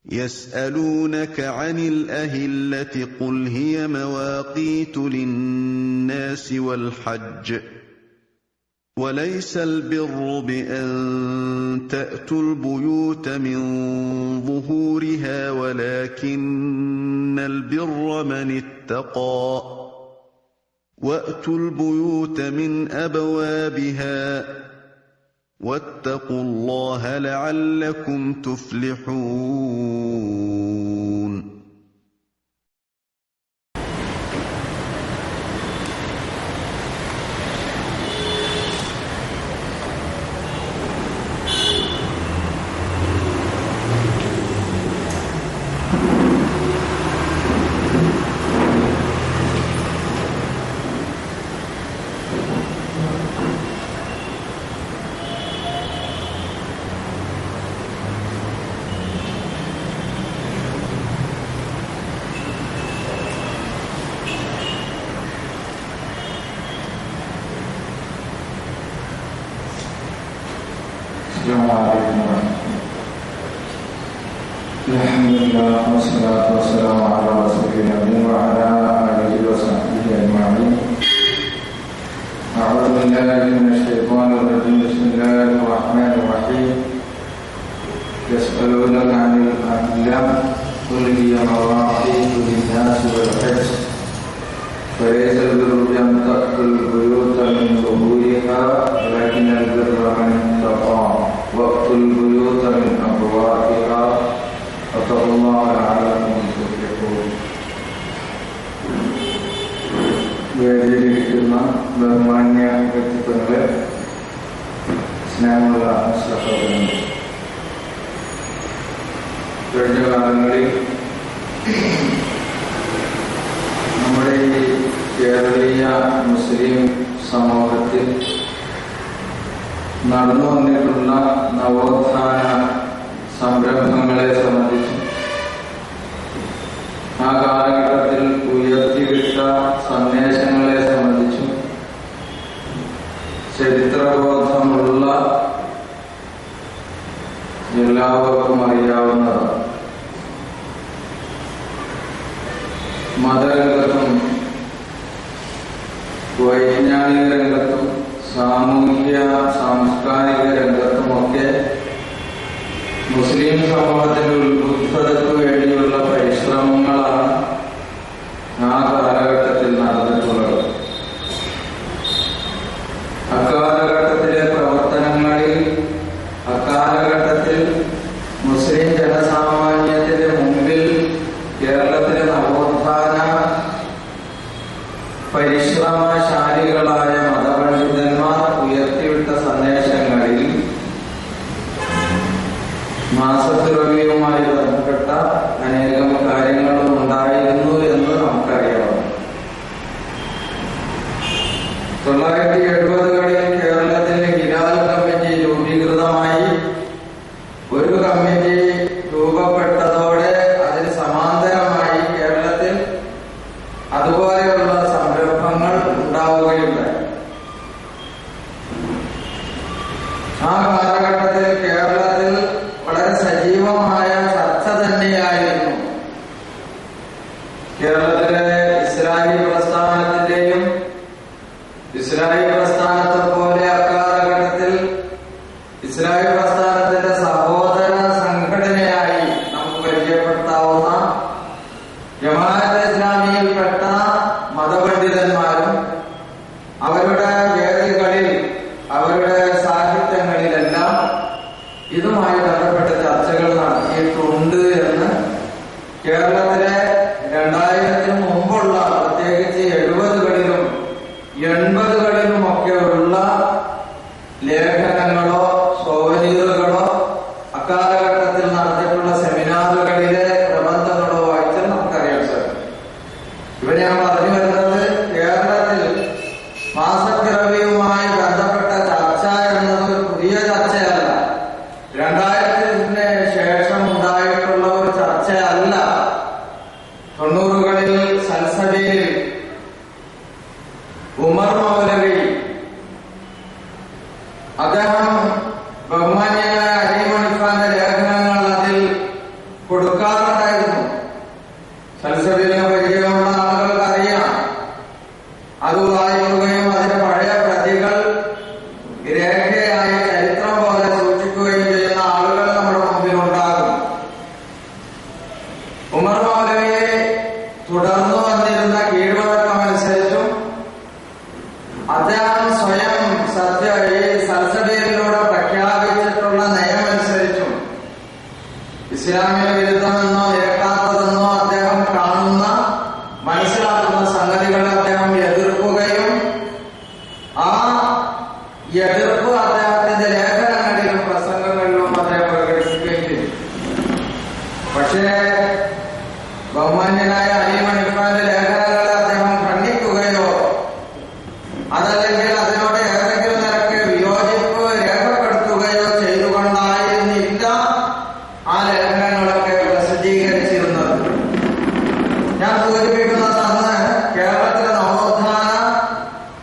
يسألونك عن الأهلة قل هي مواقيت للناس والحج وليس البر بأن تأتوا البيوت من ظهورها ولكن البر من اتقى وأتوا البيوت من أبوابها واتقوا الله لعلكم تفلحون. Alhamdulillah wassalatu wassalamu ala rasulillah wa ala alihi wa sahbihi ajma'in. A'udzu billahi minasy syaithanir rajim. Bismillahirrahmanirrahim. Yas'alunaka 'anil ahillah qul hiya mawaqitu lin-nasi wal hajj falaysa al-birru bi an ta'tul buyuta min zuhuriha walakinnal birra man ittaqa wa'tul buyuta min abwabiha wattaqullaha la'allakum tuflihun. വേദിയിലിരിക്കുന്ന ബഹുമാന്യ വ്യക്തിത്വങ്ങളെ, സ്നേഹമുള്ള സഹോദരങ്ങൾ, കഴിഞ്ഞ കാലങ്ങളിൽ നമ്മുടെ ഈ കേരളീയ മുസ്ലിം സമൂഹത്തിൽ നടന്നു വന്നിട്ടുള്ള നവോത്ഥാന സംരംഭങ്ങളെ സംബന്ധിച്ചും ആ കാലഘട്ടത്തിൽ ഉയർത്തിവിട്ട സന്ദേശങ്ങളെ സംബന്ധിച്ചും ചരിത്രബോധമുള്ള എല്ലാവർക്കും അറിയാവുന്നതാണ്. മതരംഗത്തും വൈജ്ഞാനിക രംഗത്തും സാമൂഹ്യ സാംസ്കാരിക രംഗത്തുമൊക്കെ മുസ്ലിം സമൂഹത്തിന്റെ ഉത്ബുദ്ധതയ്ക്ക് വേണ്ടിയുള്ള പരിശ്രമങ്ങളാണ് ആ കാലഘട്ടത്തിൽ നടന്നിട്ടുള്ളത്. അക്കാലഘട്ടത്തിലെ പ്രവർത്തനങ്ങളിൽ അക്കാലഘട്ടത്തിൽ മുസ്ലിം ജനസാമാന്യത്തിന്റെ മുമ്പിൽ കേരളത്തിലെ നവോത്ഥാന പരിശ്രമശാലികളായ മതപണ്ഡിതന്മാർ ഉയർത്തിവിട്ട സന്ദേശങ്ങളിൽ മാസപ്പിറവിയുമായി ബന്ധപ്പെട്ട അനേകം കാര്യങ്ങളും ഉണ്ടായിരുന്നു എന്ന് നമുക്കറിയാം. 1970-കളിൽ കേരളത്തിലെ ഹിലാൽ കമ്മിറ്റി രൂപീകൃതമായി. ഒരു കമ്മിറ്റി രൂപപ്പെട്ടതോടെ അതിന് സമാന്തരമായി കേരളത്തിൽ അതുപോലെയുള്ള സംരംഭങ്ങൾ ഉണ്ടാവുകയുണ്ടായി. ആ കാലഘട്ടത്തിൽ കേരളത്തിൽ വളരെ സജീവമായ ചർച്ച തന്നെയായിരുന്നു കേരളത്തിലെ ഇസ്ലാഹി പ്രസ്ഥാനത്തിന്റെയും ഇസ്ലാഹി പ്രസ്ഥാനത്തെ പോലെ അക്കാലഘട്ടത്തിൽ ഇസ്ലാഹി പ്രസ്ഥാനത്തിന്റെ സഹോദര സംഘടനയായി നമുക്ക് പരിചയപ്പെടുത്താവുന്ന ജമാഅത്തെ ഇസ്ലാമിയിൽപ്പെട്ട മതപണ്ഡിതന്മാരും അവരുടെ വേദികളിൽ അവരുടെ സാഹിത്യങ്ങളിലെല്ലാം ഇതുമായി ബന്ധപ്പെട്ട ചർച്ചകൾ നടത്തിയിട്ടുണ്ട് എന്ന് കേരളത്തിലെ 2000-ന് മുമ്പുള്ള, പ്രത്യേകിച്ച് 70-കളിലും 80-കളിലുമൊക്കെ ഉള്ള ലേഖനങ്ങളോ സോവനീറുകളോ അക്കാലഘട്ടത്തിൽ നടത്തിയിട്ടുള്ള സെമിനാറുകളിലെ പ്രബന്ധങ്ങളോ വായിച്ചാൽ നമുക്കറിയാൻ സാധിക്കും. ഇവ ഞാൻ പറഞ്ഞു വരുന്നത് കേരളത്തിൽ മാസപ്പിറവിയുമായി ബന്ധപ്പെട്ട ചർച്ച എന്നത് ഒരു പുതിയ ചർച്ചയല്ല. 2000-ന് ശേഷം ഉണ്ടായിട്ടുള്ള ഒരു ചർച്ചയല്ല. 90-കളിൽ സൽസബയിൽ ഉമർ മൗലവി, അദ്ദേഹം ബഹുമാന്യനായ അലി മണിഖാന്റെ ഇസ്ലാമിക വിരുദ്ധമെന്നോ നിരക്കാത്തതെന്നോ അദ്ദേഹം കാണുന്ന മനസ്സിലാക്കുന്ന സംഗതികളെ അദ്ദേഹം എതിർക്കുകയും ആ എതിർപ്പ് അദ്ദേഹത്തിന്റെ ലേഖനങ്ങളിലും പ്രസംഗങ്ങളിലും അദ്ദേഹം പ്രകടിപ്പിക്കുകയും ചെയ്തു. പക്ഷേ ബഹുമാന്യനായ അലി മണിഫാന്റെ ലേഖനങ്ങളെ അദ്ദേഹം ഖണ്ഡിക്കുകയോ അതല്ലെങ്കിൽ അതിനോട് ഏതെങ്കിലും നിരക്ക് വിയോജിപ്പ് രേഖപ്പെടുത്തുകയോ ചെയ്തുകൊണ്ടായിരുന്നില്ല ആ ലേഖനങ്ങളൊക്കെ പ്രസിദ്ധീകരിച്ചിരുന്നത്. ഞാൻ സൂചിപ്പിക്കുന്നത് അന്ന് കേരളത്തിലെ നവോത്ഥാന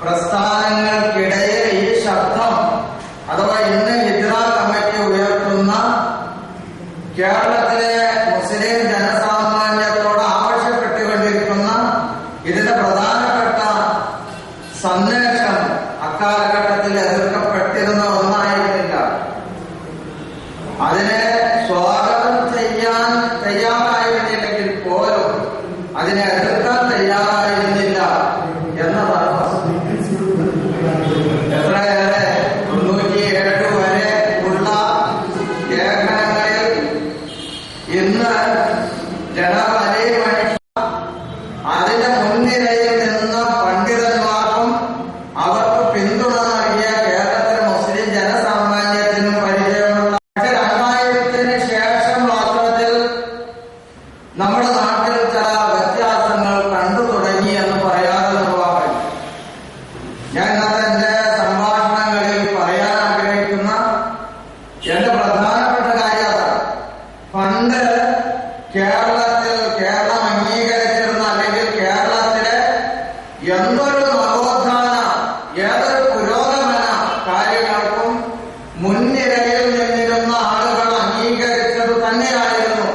പ്രസ്ഥാനങ്ങൾക്കിടയിൽ ഈ ശബ്ദം അഥവാ ഇന്ന് ഹിജ്റ കമ്മിറ്റി ഉയർത്തുന്ന കേരളത്തിലെ മുസ്ലിം ജനസാമാന്യത്തോട് ആവശ്യപ്പെട്ടുകൊണ്ടിരിക്കുന്ന ഇതിന്റെ പ്രധാനപ്പെട്ട സന്ദേശം അക്കാലഘട്ടത്തിൽ എതിർക്കപ്പെട്ടിരുന്ന ഒന്നായിരുന്നില്ല. അതിനെ സ്വാഗതം ചെയ്യാൻ തയ്യാറായിരുന്നില്ലെങ്കിൽ പോലും അതിനെ എതിർക്കാൻ തയ്യാറായിരുന്നില്ല എന്നതാണ് വസ്തുത. എത്രയേറെ 97 വരെ ഉള്ള ലേഖനങ്ങളിൽ ഇന്ന് ജനാബ് അലി മണിഫ അതിന്റെ മുൻനിരയിൽ നിന്ന പണ്ഡിതന്മാർക്കും അവർക്ക് പിന്തുണ നൽകിയ കേരളത്തിലെ മുസ്ലിം ജനസാമാന്യത്തിനും പരിചയമുള്ള 2000-ന് ശേഷം വാസ്തവത്തിൽ നമ്മുടെ നാട്ടിൽ ചില വ്യത്യാസങ്ങൾ കണ്ടു തുടങ്ങി എന്ന് പറയാതെ നിർവാഹം. ഞാൻ ഇന്നത്തെ എന്റെ സംഭാഷണങ്ങളിൽ പറയാൻ ആഗ്രഹിക്കുന്ന എന്റെ പ്രധാനപ്പെട്ട കാര്യം അതാണ്. പണ്ട് കേരളം അംഗീകരിച്ചിരുന്ന അല്ലെങ്കിൽ കേരളത്തിലെ എന്തൊരു നവോത്ഥാന ഏതൊരു പുരോഗമന കാര്യങ്ങൾക്കും മുൻനിരയിൽ നിന്നിരുന്ന ആളുകൾ അംഗീകരിച്ചത് തന്നെയായിരുന്നു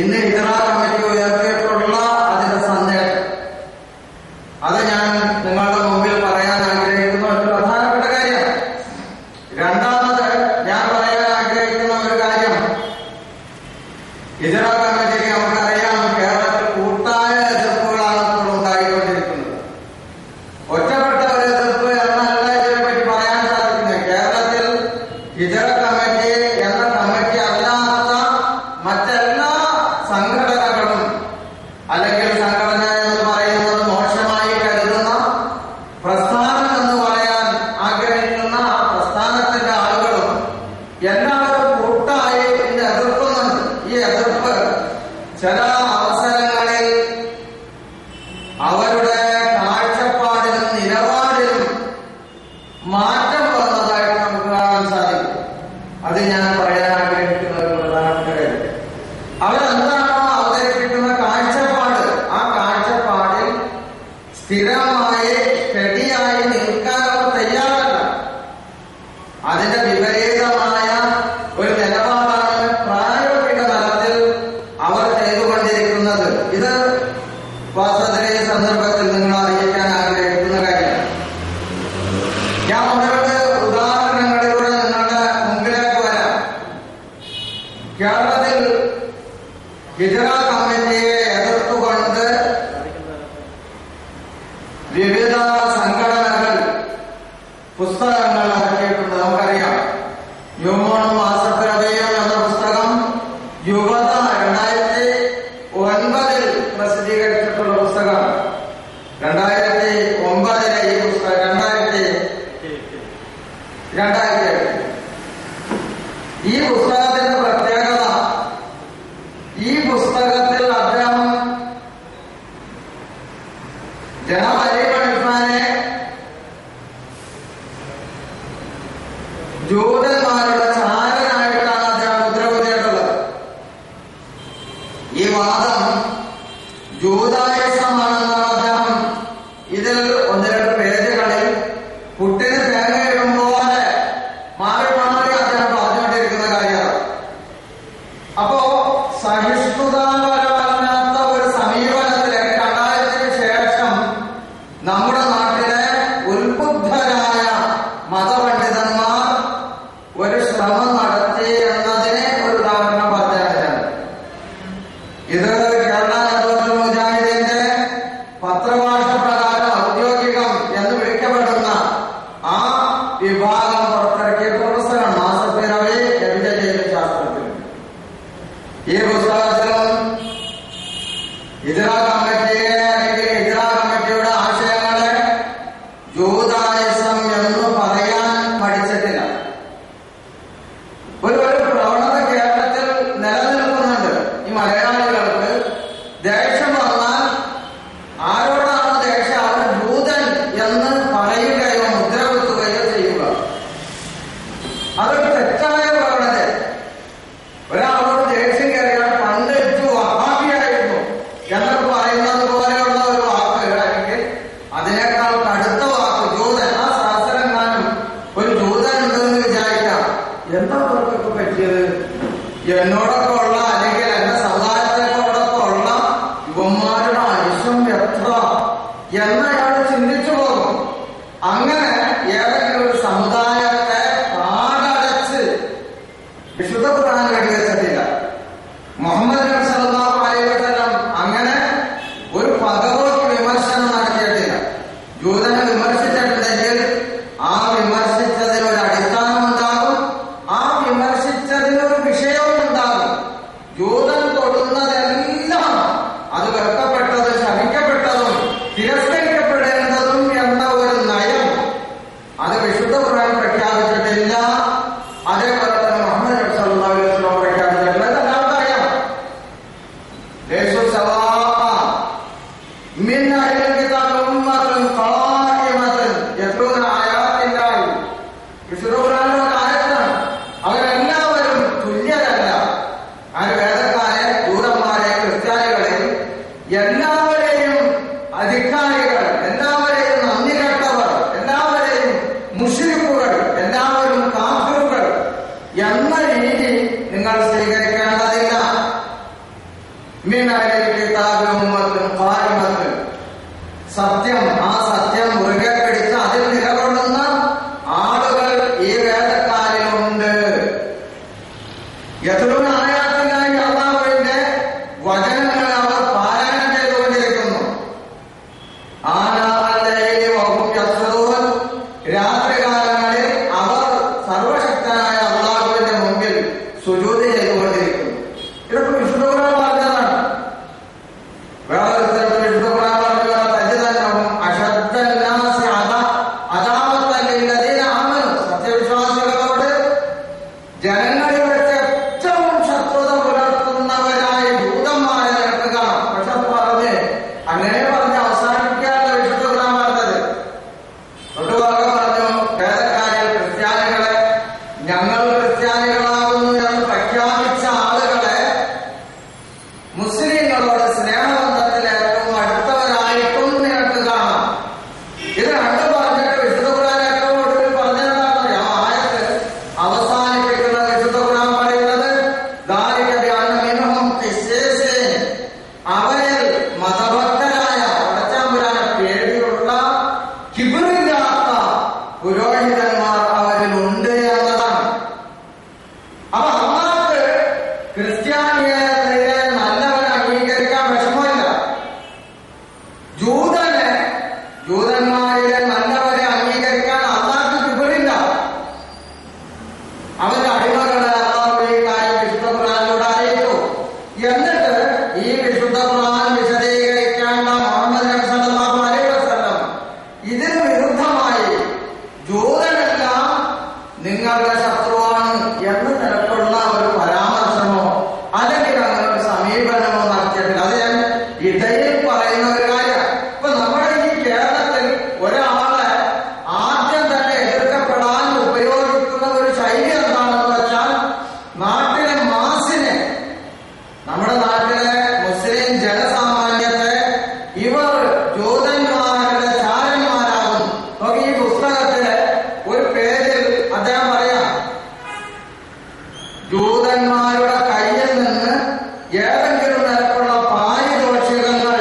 ഇന്ന് ഹിജ്റ കമ്മിറ്റി ഉയർത്തിയിട്ടുള്ള അതിന്റെ സന്ദേശം. അത് ഞാൻ നിങ്ങളുടെ മുമ്പിൽ പറയാൻ ആഗ്രഹിക്കുന്ന ഒരു പ്രധാനപ്പെട്ട കാര്യമാണ്. രണ്ടാമത് ഞാൻ പറയാൻ ആഗ്രഹിക്കുന്ന ഒരു കാര്യം, ഹിജ്റ കമ്മിറ്റിക്ക് നമുക്കറിയാം കേരളത്തിൽ കൂട്ടായ എതിർപ്പുകളാണ് ഇപ്പോൾ ഉണ്ടായിക്കൊണ്ടിരിക്കുന്നത്. ഒറ്റപ്പെട്ട ഒരു എതിർപ്പ് എന്നല്ല ഇതിനെപ്പറ്റി പറയാൻ സാധിക്കുന്നത്. കേരളത്തിൽ ഹിജ്റ കമ്മിറ്റി എന്ന കമ്മിറ്റി അല്ലാത്ത മറ്റെല്ലാ സംഘടനകളും അല്ലെങ്കിൽ സംഘടന എന്ന് പറയുന്നത് മോശമായി കരുതുന്ന പ്രസ്ഥാനം എന്ന് പറയാൻ ആഗ്രഹിക്കുന്ന ആ പ്രസ്ഥാനത്തിന്റെ ആളുകളും എല്ലാവരും കൂട്ടായി ഇതിനെ എതിർക്കുന്നുണ്ട്. ഈ എതിർപ്പ് ചില അവസരങ്ങളിൽ അവരുടെ കാഴ്ചപ്പാടിലും നിലപാടിലും മാറ്റം വന്നതായിട്ട് നമുക്ക് കാണാൻ സാധിക്കും. അത് ഞാൻ പറയാൻ ആഗ്രഹിക്കുന്ന ഒരു പ്രധാനപ്പെട്ട കാര്യം. അവരെന്താണോ അവതരിപ്പിക്കുന്ന കാഴ്ചപ്പാട്, ആ കാഴ്ചപ്പാടിൽ സ്ഥിരമായി സ്റ്റഡിയായി നിൽക്കാൻ അവർ തയ്യാറല്ല. അതിന്റെ വിപരീതമായ ഒരു നിലപാടാണ് പ്രായോഗിക തലത്തിൽ അവർ ചെയ്തുകൊണ്ടിരിക്കുന്നത്. ഇത് വാസ്തവത്തിൽ ഈ സന്ദർഭത്തിൽ നിങ്ങൾ അറിയിക്കാൻ ആഗ്രഹിക്കുന്ന കാര്യമാണ്. ഞാൻ ഒന്നിരണ്ട് ഉദാഹരണങ്ങളിലൂടെ നിങ്ങളുടെ മുമ്പിലേക്ക് വരാം. കേരളത്തിൽ ഹിജ്റ കമ്മിറ്റിയെ എതിർത്തുകൊണ്ട് വിവിധ സംഘടനകൾ പുസ്തകങ്ങൾ ഇറക്കിയിട്ടുണ്ട്. നമുക്കറിയാം, ന്യൂമോണും ആസഫ്രബിയും എന്ന പുസ്തകം യുവത 2009 പ്രസിദ്ധീകരിച്ചിട്ടുള്ള പുസ്തകമാണ്. 2009 ഈ പുസ്തകം 2008 ഈ പുസ്തകത്തിന്റെ പ്രത്യേകത, ഈ പുസ്തകത്തിൽ അദ്ദേഹം ഈ പുസ്തകത്തിലും ഹിജ്റ കമ്മിറ്റിയെ അല്ലെങ്കിൽ ഹിജ്റ കമ്മിറ്റിയുടെ ആശയങ്ങളെ ജൂദായിസം എന്ന് പറയാൻ പഠിച്ചിട്ടില്ല. ഒരു പ്രവണത കേരളത്തിൽ നിലനിൽക്കുന്നുണ്ട്. ഈ മലയാളികൾക്ക് ദേഷ്യം വന്നാൽ ആരോടാണ് ദേഷ്യം, അവർ ജൂതൻ എന്ന് പറയുകയോ മുദ്രകുത്തുകയോ ചെയ്യുക. അതൊരു തെറ്റായ പ്രവണത. ഒരാളോട് ദേഷ്യം കയറിയാൽ പണ്ട് വഹാബിയായിരുന്നു എന്നൊക്കെ പറയുന്നത് പോലെയുള്ള ഒരു വാക്ക് അല്ലെങ്കിൽ അതിനേക്കാൾ കടുത്ത വാക്ക് ജൂതൻ. ആ ശാസ്ത്രജ്ഞാനും ഒരു ജൂതൻ ഉണ്ടെന്ന് വിചാരിക്കാം. എന്താ അവർക്കൊക്കെ പറ്റിയത്? എന്നോടൊക്കെ ഉള്ള അല്ലെങ്കിൽ എന്റെ സമുദായത്തോടൊക്കെ ഉള്ള യുവന്മാരുടെ ആയുഷം എത്ര എന്ന് അയാൾ ചിന്തിച്ചു പോകും. അങ്ങനെ ഏതെങ്കിലും ഒരു സമുദായത്തെ പാടടച്ച് വിശുദ്ധ ഖുർആൻ വെടിവെച്ചിട്ടില്ല. മുഹമ്മദ് നബി സല്ലല്ലാഹു അലൈഹി വസല്ലം അങ്ങനെ ഒരു പദവോക്ക് വിമർശനം നടത്തിയിട്ടില്ല. ജൂതനെ വിമർശിച്ചിട്ടുണ്ടെങ്കിൽ ആ വിമർശിച്ചതിനൊരു അടിസ്ഥാനം ഉണ്ടാകും, ആ വിമർശിച്ചതിനൊരു വിഷയവും ഉണ്ടാകും. ജൂതൻ തൊടുന്നതെല്ലാം അത് വെറുക്കപ്പെട്ടതും ശപിക്കപ്പെട്ടതും തിരസ്കരിക്കപ്പെടേണ്ടതും എന്ന ഒരു നയം അത് വിശുദ്ധ ഖുർആൻ പ്രഖ്യാപിച്ചിട്ടില്ല. അതേപോലെ തന്നെ മുഹമ്മദ് നബി സല്ലല്ലാഹു അലൈഹി വസല്ലം പ്രഖ്യാപിച്ചിട്ടില്ല. ഇതെല്ലാവർക്കും അറിയാം. ലൈസു സവാഅ മിൻ അഹ്ലിൽ കിതാബി ഉമ്മത്തുൻ ഖായിമത്തുൻ യത്ലൂന ആയാത്തില്ലാഹി. വിശുദ്ധ ഖുർആനിലെ ഒരു ആയത്താണ്. അവരെല്ലാവരും തുല്യരല്ല. ആ വേദക്കാരെ, ജൂതന്മാരെ, ക്രിസ്ത്യാനികളെ എല്ലാവരെയും അധികാരികൾ, എല്ലാവരെയും നന്ദി കെട്ടവർ, എല്ലാവരെയും മുശ്രിക്കുകൾ, എല്ലാവരും കാഫിറുകൾ എന്ന രീതി നിങ്ങൾ സ്വീകരിക്കേണ്ടതില്ല. മിൻ അഹ്ലിൽ കിതാബി ഉമ്മത്തുൻ ഖായിമത്തുൻ. സത്യം, ആ സത്യം മുറുകെ പിടിച്ച് അതിൽ നിലകൊള്ളുന്ന ആളുകൾ ഈ വേദക്കാരിലുണ്ട്. യത്ലൂന ആയാത്തില്ലാഹി, അല്ലാഹുവിന്റെ വചനങ്ങൾ അവർ പാരായണം ചെയ്തുകൊണ്ടിരിക്കുന്നു. ആനാഅൽ-ലൈലി വഹും യസ്ജുദൂൻ. രാത്രികാലങ്ങളിൽ അവർ സർവശക്തനായ അല്ലാഹുവിന്റെ മുമ്പിൽ സുജൂദ് ചെയ്തുകൊണ്ടിരിക്കുന്നു. ഇതൊക്കെ വിശുദ്ധ ഖുർആൻ പറഞ്ഞതാണ്. വേറൊരു സ്ഥലത്ത് വിശുദ്ധ ഖുർആൻ പറഞ്ഞ തജ്ദന്നഹും അശദ്ദന്നാസി അദാവത്തൻ ലില്ലദീന ആമനു. സത്യവിശ്വാസികളോട് ജനങ്ങളിൽ വെച്ച് ഏറ്റവും ശത്രുത പുലർത്തുന്നവരായ ജൂതന്മാരെ നിനക്ക് കാണാം. പക്ഷെ പറഞ്ഞ് അങ്ങനെ പറഞ്ഞ് അവസാനിപ്പിക്കാനുള്ള വിശുദ്ധ ഖുർആൻ പറഞ്ഞത്. തൊട്ടുപാകെ പറഞ്ഞു വേദക്കാരിൽ ക്രിസ്ത്യാനികളെ, ഞങ്ങൾ ക്രിസ്ത്യാനികളാകുന്നു എന്ന് പ്രഖ്യാപിച്ച ആളുകളെ മുസ്ലിങ്ങളോട് സ്നേഹബന്ധത്തിൽ ഏറ്റവും അടുത്തവരായിട്ടും നിനക്ക് കാണാം. ഇത് രണ്ടു പറഞ്ഞിട്ട് വിശുദ്ധ ഖുർആൻ ഏറ്റവും ഒടുവിൽ പറഞ്ഞതാണ് ആ ആയത്ത് അവസാനിപ്പിക്കുന്ന വിശുദ്ധ ഖുർആൻ പറയുന്നത് ദാലിക ബിഅന്ന മിൻഹും ഖിസ്സീൻ. അവരിൽ മതഭക്തരായ പടച്ചതമ്പുരാനെ പേടിയുള്ള കിബിറില്ലാത്ത പുരോഹിതന്മാർ അവരിലുണ്ട് എന്നതാണ്. അപ്പൊ അള്ളാഹ്ക്ക് ക്രിസ്ത്യാനിയെ നല്ലവരെ അംഗീകരിക്കാൻ വിഷമമില്ല. ജൂതന്മാരിലെ നല്ലവരെ അംഗീകരിക്കാൻ അള്ളാഹ്ക്ക് കിബിറില്ല. അവന്റെ അടിമകളെ അള്ളാഹു ഈ കാര്യം വിശുദ്ധ ഖുർആനിലൂടെ അറിയിച്ചു. എന്നിട്ട് ഈ വിശുദ്ധ ഖുർആൻ വിശദീകരിക്കേണ്ട മുഹമ്മദ് നബി സല്ലല്ലാഹു അലൈഹി വസല്ലം ഇതിന് വിരുദ്ധമായി ജൂതനെല്ലാം നിങ്ങളുടെ ശത്രുവാണ് എന്ന് നിലക്കുള്ള ഒരു പരാമർശമോ അല്ലെങ്കിൽ അങ്ങനെ ഒരു സമീപനമോ നടത്തിയിട്ടില്ല. അത് ഞാൻ ഇടയിൽ പറയുന്ന ഒരു കാര്യം. ഇപ്പൊ നമ്മുടെ ഈ കേരളത്തിൽ ഒരാളെ ആദ്യം തന്നെ എതിർക്കപ്പെടാൻ ഉപയോഗിക്കുന്ന ഒരു ശൈലി എന്താണെന്ന് വെച്ചാൽ നാട്ടിലെ മാസിനെ, നമ്മുടെ നാട്ടിലെ മുസ്ലിം ജനസാമാന്യത്തെ ഇവർ ജൂതന്മാരുടെ ചാരന്മാരാകും. നോക്കി, ഈ പുസ്തകത്തിലെ ഒരു പേരിൽ അദ്ദേഹം പറയാം, ജൂതന്മാരുടെ കയ്യിൽ നിന്ന് ഏതെങ്കിലും നിലക്കുള്ള പാരിതോഷികങ്ങൾ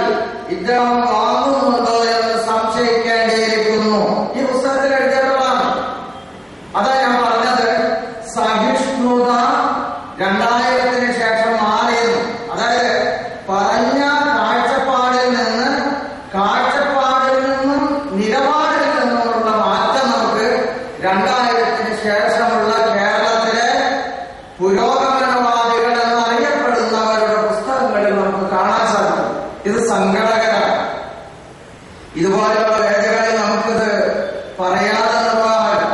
ഇദ്ദേഹം വാങ്ങുന്നുണ്ടോ എന്ന് സംശയിക്കേണ്ടിയിരിക്കുന്നു. ഈ പുസ്തകത്തിൽ എഴുതിയിട്ടുള്ളതാണ്. അതാ ഞാൻ പറഞ്ഞത്, സഹിഷ്ണുത 2000-ന് ശേഷം മാറിയിരുന്നു. അതായത് പറഞ്ഞ കാഴ്ചപ്പാടിൽ നിന്നും നിലപാടിൽ നിന്നുമുള്ള മാറ്റം നമുക്ക് 2000-ന് ശേഷമുള്ള കേരളത്തിലെ പുരോഗമനവാദികൾ എന്നറിയപ്പെടുന്ന ഇത് സങ്കടകരമാണ്. ഇതുപോലെയുള്ള വേദികളിൽ നമുക്കിത് പറയാതെ നിർവാഹം.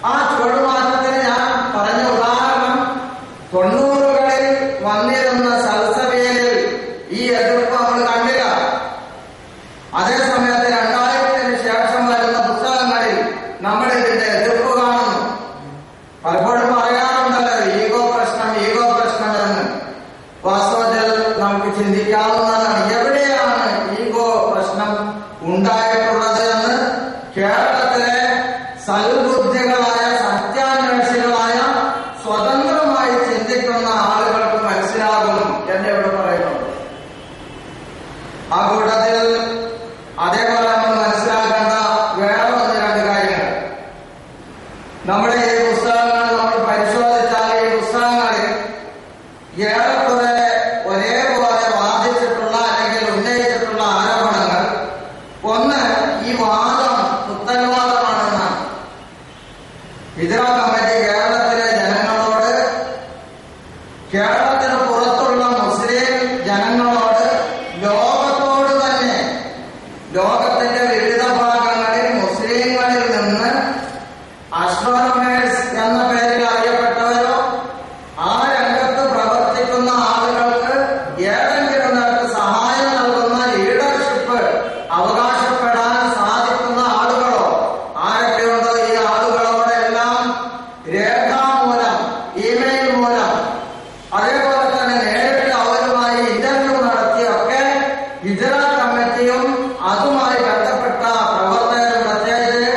ആ ചുവടുമാറ്റത്തിന് ഞാൻ പറഞ്ഞ ഉദാഹരണം 90കളിൽ വന്നിരുന്ന സൽസഭയിൽ ഈ എതിർപ്പ് നമ്മൾ കണ്ടില്ല. അതേസമയത്ത് 2000-ന് ശേഷം വരുന്ന പുസ്തകങ്ങളിൽ നമ്മൾ ഇതിന്റെ എതിർപ്പ് കാണുന്നു. പലപ്പോഴും പറയാറുണ്ടല്ലോ ഈഗോ പ്രശ്നം എന്ന്. വാസ്തവത്തിൽ നമുക്ക് ചിന്തിക്കാവുന്നതാണ് എവിടെയാണ് ഈഗോ പ്രശ്നം ഉണ്ടായിട്ടുള്ളത് എന്ന് കേരളത്തിലെ സൽബുദ്ധികളായ സത്യാന്വേഷികളായ സ്വതന്ത്രമായി ചിന്തിക്കുന്ന ആളുകൾക്ക് മനസ്സിലാകും എന്ന് ഇവിടെ പറയുന്നുണ്ട്. ആ കൂട്ടത്തിൽ അതേപോലെ നമ്മൾ മനസ്സിലാക്കേണ്ട വേറെ 1-2 കാര്യങ്ങൾ. നമ്മുടെ ഈ പുസ്തകങ്ങൾ നമ്മൾ പരിശോധിച്ചാൽ ഈ പുസ്തകങ്ങളിൽ ഏറെക്കുറെ ഒരേപോലെ വാദിച്ചിട്ടുള്ള അല്ലെങ്കിൽ ഉന്നയിച്ചിട്ടുള്ള ആരോപണങ്ങൾ, ഒന്ന്, ഈ വാദം പുത്തൻവാദമാണെന്നാണ്. ഹിജ്റ കമ്മിറ്റി കേരളത്തിലെ ജനങ്ങളോട്, കേരളത്തിന് പുറത്തുള്ള മുസ്ലിം ജനങ്ങളോട്, ലോകത്തോട് തന്നെ, ലോകത്തിന്റെ വിവിധ ഭാഗങ്ങളിൽ മുസ്ലിങ്ങളിൽ നിന്ന് അസ്ട്രോണമേഴ്സ് എന്ന പേരിൽ അറിയപ്പെട്ടവരോ ആ രംഗത്ത് പ്രവർത്തിക്കുന്ന ആളുകൾക്ക് ഏതെങ്കിലും തരത്തിൽ സഹായം നൽകുന്ന ലീഡർഷിപ്പ് അവകാശപ്പെടാൻ സാധിക്കുന്ന ആളുകളോ ആരൊക്കെയുണ്ടോ ഈ ആളുകളോടെല്ലാം രേഖാമൂലം, ഇമെയിൽ മൂലം, അതേപോലെ തന്നെ നേരിട്ട് അവരുമായി ഇന്റർവ്യൂ നടത്തിയൊക്കെ ഹിജ്റ കമ്മിറ്റിയും അതുമായി ബന്ധപ്പെട്ട പ്രവർത്തകരും, പ്രത്യേകിച്ച്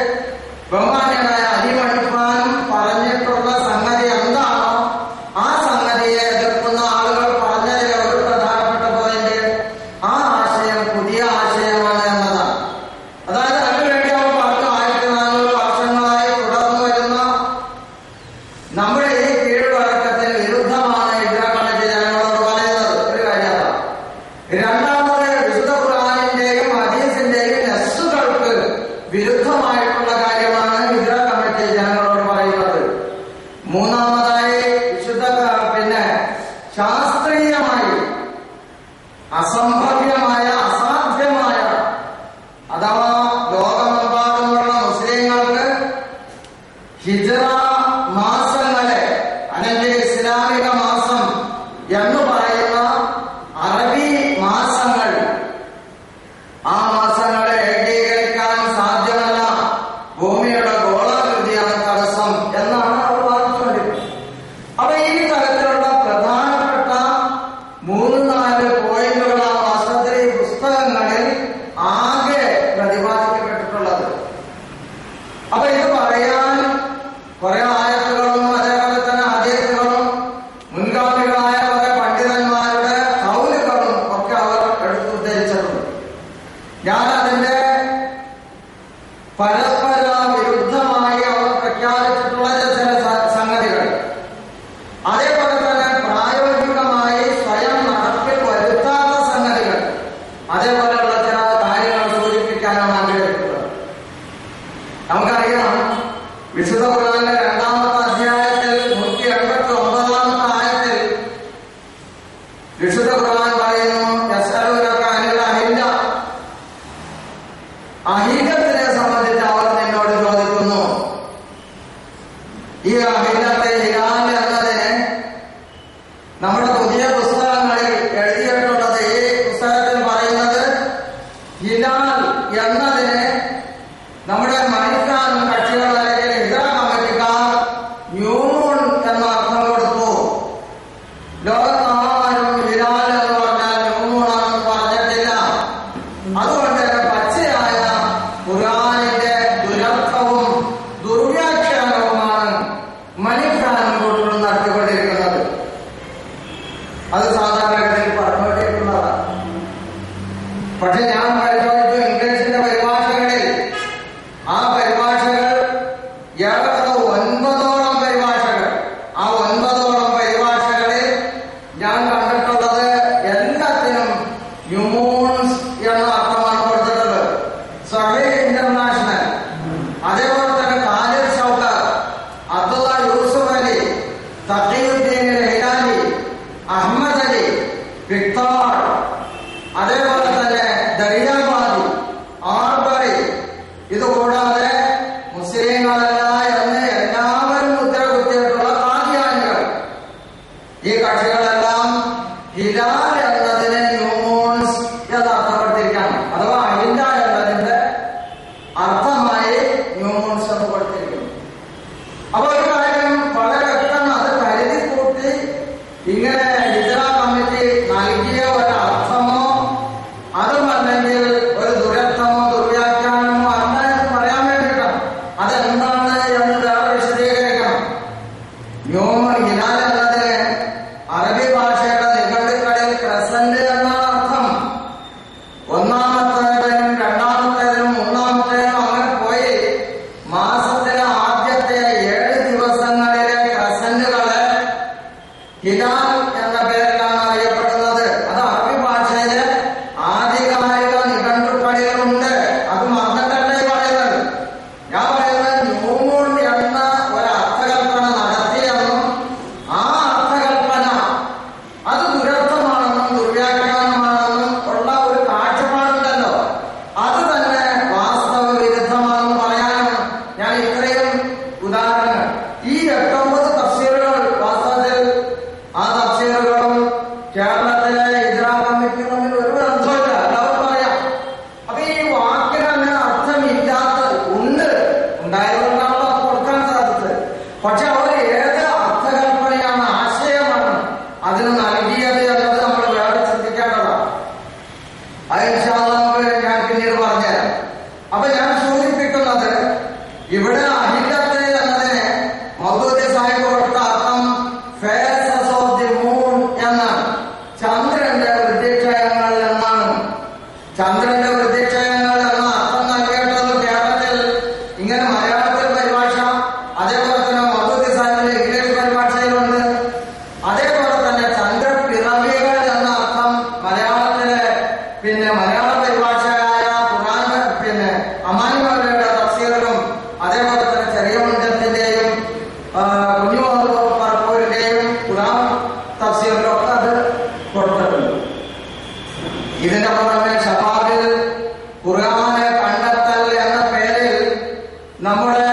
ബഹുമാന്യനായ അലിമണിഫാനും പറഞ്ഞിട്ടുള്ള സംഗതി എന്താണോ ആ സംഗതിയെ എതിർക്കുന്ന ആളുകൾ പറഞ്ഞതിലെ ഒരു പ്രധാനപ്പെട്ട പോയിന്റ് ആ ആശയം പുതിയ ആശയമാണ് എന്നതാണ്. അതായത് അതിനുവേണ്ടി അവർ പറഞ്ഞു 1400 വർഷങ്ങളായി തുടർന്നു വരുന്ന നമ്മുടെ ഈ കീഴ്വഴക്കത്തിന് വിരുദ്ധമാണ് ഹിജ്റ കമ്മിറ്റി ജനങ്ങളോട് പറയുന്നത്. ഒരു കാര്യമാണ്. രണ്ടാമത്, വിശുദ്ധ ഖുർആനിന്റെയും ഹദീസിന്റെയും നസ്സുകൾക്ക് വിരുദ്ധമായിട്ടുള്ള കാര്യമാണ് ഹിജ്റ കമ്മിറ്റി ജനങ്ങളോട് പറയുന്നത്. മൂന്നാമതായി, ശാസ്ത്രീയമായി അസംഭവ്യമായ, അസാധ്യമായ, അഥവാ ലോകമെമ്പാടുമുള്ള മുസ്ലിങ്ങൾക്ക് ഹിജ്റ മാസങ്ങളെ അല്ലെങ്കിൽ ഇസ്ലാമിക മാസം എന്ന് പറയുന്ന അറബി മാസങ്ങൾ, ആ മാസങ്ങളെ ഏകീകരിക്കാൻ സാധ്യമല്ല, ഭൂമിയുടെ ഗോളാകൃതിയാണ് തടസ്സം എന്നാണ് അവർ വാദിച്ചുകൊണ്ടിരിക്കുന്നത്. അപ്പൊ ഈ തരത്തിലുള്ള പ്രധാനപ്പെട്ട 3-4 പോയിന്റുകളാണ് വാസ്തവത്തിൽ ഈ പുസ്തകങ്ങളിൽ ആകെ പ്രതിപാദിക്കപ്പെട്ടിട്ടുള്ളത്. അപ്പൊ ഇത് പറയാൻ കുറെ ആയത്തുകളും അതേപോലെ തന്നെ ഹദീസുകളും മുൻഗാമികളായ കുറെ പണ്ഡിതന്മാരുടെ കൗലുകളും ഒക്കെ അവർ എടുത്തുദ്ധരിച്ചിട്ടുണ്ട്. ഞാൻ അതിന്റെ പരസ്പര വിരുദ്ധമായി അവർ പ്രഖ്യാപിച്ചിട്ടുള്ള ചില സംഗതികൾ, അതേപോലെ തന്നെ പ്രായോഗികമായി സ്വയം നടപ്പിൽ വരുത്താത്ത സംഗതികൾ, അതേപോലെയുള്ള ചില കാര്യങ്ങൾ സൂചിപ്പിക്കാനാണ് ആഗ്രഹിക്കുന്നത്. നമുക്കറിയാം, വിശുദ്ധ ഖുർആനിലെ 2-ാമത്തെ അധ്യായത്തിൽ 189-ാമത്തെ ആയത്തിൽ വിശുദ്ധ ഖുർആൻ പറയുന്നു, യസ്അലൂനക അനിൽ അഹില്ല, അഹില്ലത്തിനെ സംബന്ധിച്ച് അവർ നിന്നോട് ചോദിക്കുന്നു. ഈ അഹില്ലത്തെ, ഹിലാൽ എന്നതിനെ നമ്മുടെ പുതിയ പുസ്തകങ്ങളിൽ എഴുതിയിട്ടുള്ളത്, ഈ പുസ്തകത്തിൽ പറയുന്നത് ഹിലാൽ എന്നതിനെ നമ്മുടെ മണിക്കാനും കക്ഷികൾ അല്ലെങ്കിൽ ഹിജ്റ കമ്മിറ്റിക്കാർ ന്യൂമൂൺ എന്ന അർത്ഥം കൊടുത്തു. ലോകത്താരും ഹിലാൽ എന്ന് പറഞ്ഞാൽ ന്യൂമൂണാണെന്ന് പറഞ്ഞിട്ടില്ല. അതുകൊണ്ട് തന്നെ പച്ചയായ ഖുർആനിന്റെ ദുരർത്ഥവും ദുർവ്യാഖ്യാനവുമാണ് മണിക്കാനും കൂട്ടരും നടത്തിക്കൊണ്ടിരിക്കുന്നത്. അത് സാധാരണഗതിയിൽ പറഞ്ഞുകൊണ്ടിരിക്കുന്നതാണ്. പക്ഷെ ഞാൻ പരിശോധിച്ചു ഇംഗ്ലീഷിന്റെ പരിഭാഷകളിൽ, ആ പരിഭാഷകൾ ഏറെക്കുറെ 9ഓളം പരിഭാഷകൾ, ആ 9ഓളം പരിഭാഷകളിൽ ഞാൻ കണ്ടിട്ടുള്ളത് എല്ലാത്തിനും ന്യൂമൂൺസ് എന്ന അർത്ഥമാണ് കൊടുത്തിട്ടുള്ളത്. സഹീഹ് ഇന്റർനാഷണൽ, അതേപോലെ തന്നെ ഖാലിദ് ഷൗക്കത്ത്, അബ്ദുള്ള യൂസുഫ് അലി, തഖിയുദ്ദീൻ ഹിലാലി, അഹമ്മദ് അലി, പിക്താർ, അതേപോലെ തന്നെ എല്ലാം ഹിലാൽ എന്നതിനെ ന്യൂമോൺസ് എന്ന് അർത്ഥപ്പെടുത്തിയിരിക്കുകയാണ്. അഥവാ അഹില എന്നതിന്റെ അർത്ഥമായി ന്യൂമോൺസ് എന്ന് കൊടുത്തിരിക്കുന്നു. അപ്പൊ ഒരു കാര്യം വളരെ വ്യക്തമാണ്, അത് കരുതി കൂട്ടി ഇങ്ങനെ ഹിജ്റ കമ്മിറ്റി നൽകിയ ഒരർത്ഥമോ അതുമല്ലെങ്കിൽ ഒരു ദുരർത്ഥമോ ദുർവ്യാഖ്യാനമോ അല്ല എന്ന് പറയാൻ വേണ്ടിയിട്ടാണ്. അതെന്താണ് എന്ന് വേറെ വിശദീകരിക്കണം. ഹിലാൽ എന്നതിന് അറബി ഭാഷയുടെ നിഘണ്ടുക്കളിൽ പ്രസന്റ് എന്നാണ് അർത്ഥം. ഒന്നാമത്തേതിനും രണ്ടാമത്തേതിനും മൂന്നാമത്തേതിനും അങ്ങനെ പോയി മാസത്തിലെ ആദ്യത്തെ 7 ദിവസങ്ങളിലെ പ്രസന്റുകളെ ഹിലാൽ എന്ന പേരിലാണ് അറിയപ്പെടുന്നത്. അത് അറബി ഭാഷയിലെ ആധികാരിക നിഘണ്ടുക്കളിലുണ്ട്. അത് മറന്നിട്ടല്ലേ പറയുന്നത്. ഞാൻ പറയുന്നത് ന്യൂമൂൺ എന്ന ഒരർത്ഥകൽപ്പന നടത്തിയെന്നും ആ അർത്ഥകൽപ്പന അത് ദുരർത്ഥമാണെന്നും ദുർവ്യാഖ്യാനമാണെന്നും ഉള്ള ഒരു കാഴ്ചപ്പാടുണ്ടല്ലോ, അത് തന്നെ വാസ്തവ വിരുദ്ധമാണെന്ന് പറയാനാണ് ഞാൻ ഇത്രയും ഉദാഹരണങ്ങൾ. ഈ 8-9 തഫ്സീറുകൾ വാസ്തവത്തിൽ ആ തഫ്സീറുകളും കേരളത്തിലെ ഹിജ്റ കമ്മിറ്റി തമ്മിൽ ഒരു ബന്ധമില്ല, എല്ലാവർക്കും അറിയാം. അപ്പൊ ഈ വാക്കിന് അങ്ങനെ അർത്ഥമില്ലാത്തത് ഉണ്ടായതുകൊണ്ടാണല്ലോ അത് കൊടുക്കാൻ സാധിച്ചത്. പക്ഷെ അവർ ഏത് അർത്ഥകൽപ്പനയാണ്, ആശയമാണ് അതിന് നൽകിയത് എന്നത് നമ്മൾ വേറെ ചിന്തിക്കേണ്ടതാണ്. അത് ഇൻഷാ അല്ലാഹ് ഞാൻ പിന്നീട് പറഞ്ഞുതരാം. അപ്പൊ ഞാൻ സൂചിപ്പിക്കുന്നത് ഇവിടെ അഹില്ലത്ത് എന്നതിന് മൗദൂദി സാഹിബ് കൊടുത്ത അർത്ഥം ഫേസസ് ഓഫ് ദി മൂൺ എന്നാണ്. ചന്ദ്രന്റെ വൃദ്ധിക്ഷയങ്ങൾ എന്നാണ്. ചന്ദ്രന്റെ വൃദ്ധിക്ഷയങ്ങൾ എന്ന അർത്ഥം നൽകിയിട്ടുള്ളത് കേരളത്തിൽ ഇങ്ങനെ മലയാളത്തിൽ പരിഭാഷ, അതേപോലെ തന്നെ മൗദൂദി സാഹിബിന്റെ ഇംഗ്ലീഷ് പരിഭാഷയിലുണ്ട്. അതേപോലെ തന്നെ ചന്ദ്രപ്പിറവികൾ എന്ന അർത്ഥം മലയാളത്തിലെ മലയാള പരിഭാഷയായ ഖുർആൻ അമാനി മൗലവിയുടെ തഫ്സീറിലും അതേപോലെ തന്നെ ചെറിയ മുണ്ടത്തിന്റെയും കുഞ്ഞു പറപ്പൂരിന്റെയും ഖുർആൻ തഫ്സീറിലൊക്കെ അത് കൊടുത്തിട്ടുണ്ട്. ഇതിന്റെ പുറമെ ഷബാബിൽ ഖുർആനെ കണ്ടെത്തൽ എന്ന പേരിൽ നമ്മുടെ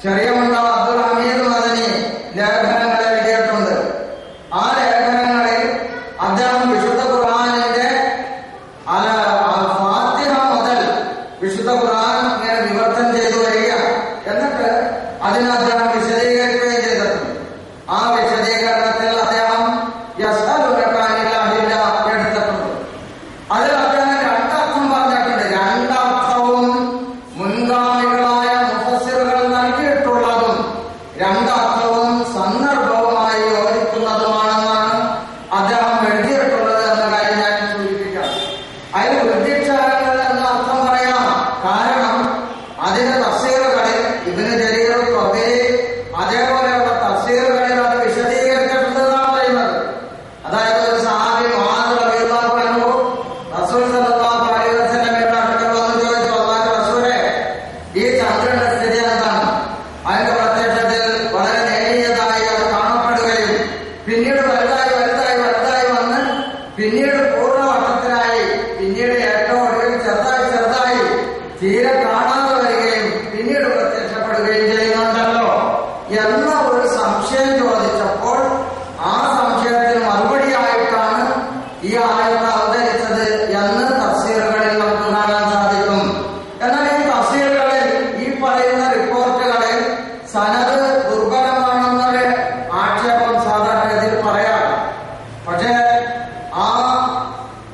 ചെറിയ മുണ്ട അബ്ദുൽ ഹമീദ് മദനി ലേഖനങ്ങൾ എഴുതിയിട്ടുണ്ട്. ആ ലേഖനങ്ങളിൽ അദ്ദേഹം വിശുദ്ധ ഖുർആനിന്റെ ഫാത്തിഹ മുതൽ വിശുദ്ധ ഖുർആൻ ഇങ്ങനെ വിവർത്തനം ചെയ്തു വരിക, എന്നിട്ട് അതിന് അദ്ദേഹം വിശദീകരിക്കുകയും ചെയ്തിട്ടുണ്ട്. ആ വിശദീകരണത്തിൽ അദ്ദേഹം യസ്അലുനക അനിൽ അഹില്ല എടുത്തിട്ടുണ്ട്. അതിൽ അദ്ദേഹം 2 അർത്ഥം പറഞ്ഞിട്ടുണ്ട്. 2 അർത്ഥവും മുൻഗാമികളായ മുഫസ്സിറുകൾ നൽകിയിട്ടുള്ളതും 2 അർത്ഥവും സന്ദർഭവുമായി യോജിക്കുന്നതുമാണെന്നാണ് അദ്ദേഹം എഴുതിയിട്ടുള്ളത് എന്ന കാര്യം ഞാൻ സൂചിപ്പിക്കാം. അതിൽ വൃദ്ധിക്ഷയങ്ങൾ എന്ന അർത്ഥം പറയാം. കാരണം അതിന്റെ തഫ്സീറുകളിൽ ഇബ്നു ജരീർ ത്വബരി അതേപോലെയുള്ള തഫ്സീറുകളിൽ അത് വിശദീകരിച്ചിട്ടുണ്ടെന്നാണ് പറയുന്നത്. അതായത് ഒരു സഹാബി മുആദ് റളിയല്ലാഹു അൻഹു റസൂൽ സല്ലല്ലാഹു അലൈഹി വസല്ലമയുടെ അടുക്കൽ വന്ന് ചോദിച്ചു, അല്ലാഹുവിന്റെ റസൂലേ, ഈ ചന്ദ്രന്റെ സ്ഥിതി എന്താണ്? അതിന്റെ പ്രത്യക്ഷത്തിൽ വളരെ നേരിയതായി അത് കാണപ്പെടുകയും പിന്നീട് വലുതായി വലുതായി വലുതായി വന്ന് പിന്നീട് പൂർണ്ണവട്ടത്തിലായി പിന്നീട് ഏറ്റവും ഒടുവിൽ ചെറുതായി ചെറുതായി തീരെ കാണാതെ വരികയും പിന്നീട് പ്രത്യക്ഷപ്പെടുകയും ചെയ്യുന്നുണ്ടല്ലോ എന്ന ഒരു സംശയം ചോദിച്ചപ്പോൾ ആ സംശയത്തിന് മറുപടിയായിട്ടാണ് ഈ ആയത്ത് അവതരിച്ചത് എന്ന് തഫ്സീറുകളിൽ നമുക്ക് കാണാൻ സാധിക്കും. എന്നാൽ ഈ തഫ്സീറുകളിൽ ഈ പറയുന്ന റിപ്പോർട്ടുകളിൽ സനദ് ദുർബലമാണെന്നൊരു ആക്ഷേപം സാധാരണഗതിയിൽ പറയാം. പക്ഷേ ആ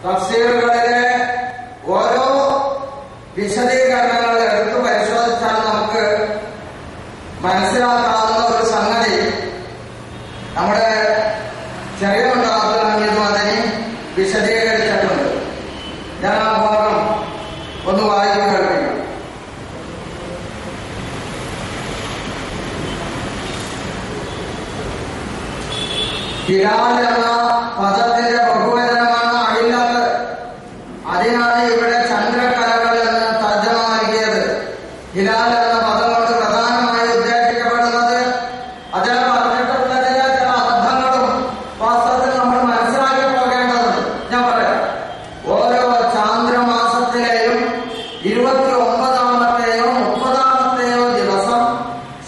തഫ്സീറുകളിലെ ഓരോ വിശദീകരണങ്ങൾ എടുത്തു പരിശോധിച്ചാൽ നമുക്ക് മനസ്സിലാക്കാവുന്ന ഒരു സംഗതി നമ്മുടെ ചെറിയ അബ്ദുൽ ഹമീദ് മദനി വിശദീകരിച്ചിട്ടുണ്ട്. ഞാൻ ആ ഭാഗം ഒന്ന് വായിച്ചു കേൾപ്പിക്കാം. ഹിലാൽ എന്ന പദത്തിന്റെ ബഹുവചനമാണ് അഹില്ലത്ത്. അതിനാണ് ഇവിടെ ചന്ദ്രക്കലകൾ എന്ന് തർജ്ജമ നൽകിയത്. ഹിലാൽ എന്ന പദം കൊണ്ട് പ്രധാനമായി ഉദ്ദേശിക്കപ്പെടുന്നത് അദ്ദേഹം പറഞ്ഞിട്ടുള്ളതിലെ ചില അബദ്ധങ്ങളും വാസ്തവത്തിൽ നമ്മൾ മനസ്സിലാക്കി പോകേണ്ടതുണ്ട്. ഞാൻ പറയാം. ഓരോ ചാന്ദ്രമാസത്തിലെയും 29-ാമത്തെയോ 30-ാമത്തെയോ ദിവസം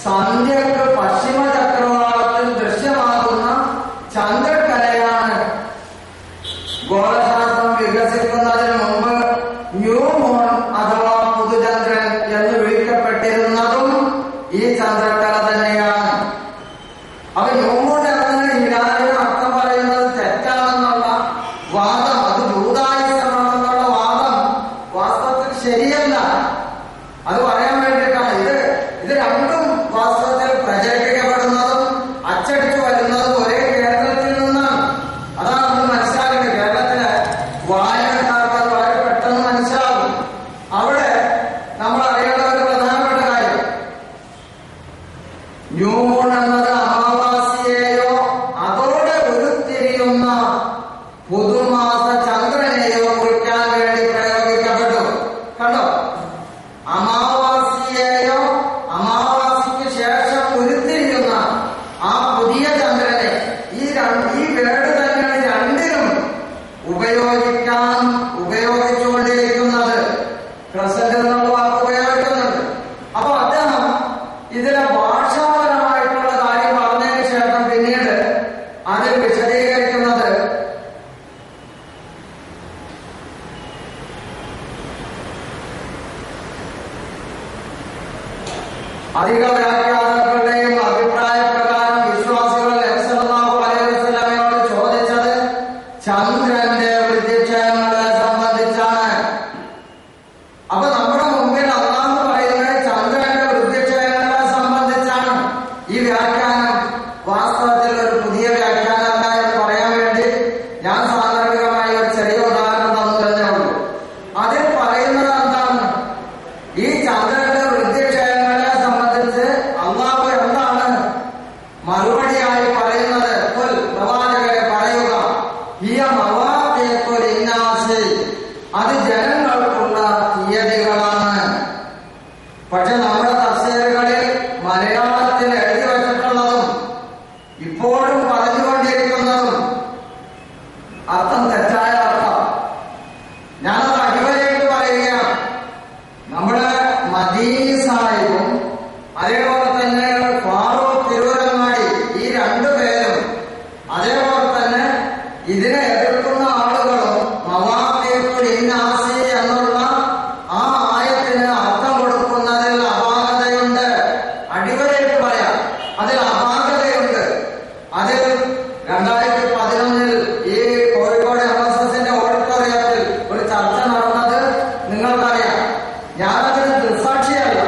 സന്ധ്യക്ക് പശ്ചിമ ചക്രവാളത്തിൽ ദൃശ്യമാകുന്ന ചന്ദ്രക്കലയാണ് ചെയ്യുന്ന പുതുമാസ ചന്ദ്രനെയോ കുറിക്കാൻ വേണ്ടി പ്രയോഗിക്കപ്പെട്ടു. കണ്ടോ, അമാവാസിയെയോ അമാവാസിക്ക് ശേഷം ഉരുത്തിരിയുന്ന ആ പുതിയ ചന്ദ്രനെ ഈ വേട് തന്നെയാണ് രണ്ടിനും ഉപയോഗിച്ചുകൊണ്ടിരിക്കുന്നത്. പ്രസന്റ് എന്നുള്ള വാക്ക് ഉപയോഗിക്കുന്നുണ്ട്. അപ്പൊ അദ്ദേഹം ഇതിലെ ഭാഷാപരമായിട്ടുള്ള കാര്യം പറഞ്ഞതിന് ശേഷം പിന്നീട് അതിൽ വിശദീകരിക്കുന്നത് അധിക വ്യാഖ്യാതാക്കളുടെയും അഭിപ്രായ പ്രകാരം വിശ്വാസികൾ നബി സല്ലല്ലാഹു അലൈഹി വസല്ലമയോട് ചോദിച്ചത് ചന്ദ്രന്റെ വൃദ്ധിക്ഷയങ്ങളെ സംബന്ധിച്ചാണ്. അപ്പൊ നമ്മുടെ മുമ്പിൽ അല്ലാഹു പറയുന്നത് ചന്ദ്രന്റെ വൃദ്ധിക്ഷയങ്ങളെ സംബന്ധിച്ചാണ്. ഈ വ്യാഖ്യാനം വാസ്തവത്തിൽ ഒരു പുതിയ വ്യാഖ്യാനമല്ല എന്ന് പറയാൻ വേണ്ടി ഞാൻ സാന്ദർഭികമായി ഒരു ചെറിയ ഉദാഹരണം തന്നു തന്നെ ഉള്ളൂ. അതിൽ പറയുന്നത് എന്താണ്? ഈ ചന്ദ്രന്റെ വൃദ്ധിക്ഷയങ്ങളെ സംബന്ധിച്ച് അള്ളാഹു എന്താണ് മറുപടിയായി പറയുന്നത്? പ്രവാചകരെ പറയുക, അത് ജനങ്ങൾക്കുള്ള തീയതികളാണ്. പക്ഷെ നമ്മുടെ തഫ്സീറുകളിൽ മലയാളത്തിൽ എഴുതി വച്ചിട്ടുള്ളതും ഇപ്പോഴും പറഞ്ഞുകൊണ്ടിരിക്കുന്നതും അർത്ഥം തെറ്റായ അർത്ഥം. ഞാനത് അടിവരയിട്ട് പറയുകയാണ്. നമ്മുടെ മദീനി സാഹിബും അതേപോലെ തന്നെ ഫാറൂഖ് തിരൂരങ്ങാടി, ഈ രണ്ടുപേരും അതേപോലെ തന്നെ ഇതിനെ എതിർക്കുന്ന ആളുകളും മവാഖീത്തുൽ ലിന്നാസി എന്നുള്ള ആ ആയത്തിന് അർത്ഥം കൊടുക്കുന്നതിൽ അപാകതയുണ്ട്. അടിവരയിട്ട് പറയാം, അതിൽ അപാകതയുണ്ട്. അതിൽ 2011 ഈ കോഴിക്കോട് MSSന്റെ ഓഡിറ്റോറിയത്തിൽ ഒരു ചർച്ച നടന്നത് നിങ്ങൾക്കറിയാം. ഞാനതിന് ദൃസാക്ഷിയല്ല,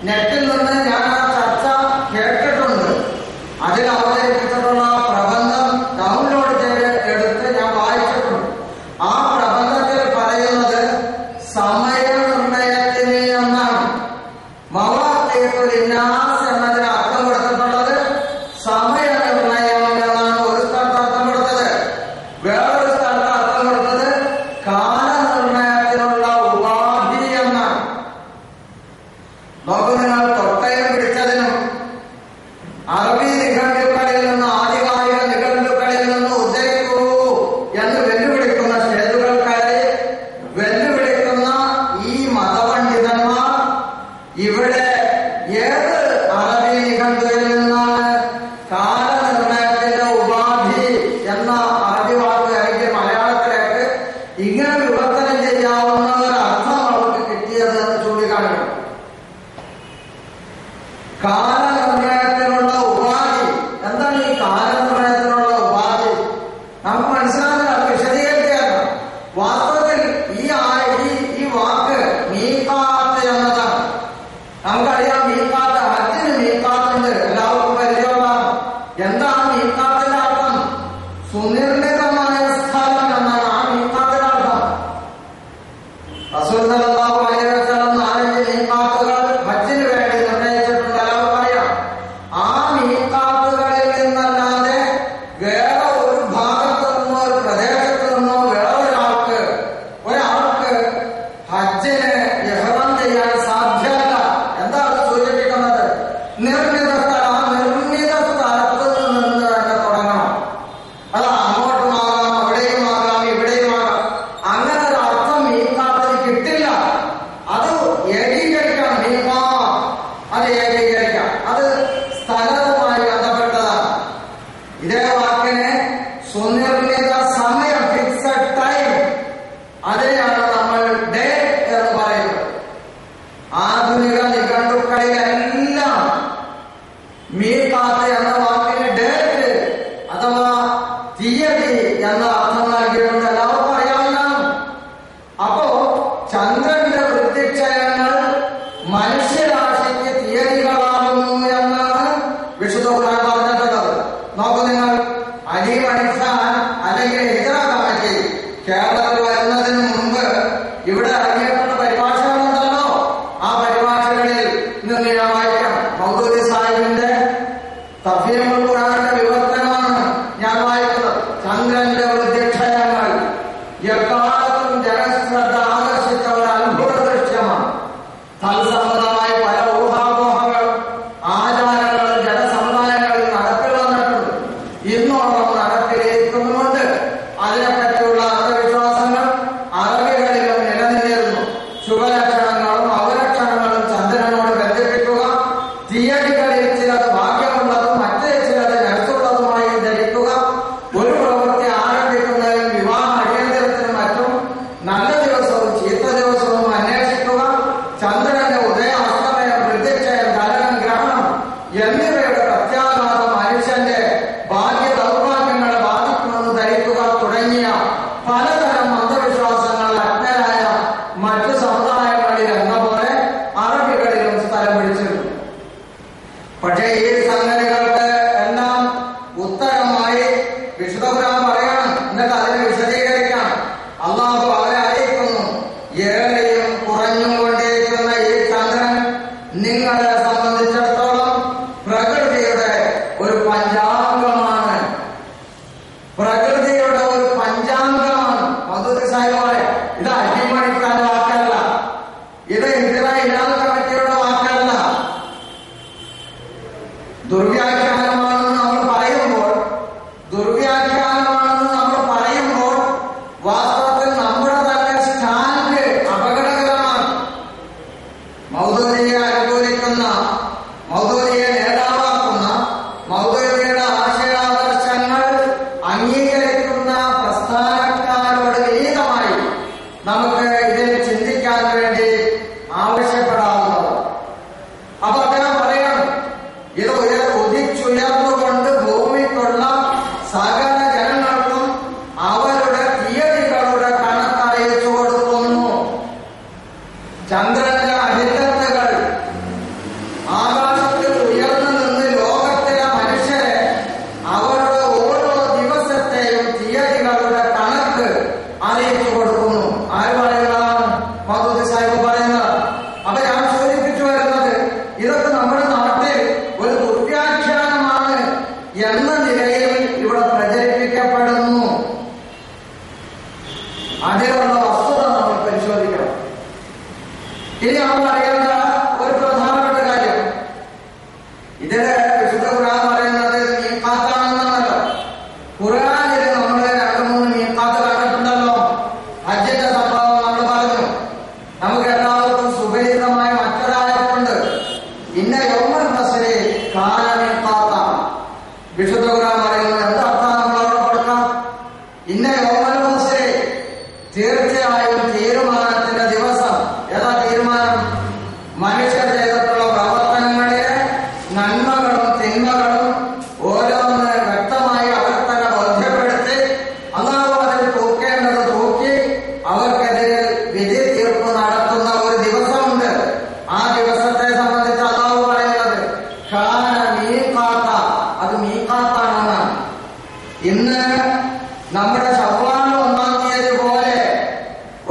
നെറ്റിൽ നിന്ന് ഞാൻ ആ ചർച്ച കേട്ടിട്ടുണ്ട്. അതിൽ അവതരിപ്പിച്ചിട്ടുള്ള പ്രബന്ധം ഡൗൺലോഡ് ചെയ്ത് എടുത്ത് ഞാൻ വായിച്ചിട്ടുണ്ട്. ആ പ്രബന്ധത്തിൽ പറയുന്നത് സമയനിർണയത്തിന് എന്നാണ്. മവാഖീത്തുൽ ലിന്നാസ് എന്നതിന് അർത്ഥം കൊടുത്തിട്ടുള്ളത് സമയനിർണയം എന്നാണ് ഒരു സ്ഥലത്ത് അർത്ഥം കൊടുത്തത്. വേറൊരു സ്ഥലത്ത് അർത്ഥം കൊടുത്തത് കാലനിർണയത്തിനുള്ള ഉപാധി എന്നാണ്. നോക്കൂ, നിങ്ങൾ തൊട്ടയം പിടിച്ചതിനും അറബി നിഘണ്ടുക്കളിൽ നിന്ന് ആധികാരിക നിഘണ്ടുക്കളിൽ നിന്ന് ഉദ്ധരിക്കൂ എന്ന് വെല്ലുവിളിക്കുന്ന സ്റ്റേജുകൾ കയറി വെല്ലുവിളിക്കുന്ന ഈ മതപണ്ഡിതന്മാർ ഇവിടെ ഏത് അറബി നിഘണ്ടുവിൽ നിന്നാണ് കാലനിർണയത്തിന്റെ ഉപാധി എന്ന അറബി വാക്ക് എനിക്ക് മലയാളത്തിലേക്ക് ഇങ്ങനെ വിവർത്തനം ചെയ്യാവുന്ന ഒരർത്ഥം അവർക്ക് കിട്ടിയത് എന്ന് ചൂണ്ടിക്കാണിക്കണം. കാലനിർണയത്തിനുള്ള ഉപാധി എന്താണ്? ഈ കാലനിർണയത്തിനുള്ള ഉപാധി നമുക്ക് മനസ്സിലാകുന്നില്ല, അത് വിശദീകരിക്കുകയാണ്. വാസ്തവത്തിൽ ഈ വാക്ക് മീഖാത്ത് എന്നതാണ്. നമുക്കറിയാം, മീഖാത്ത്, ഹജ്ജിന് മീഖാത്തുണ്ട്, എല്ലാവർക്കും പരിചയമാണ്. എന്താണ് മീഖാത്തിന്റെ അർത്ഥം? സുനിർണിതമായ സ്ഥലം എന്നാണ് ആ മീഖാത്തിന്റെ അർത്ഥം. റസൂൽ സല്ലല്ലാഹു അലൈഹി വസല്ലം 4 മീഖാത്തുകൾ ഹജ്ജിന് വേണ്ടി നിർണയിച്ചിട്ടുണ്ട്, എല്ലാവർക്കും അറിയാം. ആ മീഖാത്തുകളിൽ നിന്നല്ലാതെ വേറെ ഒരു ഭാഗത്തു നിന്നോ ഒരു പ്രദേശത്ത് നിന്നോ വേറൊരാൾക്ക് ഹജ്ജിന് ഇഹ്റാം ചെയ്യാൻ സാധ്യമല്ല. എന്താ അത് സൂചിപ്പിക്കുന്നത്? നിർമ്മിത സ്ഥലം, ആ നിർമ്മിത സ്ഥലത്ത് നിന്ന് തന്നെ തുടങ്ങണം. അത് അങ്ങോട്ടുമാകാം, അവിടെയുമാകാം, ഇവിടെയുമാകാം. അങ്ങനെ ഒരു അർത്ഥം മീഖാത്തിന് കിട്ടില്ല. അത് ഏകീകരിക്കണം. അത് ഏകീകരിക്കാം. അത് സ്ഥലവുമായി ബന്ധപ്പെട്ടതാണ്. ഇതേ വാക്കിന് സുനിർണിത സമയം, ഫിക്സഡ് ടൈം, അതിനെയാണ് നമ്മൾ ഡേറ്റ് എന്ന് പറയുന്നത്. ആധുനിക നിഘണ്ടുക്കളിലെല്ലാം മീഖാത്ത് എന്ന വാക്കിന് ഡേറ്റ് അഥവാ തീയതി എന്ന അർത്ഥം നൽകിയിട്ടുണ്ട്, എല്ലാവർക്കും അറിയാവുന്നതാണ്. അപ്പോ ചന്ദ്രന്റെ വൃദ്ധിക്ഷയങ്ങൾ മനുഷ്യരാശിക്ക് തീയതികളാകുന്നു എന്നാണ് വിശുദ്ധ ഖുർആൻ പറഞ്ഞിട്ടുള്ളത്. നോക്കൂ നിങ്ങൾ, അലി മണിഖാൻ അല്ലെങ്കിൽ ഹിജറ കമ്മിറ്റി കേരളത്തിൽ വരുന്നതിന് മുമ്പ് ഇവിടെ ഇറങ്ങിയിട്ടുള്ള പരിഭാഷകളുണ്ടല്ലോ. ആ പരിഭാഷകളിൽ നിന്ന് ഞാൻ വായിക്കാം. മൗദൂദി സാഹിബിന്റെ തഫ്സീറുൽ ഖുർആനിന്റെ വിവർത്തനമാണ് ഞാൻ വായിക്കുന്നത്. ചന്ദ്ര ചന്ദ്രന്റെ വൃദ്ധിക്ഷയങ്ങൾ എക്കാലത്തും ജനശ്രദ്ധ ആകർഷിച്ച ഒരു അത്ഭുത ദൃശ്യമാണ്. തത്സംബന്ധമായ പല ഊഹാപോഹങ്ങളും ആചാരങ്ങളും ജനസമുദായങ്ങളിൽ നടപ്പിൽ വന്നിട്ടുണ്ട്, ഇന്നോളം നടപ്പിലിരിക്കുന്നുണ്ട്. അതിനെപ്പറ്റിയുള്ള അന്ധവിശ്വാസങ്ങൾ അറബികളിലും നിലനിന്നിരുന്നു. ശുഭലക്ഷണങ്ങളും അവലക്ഷണങ്ങളും ചന്ദ്രനോട് ബന്ധിപ്പിക്കുക, തീയതികളിൽ ചിലത് ഭാഗ്യമുള്ളതും മറ്റേ ചിലത് നഷ്ടമുള്ളതുമായി ധരിക്കുക, ഒരു പ്രവൃത്തി ആരംഭിക്കുന്നതിനും വിവാഹ അടിയന്തരത്തിനും മറ്റും നല്ല ദിവസവും ചീത്ത ദിവസവും അന്വേഷിക്കുക, ചന്ദ്രന്റെ ഉദയ അസ്തമയം വൃദ്ധിക്ഷയം ചലനം ഗ്രഹണം എന്നിവയുടെ പ്രത്യാഘാതം മനുഷ്യന്റെ ഭാഗ്യ ദൗർഭാഗ്യങ്ങളെ ബാധിക്കുമെന്ന് ധരിക്കുക തുടങ്ങിയ പലതരം അന്ധവിശ്വാസങ്ങൾ അജ്ഞരായ മറ്റു സമുദായങ്ങളിൽ എന്ന പോലെ അറബികളിലും സ്ഥലം പിടിച്ചിരുന്നു. പക്ഷേ ഈ സംഗതികൾക്ക് എല്ലാം ഉത്തരമായി വിശുദ്ധ ഖുർആൻ പറയണം, എന്നിട്ട് അതിനെ വിശദീകരിക്കണം. അള്ളാഹു അവരെ അറിയിക്കുന്നു, ഏറെയും കുറഞ്ഞുകൊണ്ടിരിക്കുന്ന ഈ ചന്ദ്രൻ നിങ്ങളെ സംബന്ധിച്ചിടത്തോളം പ്രകൃതിയുടെ ഒരു പഞ്ചാംഗമാണ്. പ്രകൃതിയുടെ ഒരു പഞ്ചാംഗമാണ്. മധുരി സാഹിബ് ഇത് അടിമണിക്കാരുടെ വാക്കല്ല, ഇത് ഇന്ദിര ഇലാൽ കമ്മിറ്റിയുടെ വാക്കല്ല. ദുർവ്യാഖ്യാനമാണെന്ന് നമ്മൾ പറയുമ്പോൾ വാസ്തവത്തിൽ നമ്മുടെ തന്നെ സ്റ്റാൻഡ് അപകടകരമാണ്. മൗദൂദിയെ അനുകൂലിക്കുന്ന, മൗദൂദിയെ നേതാവാക്കുന്ന, മൗദൂദിയുടെ ആശയാദർശങ്ങൾ അംഗീകരിക്കുന്ന പ്രസ്ഥാനക്കാരോട് വിനീതമായി നമുക്ക് ഇതിൽ ചിന്തിക്കാൻ വേണ്ടി ആവശ്യപ്പെടാവുന്നത്. അപ്പൊ അദ്ദേഹം പറയണം, ഇത് ഉദിച്ചുയർന്നുകൊണ്ട് ഭൂമിക്കുള്ള സകല ജനങ്ങൾക്കും അവരുടെ തീയതികളുടെ കണക്കറിയിച്ചു കൊടുക്കുന്നു. ചന്ദ്രന്റെ അഹിതത്തുകൾ ആകാശത്തിൽ ഉയർന്നു നിന്ന് ലോകത്തിലെ മനുഷ്യരെ അവരുടെ ഓരോ ദിവസത്തെയും തീയതികളുടെ കണക്ക് അറിയിച്ചു കൊടുക്കുന്നു. ആര് പറയുന്നതാണ്? മധുദി സാഹിബ് പറയുന്നത്. അപ്പൊ ഞാൻ സൂചിപ്പിച്ചു വരുന്നത്, ഇതൊക്കെ നമ്മുടെ നാട്ടിൽ ഒരു ദുർവ്യാഖ്യാനമാണ് എന്ന നിലയിൽ ഇവിടെ പ്രചരിപ്പിക്കപ്പെടുന്നു. അതിലുള്ള വസ്തുത നമ്മൾ പരിശോധിക്കണം. ഇനി നമ്മൾ അറിയേണ്ട ഒരു പ്രധാനപ്പെട്ട കാര്യം, ഇതില് വിശുദ്ധ ഖുർആൻ പറയുന്നത് മീഖാത്താണെന്നാണല്ലോ. ഖുർആനിൽ നമ്മൾ 2-3 മീഖാത്ത് കണ്ടിട്ടുണ്ടല്ലോ. ഹജ്ജിന്റെ സംഭവം നമ്മൾ പറഞ്ഞു. നമുക്ക് എല്ലാവർക്കും സുപരിചിതമായ മറ്റൊരായത്തുണ്ട്, ഇന്ന യൗമൽ ഫസ്ലി കാന മീഖാത്ത. വിശുദ്ധ ഖുർആൻ പറയുന്നത് എന്താ നമ്മളവിടെ കൊടുക്കാം? ഇന്ന യൗമൽ ഫസ്ലി, തീർച്ചയായും തീരുമാനത്തിന്റെ ദിവസം. ഏതാ തീരുമാനം? മനുഷ്യർ ചെയ്തിട്ടുള്ള പ്രവർത്തനങ്ങളിലെ നന്മകളും തിന്മകളും ഓരോന്ന് വ്യക്തമായി അവർ തന്നെ ബോധ്യപ്പെടുത്തി അല്ലാഹു അതിൽ തൂക്കേണ്ടത് തൂക്കി അവർക്കെതിരെ വിധി തീർപ്പ് നടത്തുന്ന ഒരു ദിവസമുണ്ട്. ആ ദിവസത്തെ സംബന്ധിച്ച് അല്ലാഹു പറയുന്നത് കാന മീഖാത്ത, അത് മീഖാത്താണെന്നാണ്. ഇന്ന് നമ്മുടെ ശവ്വാൽ 1-ാം തീയതി പോലെ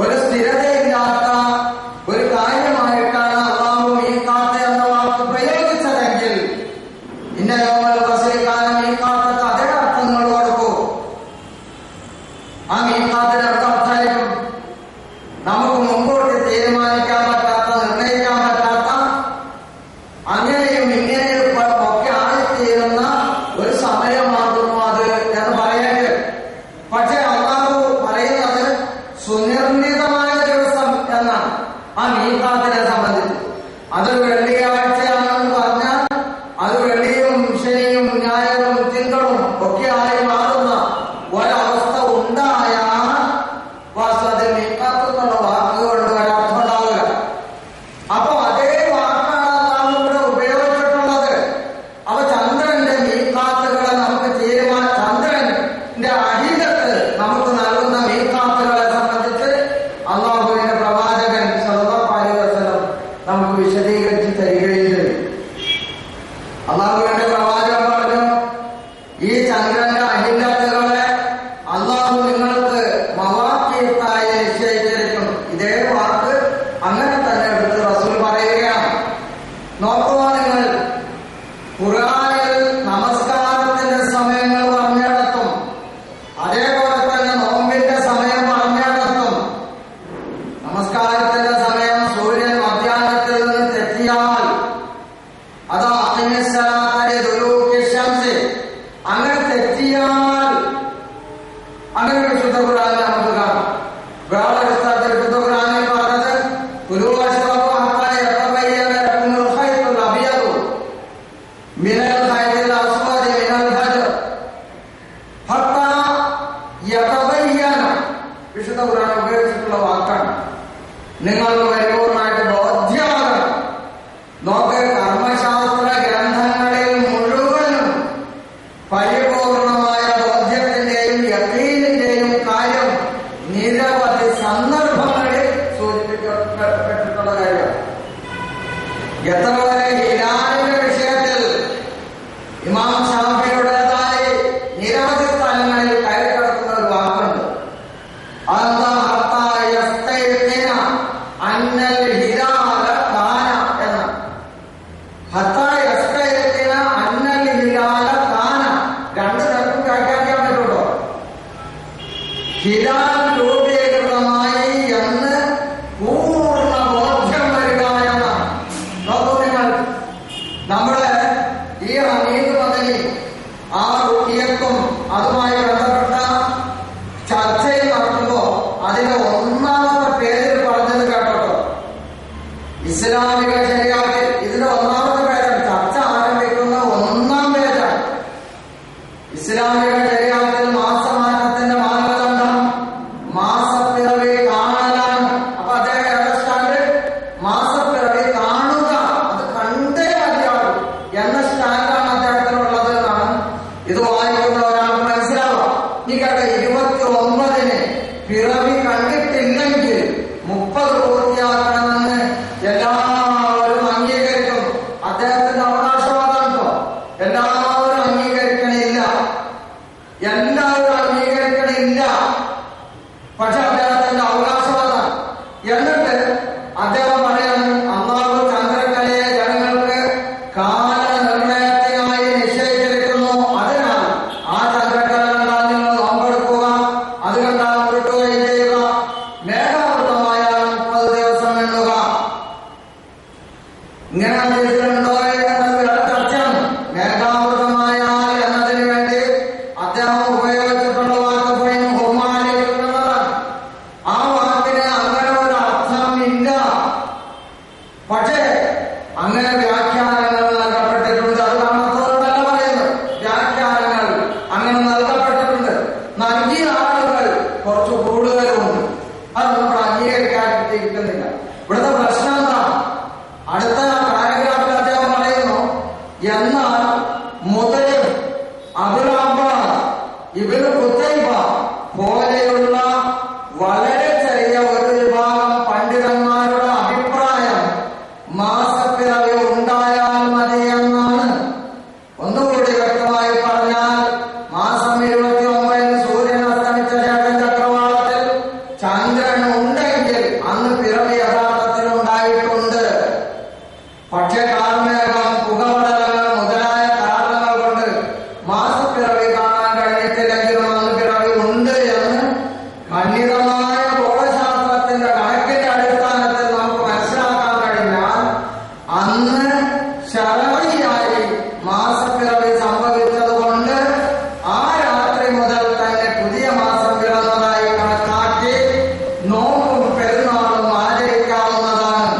ഒരു സ്ഥിരതയില്ലാത്ത ഒരു കാര്യമായിട്ടാണ് അല്ലാഹു മീഖാത്ത് എന്ന വാക്ക് പ്രയോഗിച്ചതെങ്കിൽ ഇന്ന യൗമൽ ഫസ്ലി കാന മീഖാത്ത് അതേ അർത്ഥങ്ങൾ കൊടുക്കൂ. ആ മീഖാത്തിന് അർത്ഥമായിരിക്കും നമുക്ക് മുമ്പോട്ട് തീരുമാനിക്കാൻ പറ്റാത്ത, നിർണയിക്കാൻ പറ്റാത്ത, അങ്ങനെയും ഇങ്ങനെയും ഒക്കെ ആയിത്തീരുന്ന ഒരു സമയമാകുന്നു അത് എന്ന് പറയേണ്ടത്. പക്ഷെ അല്ലാഹു പറയുന്നത് സുനിർണിതമായ ദിവസം എന്നാണ് ആ മീഖാത്തിനെ സംബന്ധിച്ച്. അത് വെള്ളിയാഴ്ചയാണെന്ന് പറഞ്ഞാൽ അത് വെള്ളിയും ശനിയും ഞായറും തിങ്കളും ഒക്കെ ആയി മാറുന്ന ഒരവസ്ഥ ഉണ്ടായാൽ അങ്ങനെ വിശുദ്ധ ഖുർആനിൽ നമുക്ക് കാണാം. വേറൊരു സ്ഥലത്ത് വിശുദ്ധ ഖുർആനിൽ പറഞ്ഞത് കുലൂ വശ്റബൂ ഹത്താ യതബയ്യന ലക്കുമുൽ ഖൈത്തുൽ അബ്യദു മിനൽ ഖൈത്തിൽ അസ്വദി മിനൽ ഫജ്ർ ഹത്താ യതബയ്യന. വിശുദ്ധ ഖുർആൻ ഉപയോഗിച്ചിട്ടുള്ള വാക്കാണ്. നിങ്ങൾ പരിപൂർണമായിട്ട് ബോധ്യമാകണം. നോക്ക്, കർമ്മശാസ്ത്ര ഗ്രന്ഥങ്ങളിൽ മുഴുവനും പരിപൂർണമായ ബോധ്യത്തിന്റെയും യഖീനിന്റെയും കാര്യം നിരവധി സന്ദർഭങ്ങളിൽ സൂചിപ്പിക്കപ്പെട്ടിട്ടുള്ള കാര്യമാണ്. എത്ര വരെ ഹിലാലിന്റെ വിഷയത്തിൽ ഇമാം ശാഫിയുടേതായി നിരവധി സ്ഥലങ്ങളിൽ കയറി കിടക്കുന്ന ഒരു വാക്കുണ്ട്. അന്നൽ ഹിലാല കാന എന്ന അന്നൽ ഹിലാല കാന രണ്ട് തരത്തിൽ വ്യാഖ്യാനിക്കാൻ പറ്റുള്ളൂ. ഹിലാൽ രൂപീകൃതമായി എന്ന് പൂർണ്ണ ബോധ്യം വരിക എന്നാണ്. നോക്കൂ നിങ്ങൾ, നമ്മുടെ ഈ ഹമീദ് മദനി ആ റുഖിയത്തും അതുമായി ബന്ധപ്പെട്ട ചർച്ചയിൽ നടത്തുമ്പോ അതിന്റെ ഒന്നാമത്തെ പേരിൽ പറഞ്ഞത് കേട്ടോ, ഇസ്ലാമിക ശരീഅത്തിൽ. ഇതിന്റെ ഒന്നാമത്തെ പേരാണ്. ചർച്ച ആരംഭിക്കുന്ന ഒന്നാം പേരാണ്. ഇസ്ലാമിക ശരീഅത്തിൽ മാസമാറ്റത്തിന്റെ മാനദണ്ഡം മാസപ്പിറവി കാണലാണ്. അപ്പൊ അദ്ദേഹം ഏതാണ്ട് മാസപ്പിറവി കാണുക, അത് കണ്ടേ മതിയാകും എന്ന സ്റ്റാൻഡാണ് അദ്ദേഹത്തിനുള്ളത് എന്നാണ് ഇത് വായിക്കുന്ന ഒരാൾക്ക് മനസ്സിലാവാം. ഈ കേട്ട 29-ന് പിറവി കണ്ടിട്ടില്ലെങ്കിൽ 30 പൂർത്തിയാക്കണമെന്ന് എല്ലാവരും അംഗീകരിക്കും. അദ്ദേഹത്തിന്റെ അവകാശവാദമുണ്ടോ? എല്ലാവരും അംഗീകരിക്കണില്ല. പക്ഷെ അദ്ദേഹത്തിന്റെ അവകാശവാദം. എന്നിട്ട് അദ്ദേഹം പറയുന്നു, അല്ലാഹു ചന്ദ്രക്കലയെ ജനങ്ങൾക്ക് കാലനിർണയത്തിനായി നിശ്ചയിച്ചിരിക്കുന്നു. അതിനാൽ ആ ചന്ദ്രക്കല കണ്ടാൽ നിങ്ങൾ നോമ്പെടുക്കുക, അത് കണ്ടാൽ മുറിക്കുകയും ചെയ്യുക. മേഘാവൃതമായാൽ 30 ദിവസം എണ്ണുക. ഇങ്ങനെ ഉണ്ടോ എന്നത് വേറെ ചർച്ചയാണ്. മേഘാവൃതമായാൽ എന്നതിന് വേണ്ടി അദ്ദേഹം ഉപയോഗിച്ചിട്ടുള്ള വാക്ക് എന്നതാണ്. ആ വാക്കിന് അങ്ങനെ ഒരു അർത്ഥമില്ല. പക്ഷേ അങ്ങനെ വ്യാഖ്യാനങ്ങൾ നൽകപ്പെട്ടിട്ടുണ്ട്. അത് കാണാത്തവരോടല്ല പറയുന്നത്. വ്യാഖ്യാനങ്ങൾ അങ്ങനെ നൽകപ്പെട്ടിട്ടുണ്ട്. നൽകിയ ആളുകൾ കുറച്ച് കൂടുതലുണ്ട്. അത് നമ്മൾ അംഗീകരിക്കാൻ കിട്ടുന്നില്ല. ഇവിടുത്തെ പ്രശ്നം എന്താ? അടുത്ത പാരഗ്രാഫിൽ അദ്ദേഹം പറയുന്നു, എന്നാൽ മുതലും അബുൽ അബ്ബാസ് ഇബ്നു ഖുതൈബ പോലെയുള്ള വളരെ ചെറിയ ഒരു വിഭാഗം പണ്ഡിതന്മാരുടെ അഭിപ്രായം മാസപ്പിറവി ഉണ്ടായാൽ മതി എന്നാണ്. ഒന്നുകൂടി വ്യക്തമായി പറഞ്ഞാൽ, മാസം 29-ന് സൂര്യൻ അസ്തമിച്ച ശേഷം ചക്രവാളത്തിൽ ചന്ദ്രൻ ഉണ്ടെങ്കിൽ അന്ന് പിറവി യഥാർത്ഥത്തിൽ ഉണ്ടായിട്ടുണ്ട്. പക്ഷെ കാർമേഘം, പുകപടലങ്ങൾ മുതലായ കാരണങ്ങൾ കൊണ്ട് മാസപ്പിറവി കാണാൻ കഴിഞ്ഞിട്ടില്ലെങ്കിലും അന്ന് പിറവി ഉണ്ട് എന്ന് ഖണ്ഡിതമായ ഗോളശാസ്ത്രത്തിന്റെ കണക്കിന്റെ അടിസ്ഥാനത്തിൽ നമുക്ക് മനസ്സിലാക്കാൻ കഴിഞ്ഞാൽ അന്ന് ശരവഴിയായി മാസപ്പിറവി സംഭവിച്ചത് കൊണ്ട് ആ രാത്രി മുതൽ തന്നെ പുതിയ മാസം പിറന്നതായി കണക്കാക്കി നോമ്പും പെരുന്നാളും ആചരിക്കാവുന്നതാണ്.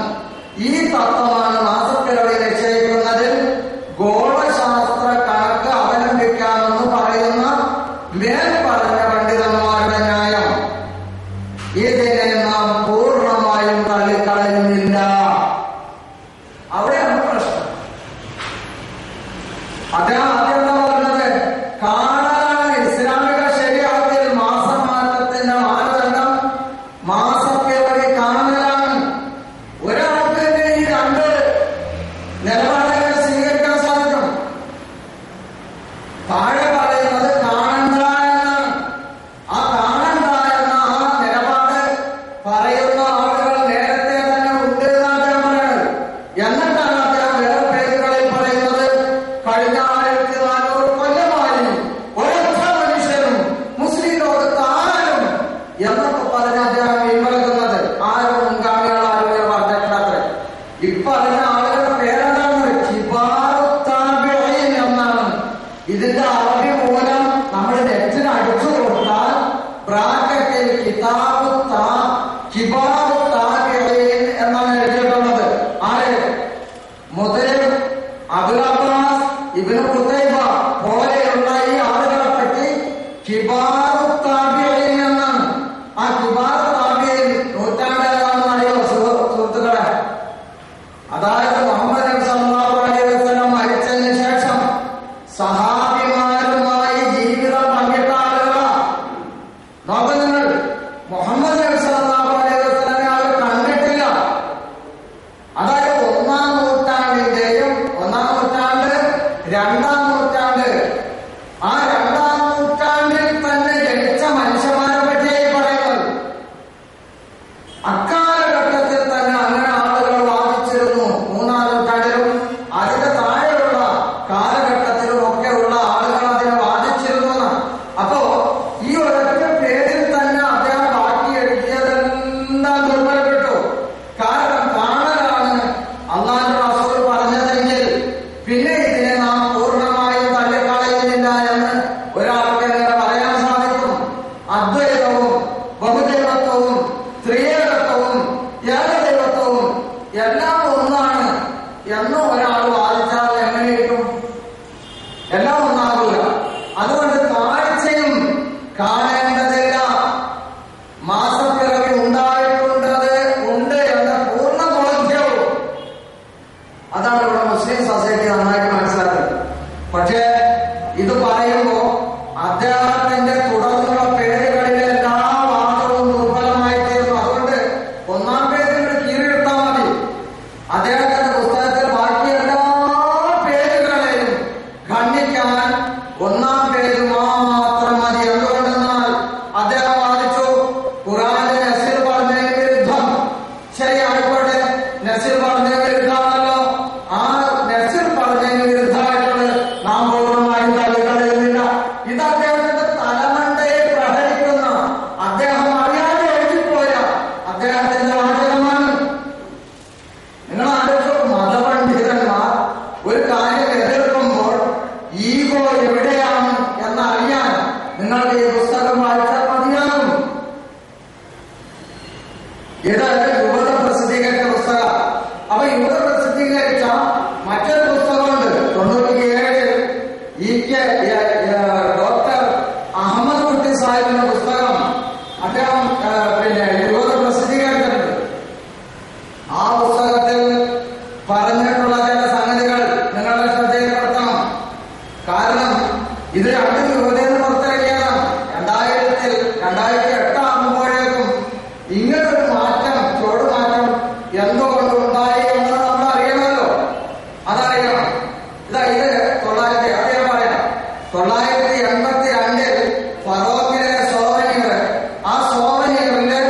ഈ തത്വമാണ് മാസപ്പിറവി നിശ്ചയിക്കുന്നതിൽ ഗോളശാസ്ത്ര കണക്ക് അവലംബിക്കാമെന്ന് പറയുന്ന മേൽപ്പറഞ്ഞ പണ്ഡിതന്മാരുടെ ന്യായം. ഇതിനെ നാം പൂർണ്ണമായും തള്ളിക്കളയുന്നില്ല. അവിടെയാണ് പ്രശ്നം. അദ്ദേഹം ആദ്യം എന്താ പറഞ്ഞത്? കാണലാണ് ഇസ്ലാമിക ശരീഅത്തിൽ മാസമാറ്റത്തിന്റെ മാനദണ്ഡം മാസപ്പിറവി കാണലാണ്. ഒരാൾക്ക് ഈ രണ്ട് നിലപാടുകൾ സ്വീകരിക്കാൻ സാധിക്കും. താഴെ പറയുന്നത് കാണണ്ട എന്നാണ്. ആ കാണണ്ട എന്ന ആ നിലപാട് പറയുന്ന ആളുകൾ നേരത്തെ തന്നെ ഉണ്ട് എന്നാണ് അദ്ദേഹം പറയുന്നത്. എന്നിട്ടാണ് അദ്ദേഹം വേറെ പേരുകളിൽ പറയുന്നത്, കഴിഞ്ഞ 1400 കൊല്ലമായി ഒരൊറ്റ മനുഷ്യരും മുസ്ലിം ലോകത്ത് ആരും എന്നൊക്കെ പറഞ്ഞ് അദ്ദേഹം പിൻവലിക്കുന്നത്. ആരും മുൻഗാമികൾ ആരും പറഞ്ഞിട്ടില്ലാത്ത ഇപ്പറഞ്ഞ ആളുകളുടെ പേരെന്താണ്? കിബാറുത്താബിഈൻ എന്നാണ്. ഇതിന്റെ അറബി മൂലം നമ്മൾ നെറ്റിന് അടിച്ചു കൊടുത്താൽ ബ്രാക്കറ്റിൽ കിബാറു താബിഈൻ എന്നാണ് എഴുതിയിട്ടുള്ളത്. ആര്? മുതലിം, അബുൽ അബ്ബാസ്, ഇബ്നു ഖുതൈബ പോലെയുള്ള ഈ ആളുകളെ പറ്റി കിബാറു താബിഈൻ എന്നാണ്. ആ കിബാറു താബിഈൻ നൂറ്റാണ്ടിലാണെന്ന് അറിയോ സുഹൃത്തുക്കളെ? അതായത് മുഹമ്മദ് നബി സല്ലല്ലാഹു അലൈഹി വസല്ലം മരിച്ചതിന് ശേഷം സഹാബിമാരുമായി ജീവിതം പങ്കിട്ട ആളുകളാണ്. നോക്കൂ നിങ്ങൾ, മുഹമ്മദ് നബി സല്ലല്ലാഹു അലൈഹി വസല്ലമയെ അവർ കണ്ടിട്ടില്ല. അതായത് ഒന്നാം നൂറ്റാണ്ട്, രണ്ടാം നൂറ്റാണ്ട്, ആ രണ്ടാം നൂറ്റാണ്ടിൽ തന്നെ ജനിച്ച മനുഷ്യന്മാരെ പറ്റിയായി പറയുന്നത്. അക്കാലഘട്ടത്തിൽ തന്നെ അങ്ങനെ ആളുകൾ വാദിച്ചിരുന്നു. മൂന്നാം നൂറ്റാണ്ടിലും അതിന്റെ താഴെയുള്ള കാലഘട്ടത്തിലും ഒക്കെ ഉള്ള ആളുകൾ അതിനെ വാദിച്ചിരുന്നു. അപ്പോ ഈ ഒരൊറ്റ പേരിൽ തന്നെ അദ്ദേഹം ബാക്കി എഴുതിയതെല്ലാം ദുർബലപ്പെട്ടു. കാരണം കാണലാണ് അള്ളാഹുവിന്റെ റസൂൽ പറഞ്ഞതെങ്കിൽ പിന്നെ ഇതിനെ നാം പൂർണ്ണമായും തള്ളിക്കളയുന്നില്ല എന്ന് ഒരാൾക്ക് എങ്ങനെ പറയാൻ സാധിക്കും? അദ്വൈതവും ബഹുദൈവത്വവും ത്രിയേകത്വവും ഏകദൈവത്വവും എല്ലാം ഒന്നാണ് എന്ന് ഒരാൾ വാദിച്ചാൽ എങ്ങനെയിരിക്കും? എല്ലാം ഒന്നാകില്ല. അതുകൊണ്ട് കാഴ്ചയും കാണേണ്ടതില്ല. മാസപ്പിറവി ഉണ്ട് എന്ന പൂർണ്ണ ബോധ്യവും അതാണ് ഇവിടെ മുസ്ലിം സൊസൈറ്റി നന്നായിട്ട് മനസ്സിലാക്കുന്നത്. പക്ഷേ ഇത് പറയുമ്പോ അദ്ദേഹത്തിന്റെ തുടർന്നുള്ള പേരുകളിലെ എല്ലാ വാദവും ദുർബലമായി തീർന്നു. അതുകൊണ്ട് ഒന്നാം പേരിൽ കീഴെടുത്താൽ മതി. അദ്ദേഹത്തിന്റെ പുസ്തകത്തിൽ ബാക്കി എല്ലാ പേരുകളെയും ഖണ്ഡിക്കാൻ ഒന്നാം പേര് മാത്രം മതി. എന്തുകൊണ്ടെന്നാൽ അദ്ദേഹം വാദിച്ചു ഖുർആനിൽ നസ്ർ പറഞ്ഞതിന് വിരുദ്ധം. ശരി, ആയിക്കോട്ടെ, നസ്ർ പറഞ്ഞതിന് വിരുദ്ധമാണല്ലോ. ആ നസ്ർ പറഞ്ഞതിന് വിരുദ്ധമായിട്ടുള്ളത് നാം പൂർണ്ണമായും തള്ളിക്കളയുന്നില്ല. ഇത് അദ്ദേഹത്തിന്റെ തലമണ്ടയെ പ്രഹരിക്കുന്ന, അദ്ദേഹം അറിയാതെ എഴുതിപ്പോയ അദ്ദേഹത്തിന്റെ വാചകമാണ്. നിങ്ങൾ ആലോചിച്ചു, മതപണ്ഡിതന്മാർ ഒരു കാര്യം എതിർക്കുമ്പോൾ ഈഗോ എവിടെയാണ് എന്നറിയാൻ നിങ്ങൾക്ക് ഈ പുസ്തകം വായിച്ചാൽ മതിയാകും. ഇത് യുവത പ്രസിദ്ധീകരിച്ച പുസ്തകം. അപ്പൊ യുവത പ്രസിദ്ധീകരിച്ച മറ്റൊരു പുസ്തകമുണ്ട് 97 ഡോക്ടർ അഹമ്മദ് കുട്ടി സാഹിബിന്റെ പുസ്തകം. അദ്ദേഹം യുവത പ്രസിദ്ധീകരിച്ചിട്ടുണ്ട്. ആ പുസ്തകത്തിൽ പറഞ്ഞിട്ടുള്ള ചില സംഗതികൾ നിങ്ങളുടെ ശ്രദ്ധയിൽപ്പെടുത്തണം. കാരണം ഇത് രണ്ടും യുവതയിൽ നിന്ന് പുറത്തിറങ്ങിയതാണ്. 2008 ആകുമ്പോഴേക്കും ഇങ്ങനൊരു മാറ്റം, ചുവടുമാറ്റം എന്തുകൊണ്ടുണ്ടായി എന്ന് നമ്മൾ അറിയണമല്ലോ. അതറിയണം. ഇത് 982 ഫറോക്കിലെ സോവനീർ, ആ സോവനീറിന്റെ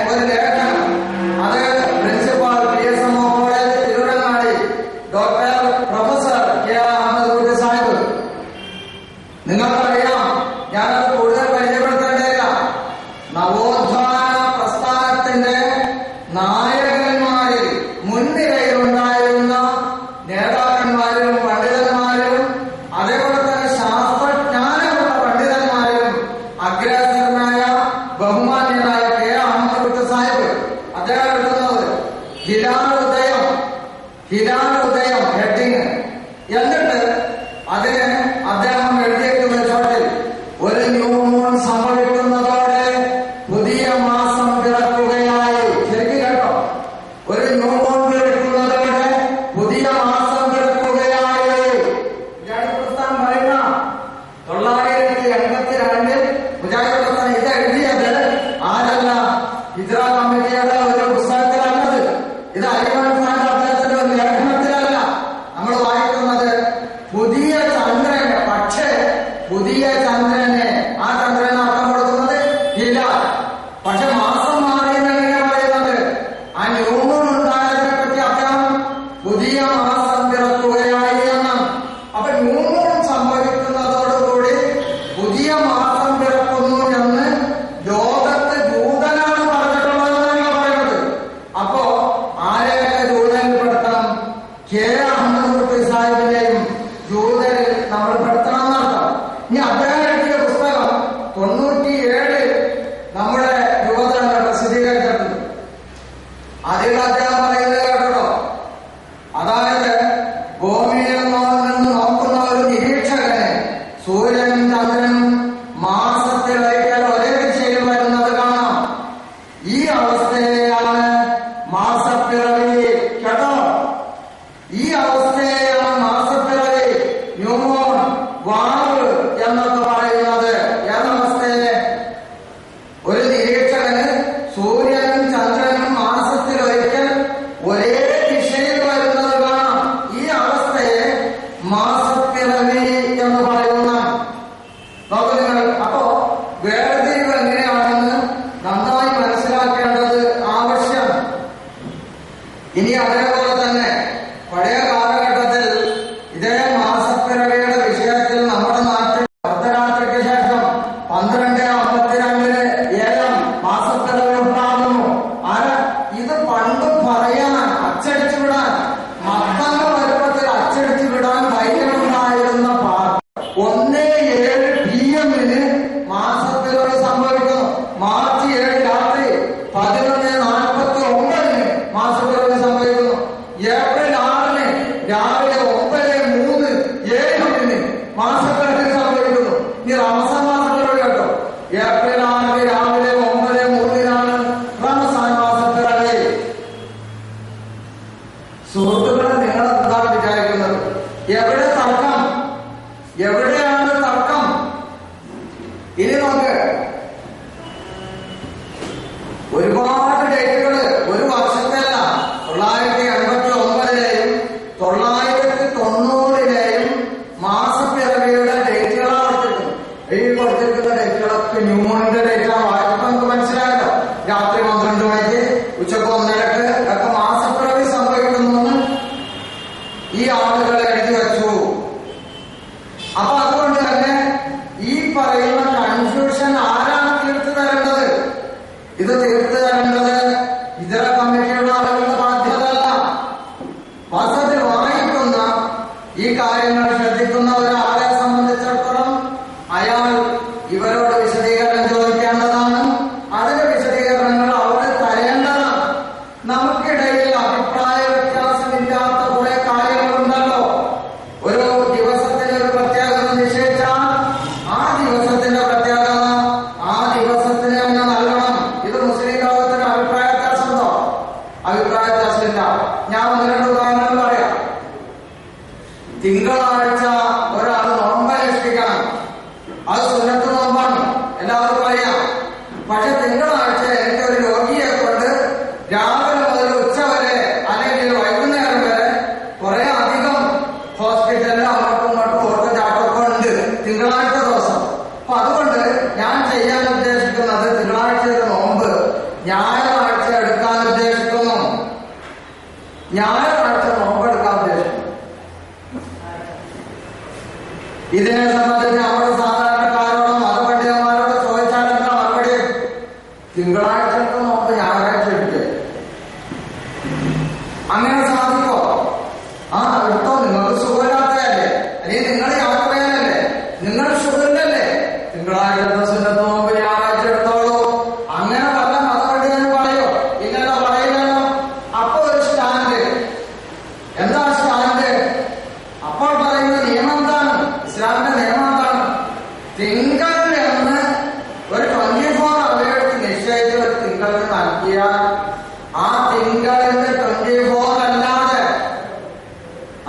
ഒരു ലേഖനം, അത് principal PSMO college Tirurangadi doctor professor K Ahammed Kutty Sahib. നിങ്ങൾക്കറിയാം, ഞാനത് കൂടുതൽ പരിചയപ്പെടുത്തേണ്ടതില്ല. നവോത്ഥാന പ്രസ്ഥാനത്തിന്റെ നായകന്മാരിൽ മുൻനിരയിലുണ്ടായിരുന്ന നേതാക്കന്മാരിലും പണ്ഡിതന്മാരിലും അതേപോലെ തന്നെ ശാസ്ത്രജ്ഞാനമുള്ള പണ്ഡിതന്മാരിലും അഗ്രസരനായ ബഹുമാന്യനായ കെ അഹമ്മദ് കുട്ടി സാഹിബ് അദ്ദേഹം എഴുതുന്നത് ഹിലാലുദയം ഹെഡിങ്. എന്നിട്ട് അതിന് അദ്ദേഹം എഴുതിയേക്കുന്ന ചോട്ടിൽ ഒരു ന്യൂ മൂൺ സംഭവിക്കുന്നതോടെ പുതിയ മാസം പിറക്കുകയായി. ശരിക്കും കേട്ടോ, ഒരു ന്യൂ മൂൺ പിറക്കുന്നതോടെ പുതിയ മാസം പിറക്കുകയായി. മുജാഹിദ് പ്രസ്ഥാനം പറയുന്ന 982 മുജാഹിദ് പ്രസ്ഥാനം ഇത് എഴുതിയത് വേർതിരിവ് എങ്ങനെയാണെന്ന് നന്നായി മനസ്സിലാക്കേണ്ടത് ആവശ്യം. ഇനി അതേപോലെ തന്നെ പഴയ കാലഘട്ടത്തിൽ ഇതേ മാസപ്പിറവിയുടെ വിഷയത്തിൽ നമ്മുടെ നാട്ടിൽ അർദ്ധരാത്രിക്ക് ശേഷം 12:52 AM മാസപ്പിറവി ഉണ്ടാകുന്നു. ഇത് പണ്ട് പറയാൻ, അച്ചടിച്ചു വിടാൻ, മത്തങ്ങ വലുപ്പത്തിൽ അച്ചടിച്ചു വിടാൻ ധൈര്യമുണ്ടായിരുന്ന 1:07 PM മാസപ്പിറവി സംഭവിക്കുന്നു. മാർച്ച് 7 രാത്രി 11:49 മാസപ്പിറവി സംഭവിക്കുന്നു. ഏപ്രിൽ 6 രാവിലെ 9:03 AM മാസപ്പിറവി സംഭവിക്കുന്നു. ഇനി റമസാൻ മാസപ്പിറവി കേട്ടോ. ഏപ്രിൽ 6 രാവിലെ 9:03 റമസാൻ മാസപ്പിറവി. സുഹൃത്തുക്കളെ, നിങ്ങൾ എന്താണ് വിചാരിക്കുന്നത്? എവിടെ തർക്കം? എവിടെയാണ് തർക്കം? ഇനി നോക്ക്, ഒരുപാട് ഡേറ്റുകള് ഒരു വർഷത്തെയല്ല, 989-ലെയും 990-ലെയും മാസപ്പിറവിയുടെ ഡേറ്റുകളാണ് കൊടുത്തിരിക്കുന്നത്. ഈ കൊടുത്തിരിക്കുന്ന ഡേറ്റുകളൊക്കെ ന്യൂമോണിന്റെ ഡേറ്റാണ്. വായിക്കുമ്പോൾ നമുക്ക് മനസ്സിലായല്ലോ. രാത്രി 12 മണിക്ക്, ഉച്ചക്ക് 1:30 ഒക്കെ മാസപ്പിറവി സംഭവിക്കുന്നു ഈ ആളുകൾ എഴുതി വെച്ചു. അപ്പൊ അതുകൊണ്ട് തന്നെ ഈ പറയുന്ന കൺഫ്യൂഷൻ ആരാണ് തീർത്തു തരേണ്ടത്? ഇത് തീർത്തു തരേണ്ടത് ഇതര കമ്മിറ്റിയുടെ ആളുകളുടെ ബാധ്യതയല്ല. വാസ്തവത്തിൽ വായിക്കുന്ന ഈ കാര്യങ്ങൾ ശ്രദ്ധിക്കുന്ന ഒരാളെ സംബന്ധിച്ചിടത്തോളം അയാൾ ഇവരോട് വിശദീകരണം ചോദിക്കേണ്ടതാണ്. അതിന്റെ വിശദീകരണങ്ങൾ അവർ തരേണ്ടതാണ്. നമുക്കിടയിൽ അഭിപ്രായ വ്യത്യാസമില്ലാത്ത കുറെ കാര്യങ്ങളുണ്ടല്ലോ. ഒരു ദിവസത്തിന് ഒരു പ്രത്യേകത നിശ്ചയിച്ചാൽ ആ ദിവസത്തിന്റെ പ്രത്യേകത ആ ദിവസത്തിന് തന്നെ നൽകണം. ഇത് മുസ്ലിം ലോകത്തിന് അഭിപ്രായ വ്യത്യാസമുണ്ടോ? അഭിപ്രായ വ്യത്യാസമില്ല. ഞാൻ 1-2 ഉദാഹരണങ്ങൾ പറയാം. തിങ്കളാഴ്ച ഒരാൾ നോമ്പനുഷ്ഠിക്കണം. അത് സുന്നത്ത് നോമ്പാണ്, എല്ലാവർക്കും അറിയാം. പക്ഷെ തിങ്കളാഴ്ച എനിക്ക് ഒരു രോഗിയെ കൊണ്ട് രാവിലെ മുതൽ ഉച്ച വരെ അല്ലെങ്കിൽ വൈകുന്നേരം വരെ കുറെ അധികം ഹോസ്പിറ്റലിൽ അങ്ങോട്ടും ഇങ്ങോട്ടും ഓർത്ത ചാട്ടമൊക്കെ ഉണ്ട് തിങ്കളാഴ്ച ദിവസം. അപ്പൊ അതുകൊണ്ട് ഞാൻ ചെയ്യാൻ ഉദ്ദേശിക്കുന്നത് തിങ്കളാഴ്ചയുടെ നോമ്പ് ഞായറാഴ്ച എടുക്കാൻ ഉദ്ദേശിക്കുന്നു. ഞായറാഴ്ച നോമ്പ് എടുക്കാൻ ഉദ്ദേശിക്കുന്നു. ഇതിനെ സംബന്ധിച്ച് നമ്മുടെ സാധാരണക്കാരോടും മതപണ്ഡിതന്മാരോട് ചോദിച്ചാൽ എന്താ മറുപടി? തിങ്കളാഴ്ച നോമ്പ് ഞായറാഴ്ച എടുക്കുക. അങ്ങനെ സാധിക്കോ? എടുത്തോ. നിങ്ങൾക്ക് സുഖമില്ലാത്തതല്ലേ, അല്ലെങ്കിൽ നിങ്ങൾ യാത്രയാനല്ലേ, നിങ്ങൾ ഷുഗറിലല്ലേ, തിങ്കളാഴ്ച സുന്നത്ത് നോമ്പ് ഞായറാഴ്ച എടുത്തോളൂ. അങ്ങനെ പറഞ്ഞ മതപണ്ഡിതന് പറയോ? ഇല്ലല്ലോ, പറയില്ലല്ലോ. അപ്പൊ ഒരു സ്റ്റാൻഡ്. എന്താ സ്റ്റാൻഡ്? അപ്പോൾ പറയുന്ന നിയമം എന്താണ്? ഇസ്ലാമിന്റെ നിയമം എന്താണ്? തിങ്കൾ എന്ന് ഒരു 24 hours നിശ്ചയിച്ച് ഒരു തിങ്കൾക്ക് നൽകിയാൽ ആ തിങ്കളിന്റെ 24 അല്ലാതെ,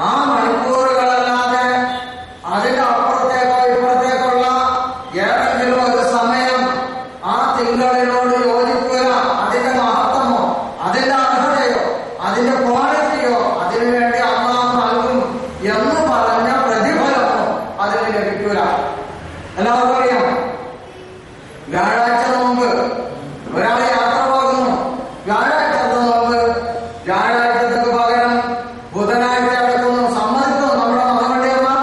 ആ മണിക്കൂറുകളല്ലാതെ അതിന്റെ അപ്പുറത്തേക്കോ ഇപ്പുറത്തേക്കുള്ള ഏതെങ്കിലും ഒരു സമയം ആ തിങ്കളിനോട് യോജിക്കുക. അതിന്റെ മഹത്വമോ അതിന്റെ അർഹതയോ അതിന്റെ ക്വാളിറ്റിയോ അതിനുവേണ്ടി അള്ളാഹു നൽകും എന്ന് പറഞ്ഞ പ്രതിഫലമോ അതിന് ലഭിക്കൂല. എല്ലാവർക്കും അറിയാം. വ്യാഴാഴ്ച നോമ്പ്, ഒരാൾ യാത്ര പോകുന്നു, വ്യാഴാഴ്ചത്തെ നോമ്പ് വ്യാഴാഴ്ചക്ക് പകരം ബുധനാഴ്ച എടുക്കുന്നു. സമ്മതിക്കുന്നു നമ്മുടെ മതപണ്ഡിതന്മാർ?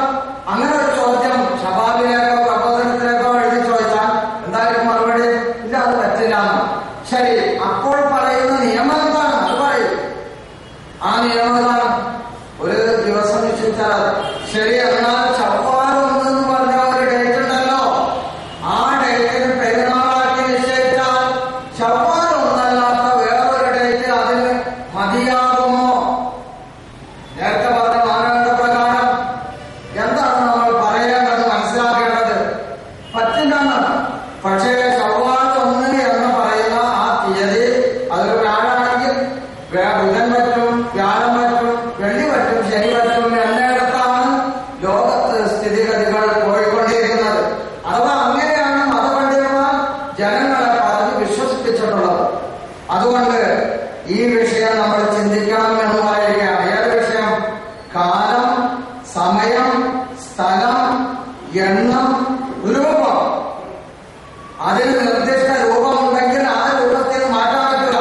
അങ്ങനെ ഒരു ചോദ്യം ഷബാബിലേക്കോ പ്രബോധനത്തിലേക്കോ എഴുതി ചോദിച്ചാൽ എന്തായാലും മറുപടി ഇല്ല, അത് പറ്റില്ല. ശരി, അപ്പോൾ പറയുന്ന നിയമം എന്താണ്? അത് പറയും. ആ നിയമം എന്താണ്? ഒരു ദിവസം നിശ്ചയിച്ചാൽ ശരി. എന്നാൽ ചവ്വാൽ 1 എന്ന് പറഞ്ഞ ഒരു ഡേറ്റ് ഉണ്ടല്ലോ, ആ ഡേറ്റിന് പെരുന്നാളാക്കി നിശ്ചയിച്ചാൽ ചവ്വാൽ 1 അല്ലാത്ത വേറൊരു ഡേറ്റ് അതിന് മതിയാകുമോ? നേരത്തെ പറഞ്ഞ മാനദണ്ഡ പ്രകാരം എന്താണ് നമ്മൾ പറയേണ്ടത്, മനസ്സിലാക്കേണ്ടത്? പറ്റില്ലെന്നാണ്. പക്ഷേ ചവ്വാൽ 1 എന്ന് പറയുന്ന ആ തീയതി അതൊരു വ്യാഴാണെങ്കിൽ ബുധൻ പറ്റും, വ്യാഴം പറ്റും, വെള്ളി പറ്റും, ശനി പറ്റും. എന്നിടത്താണ് ലോകത്ത് സ്ഥിതിഗതികൾ പോയിക്കൊണ്ടിരിക്കുന്നത്. അഥവാ അങ്ങനെയാണ് മതപണ്ഡിതന്മാർ ജനങ്ങളെ പറഞ്ഞ് വിശ്വസിപ്പിച്ചിട്ടുള്ളത്. അതുകൊണ്ട് ഈ വിഷയം നമ്മൾ ചിന്തിക്കണം എന്ന് പറയുകയാണ്. ഏത് വിഷയം? കാലം, സമയം, സ്ഥലം, എണ്ണം, രൂപം. അതിന് നിർദ്ദിഷ്ട രൂപമുണ്ടെങ്കിൽ ആ രൂപത്തിൽ മാറ്റാൻ പറ്റില്ല.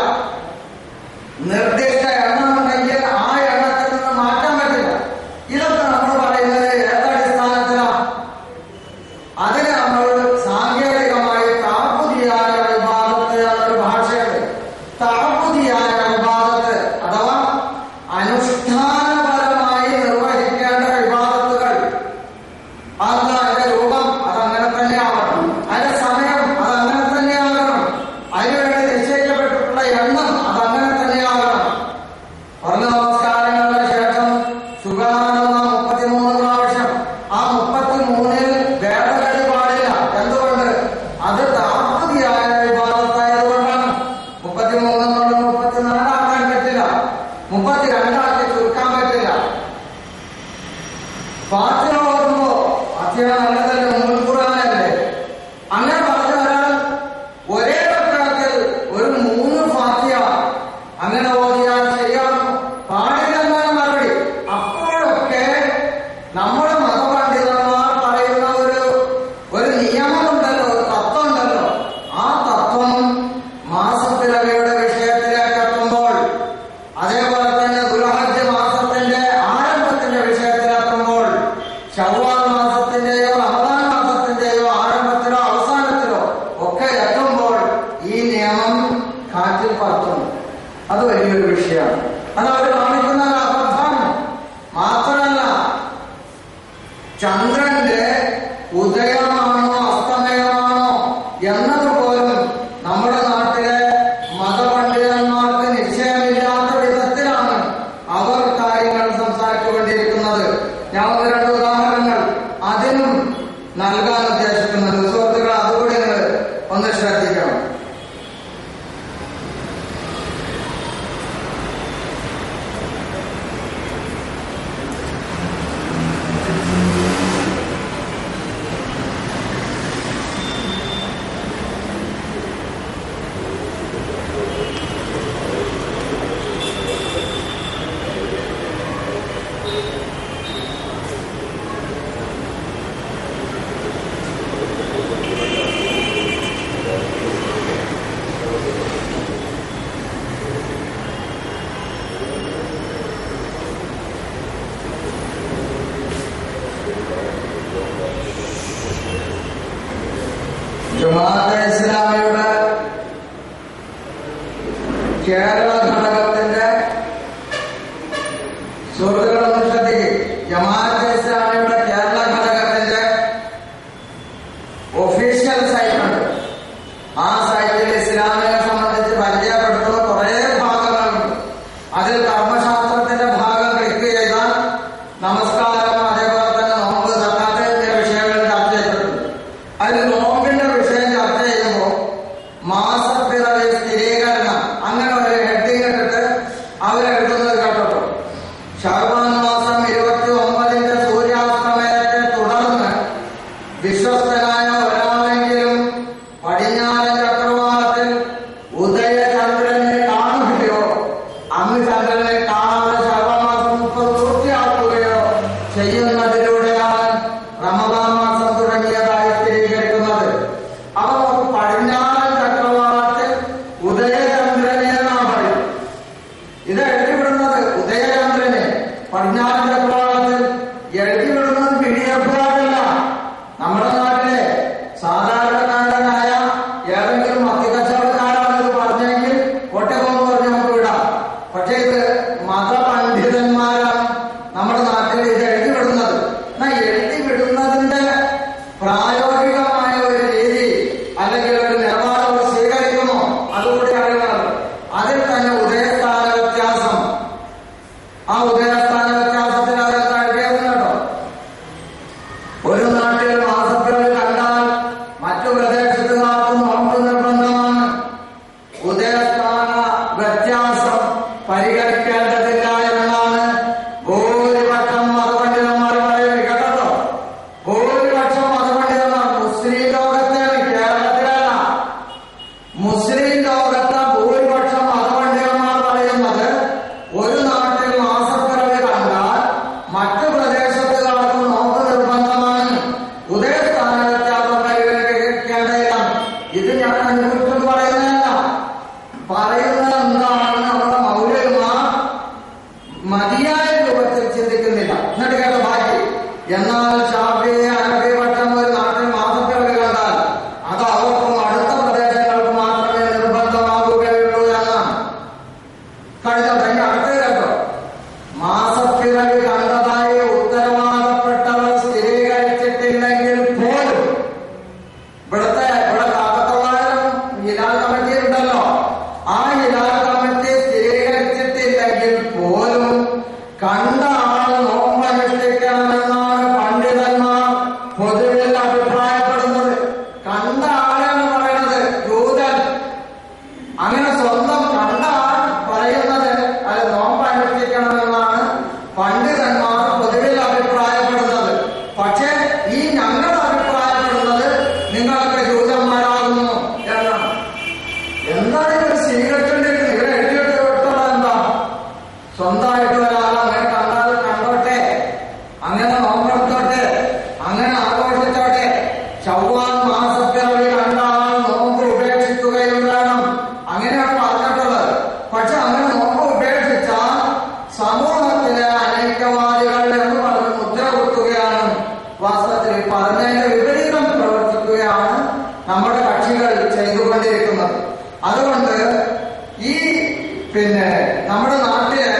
നിർദ്ദിഷ്ട എണ്ണമുണ്ടെങ്കിൽ ആ എണ്ണത്തിൽ നിന്ന് മാറ്റാൻ പറ്റില്ല. ഇതൊക്കെ നമ്മൾ പറയുന്നത് ഏതടിസ്ഥാനത്തിലാണ്? അതിന് നമ്മൾ സാങ്കേതികമായി തഅബ്ബുദിയായ ഇബാദത്ത് എന്നൊരു ഭാഷയുണ്ട്. തഅബ്ബുദിയായ ഇബാദത്ത് അഥവാ അനുഷ്ഠാനപരമായി നിർവഹിക്കേണ്ട ഇബാദത്തുകൾ, അത് അതിന്റെ രൂപം അതങ്ങനെ തന്നെയാവണം, അതിന്റെ സമയം അതങ്ങനെ തന്നെയാകണം, അതിനുവേണ്ടി നിശ്ചയിക്കപ്പെട്ടിട്ടുള്ള എണ്ണം അതങ്ങനെ തന്നെയാകണം. പറഞ്ഞ നമസ്കാരങ്ങളുടെ ശേഷം സുബ്ഹാനല്ലാഹ് 33 പ്രാവശ്യം. ആ 33-ൽ ഭേദഗതി പാടില്ല. എന്തുകൊണ്ട്? അത് തഅബ്ബുദിയായ ഇബാദത്തായതുകൊണ്ടാണ്. 33 എന്നുള്ളത് 34 ആക്കാൻ പറ്റില്ല, 32 ആക്കി ചുരുക്കാൻ പറ്റില്ല. ഫാത്തിഹ ഓതുമ്പോ ഫാത്തിഹ നല്ലതല്ലേ, ഉമ്മുൽ ഖുർആനല്ലേ? അങ്ങനെ പറഞ്ഞ ഒരാൾ ഒരേ റക്അത്തിൽ ഒരു 3 ഫാത്തിഹ അങ്ങനെ ഓതിയാൽ ശരിയാകും? പാടില്ലെന്നാണ് മറുപടി. അപ്പോഴൊക്കെ നമ്മുടെ മതപണ്ഡിതന്മാർ പറയുന്ന ഒരു നിയമമുണ്ടല്ലോ, ഒരു തത്വം ഉണ്ടല്ലോ. ആ തത്വം മാസപ്പിറവിയുടെ വിഷയത്തിലേക്ക് എത്തുമ്പോൾ, അതേപോലെ തന്നെ ദുൽഹജ്ജ് മാസത്തിന്റെ ആരംഭത്തിന്റെ വിഷയത്തിലെത്തുമ്പോൾ, ശവ്വാൽ മാസത്തിന്റെയോ റമദാൻ മാസത്തിന്റെയോ ആരംഭത്തിലോ അവസാനത്തിലോ ഒക്കെ എത്തുമ്പോൾ ഈ നിയമം കാറ്റിൽ പറത്തും. അത് വലിയൊരു വിഷയമാണ്. അത് അവർ കാണിക്കുന്ന അബദ്ധമാണ്. മാത്രമല്ല, ചന്ദ്രന്റെ ഉദയമാണോ അസ്തമയമാണോ എന്നതുപോലും നമ്മുടെ നാട്ടിലെ മതപണ്ഡിതന്മാർക്ക് നിശ്ചയമില്ലാത്ത വിധത്തിലാണ് അവർ കാര്യങ്ങൾ സംസാരിച്ചുകൊണ്ടിരിക്കുന്നത്. ഞാൻ 1-2 ഉദാഹരണങ്ങൾ അതിനും നൽകാൻ ഉദ്ദേശിക്കുന്നുണ്ട്. സുഹൃത്തുക്കൾ, അതുകൂടി നിങ്ങൾ ഒന്ന് ശ്രദ്ധിക്കണം. ജമാഅത്തെ ഇസ്ലാമിയുടെ കേരള ഘടകത്തിന്റെ സുഹൃത്തുക്കളൊന്നും ശ്രദ്ധിക്കും. ജമാഅത്തെ ഇസ്ലാമിയുടെ കേരള ഘടകത്തിന്റെ ഒഫീഷ്യൽ സൈറ്റുണ്ട്. ആ സൈറ്റിൽ ഇസ്ലാമിനെ സംബന്ധിച്ച് പരിചയപ്പെടുത്തുന്ന കുറെ ഭാഗങ്ങളുണ്ട്. അതിൽ കർമ്മശാസ്ത്രത്തിന്റെ ഭാഗം ക്ലിക്ക് ചെയ്താൽ നമസ്കാരം, അതേപോലെ തന്നെ നോമ്പ്, സക്കാത്ത് എന്നീ വിഷയങ്ങൾ ചർച്ച ചെയ്തിട്ടുണ്ട്. അതിൽ നോമ്പിന്റെ വിഷയം ചർച്ച ചെയ്യുമ്പോൾ മാസപ്പിറവി സ്ഥിരീകരണം അങ്ങനെ ഒരു ഹെഡിങ് ഇത് ഞാൻ അനുഭവിച്ചെന്ന് പറയുന്നതല്ല. പറയുന്നത് എന്താണെന്ന് നമ്മുടെ മൗലവിമാർ മതിയായ രൂപത്തിൽ ചിന്തിക്കുന്നില്ല. എന്നിട്ട് കേട്ട ബാക്കി. എന്നാൽ ഷാഫി, ഹനഫി പക്ഷം ഒരു നാട്ടിൽ മാസപ്പിറവി കണ്ടാൽ അത് അവർക്കും അടുത്ത പ്രദേശങ്ങൾക്ക് മാത്രമേ നിർബന്ധമാകുകയുള്ളൂ എന്നാണ്. കഴിഞ്ഞ അടുത്ത കേട്ടോ, മാസപ്പിറവി കണ്ടതായി ഉത്തരവാദപ്പെട്ടവർ സ്ഥിരീകരിച്ചിട്ടില്ലെങ്കിൽ പോലും ഇവിടെ കാക്കത്തോളം ഹിലാൽ കമ്മിറ്റി ഉണ്ടല്ലോ, ആ ഹിലാൽ കമ്മിറ്റി സ്ഥിരീകരിച്ചിട്ടില്ലെങ്കിൽ പോലും കണ്ട ആൾ നോമ്പനുഷ്ഠിക്കണമെന്നാണ് പണ്ഡിതന്മാർ പൊതുവിൽ അഭിപ്രായപ്പെടുന്നത്. കണ്ട ആളാണ് പറയുന്നത്, ജൂതൻ. അങ്ങനെ സ്വന്തം കണ്ട ആൾ പറയുന്നത് അത് നോമ്പനുഷ്ഠിക്കണമെന്നാണ് പണ്ഡിതന്മാർ പൊതുവിൽ അഭിപ്രായപ്പെടുന്നത്. പക്ഷേ ഈ ഞങ്ങൾ അഭിപ്രായപ്പെടുന്നത് നിങ്ങളൊക്കെ ജൂതന്മാരാകുന്നു എന്നാണ്. എന്താണ് ഇവർ സ്വീകരിച്ചുകൊണ്ടിരിക്കുന്നത്? ഇവരെ എഴുതിയിട്ട് വിട്ടത് എന്താ? സ്വന്തമായിട്ട് ഒരാൾ അങ്ങനെ കണ്ടാൽ കണ്ടോട്ടെ, അങ്ങനെ നോമ്പെടുത്തോട്ടെ, അങ്ങനെ ആഘോഷിച്ചോട്ടെ. ചൊവ്വാൽ മാസപ്പിറവി കണ്ടാൽ നോമ്പ് ഉപേക്ഷിക്കുകയും വേണം, അങ്ങനെയാണ് പറഞ്ഞിട്ടുള്ളത്. പക്ഷെ അങ്ങനെ നോമ്പ് ഉപേക്ഷിച്ചാൽ സമൂഹത്തിലെ അനൈക്യവാദികൾ എന്ന് പറഞ്ഞ് മുദ്ര കുത്തുകയാണ്. വാസ്തവത്തിൽ പറഞ്ഞതിന്റെ വിപരീതം പ്രവർത്തിക്കുകയാണ് നമ്മുടെ കക്ഷികൾ ചെയ്തുകൊണ്ടിരിക്കുന്നത്. അതുകൊണ്ട് ഈ നമ്മുടെ നാട്ടിലെ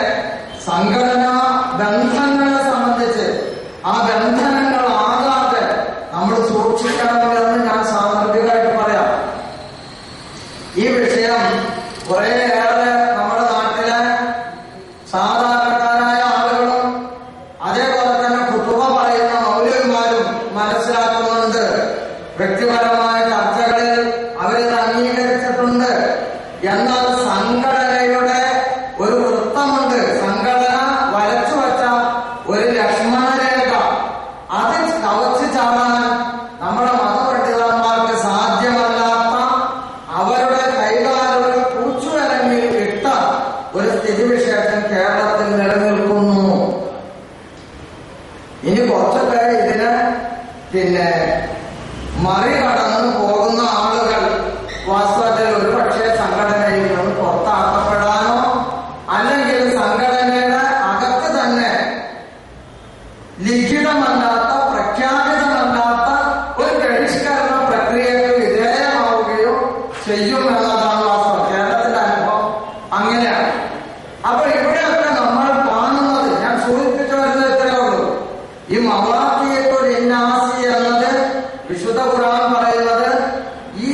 സംഘടനാ ബന്ധങ്ങളെ സംബന്ധിച്ച് ആ ബന്ധനങ്ങളാകാതെ നമ്മൾ സൂക്ഷിക്കണമെന്ന് ഞാൻ സാന്ദർഭികമായിട്ട് പറയാം. ഈ വിഷയം കുറേയേറെ നമ്മുടെ നാട്ടിലെ സാധാരണക്കാരായ ആളുകളും അതേപോലെ തന്നെ കുത്തുബ പറയുന്ന മൗലവിമാരും മനസ്സിലാക്കുന്നുണ്ട്. വ്യക്തിപരമായ ചർച്ചകളിൽ അവരിത് അംഗീകരിച്ചിട്ടുണ്ട്. എന്നാൽ സംഘടനയുടെ ഒരു വൃത്തമുണ്ട്, സംഘടന വരച്ചു വച്ച ഒരു ലക്ഷ്മണരേഖ, അത് കവച്ചു ചാടാൻ നമ്മുടെ മതപണ്ഡിതന്മാർക്ക് സാധ്യമല്ലാത്ത, അവരുടെ കൈകാലുകൾ പൂച്ചുവരങ്ങിൽ ഇട്ട ഒരു സ്ഥിതിവിശേഷം കേരളത്തിൽ നിലനിൽക്കുന്നു. ഇനി കുറച്ചൊക്കെ ഇതിന് മറികടന്ന് പോകുന്ന ആളുകൾ വാസ്തവത്തിൽ ഒരു പക്ഷേ സംഘടനയിൽ നിന്ന് പുറത്താക്കപ്പെടാനോ അല്ലെങ്കിൽ സംഘടനയുടെ അകത്ത് തന്നെ ലിഖിതമല്ലാത്ത, പ്രഖ്യാപിതമല്ലാത്ത ഒരു പരിഷ്കരണ പ്രക്രിയക്ക് വിധേയമാവുകയോ ചെയ്യുമെന്നതാണ് വാസ്തവം. കേരളത്തിന്റെ അനുഭവം അങ്ങനെയാണ്. അപ്പൊ ഇവിടെയൊക്കെ നമ്മൾ കാണുന്നത്, ഞാൻ സൂചിപ്പിച്ചു വരുന്നത് ഇത്രയേ ഉള്ളൂ. ഈ മവാഖിയത്തുൽ ഇന്നാസി എന്നത് വിശുദ്ധ ഖുർആൻ പറയുന്നത് ഈ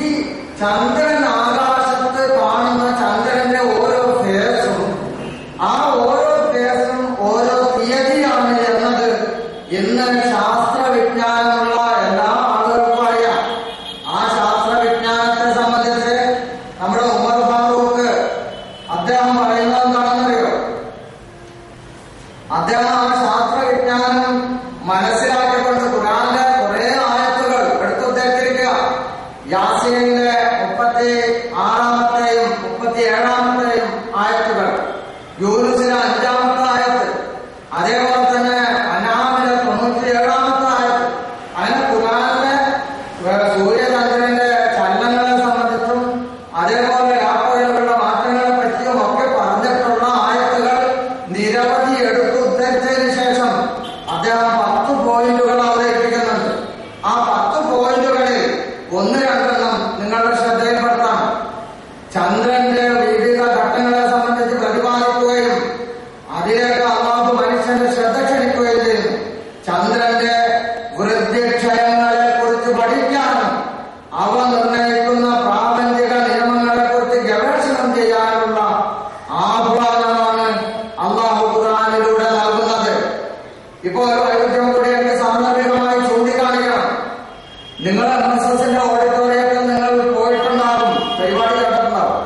ചന്ദ്രൻ, ആകാശത്ത് കാണുന്ന ചന്ദ്രന്റെ ഓരോ ഫേസും ആ ഓരോ ഫേസും ഓരോ തീയതിയാണ് എന്നത് ഇന്ന് ശാസ്ത്രവിജ്ഞാനമുള്ള എല്ലാ ആളുകൾക്കും അറിയാം. ആ ശാസ്ത്രവിജ്ഞാനത്തെ സംബന്ധിച്ച് നമ്മുടെ ഉമർ ഫാറൂഖ് അദ്ദേഹം പറയുന്നത് എന്താണെന്നറിയോ? അദ്ദേഹം ആ ശാസ്ത്രവിജ്ഞാനം മനസ്സിലാക്കിക്കൊണ്ട് ഖുർആന്റെ കുറെ ആയത്തുകൾ എടുത്തുദ്ധരിച്ചിരിക്കുക. യാസീനിലെ 36-ാമത്തെയും 37-ാമത്തെയും ആയത്തുകൾ, യൂനുസിലെ 5-ാമത്തെ ആയത്ത്, അതേപോലെ തന്നെ അനാമിലെ 97-ാമത്തെ ആയത്ത്. അങ്ങനെ ഖുർആനിലെ സൂര്യചന്ദ്രന്റെ ചലനങ്ങളെ സംബന്ധിച്ചും അതേപോലെ രാപ്പകലുള്ള മാറ്റങ്ങളെ പറ്റിയും ഒക്കെ പറഞ്ഞിട്ടുള്ള ആയത്തുകൾ നിരവധി എടുത്തുദ്ധരിച്ചതിന് ശേഷം അദ്ദേഹം 10 പോയിന്റുകൾ അവതരിപ്പിക്കുന്നുണ്ട്. ആ 10 പോയിന്റുകളിൽ 1-2 നിങ്ങളുടെ ശ്രദ്ധയിൽപ്പെടുത്താം. ചന്ദ്രന്റെ വിവിധ ഘട്ടങ്ങളെ സംബന്ധിച്ച് പ്രതിപാദിക്കുകയും അതിലേക്ക് അല്ലാഹു മനുഷ്യന്റെ ശ്രദ്ധ ക്ഷണിക്കുകയും ചെയ്യുന്നു. ചന്ദ്രന്റെ വൃദ്ധിക്ഷയങ്ങളെ കുറിച്ച് പഠിക്കാനും അവ നിർണയിക്കുന്ന പ്രാപഞ്ചിക നിയമങ്ങളെ കുറിച്ച് ഗവേഷണം ചെയ്യാനുള്ള ആഹ്വാനമാണ് അല്ലാഹു ഖുർആനിലൂടെ നൽകുന്നത്. ഇപ്പോ ഒരു വൈരുദ്ധ്യം കൂടി എനിക്ക് സാന്ദർഭികമായി ചൂണ്ടിക്കാണിക്കണം. നിങ്ങൾ MSSന്റെ ഓഡിറ്റോറിയത്തിൽ നിങ്ങൾ പോയിട്ടുണ്ടാകും, പരിപാടി കേട്ടിട്ടുണ്ടാകും.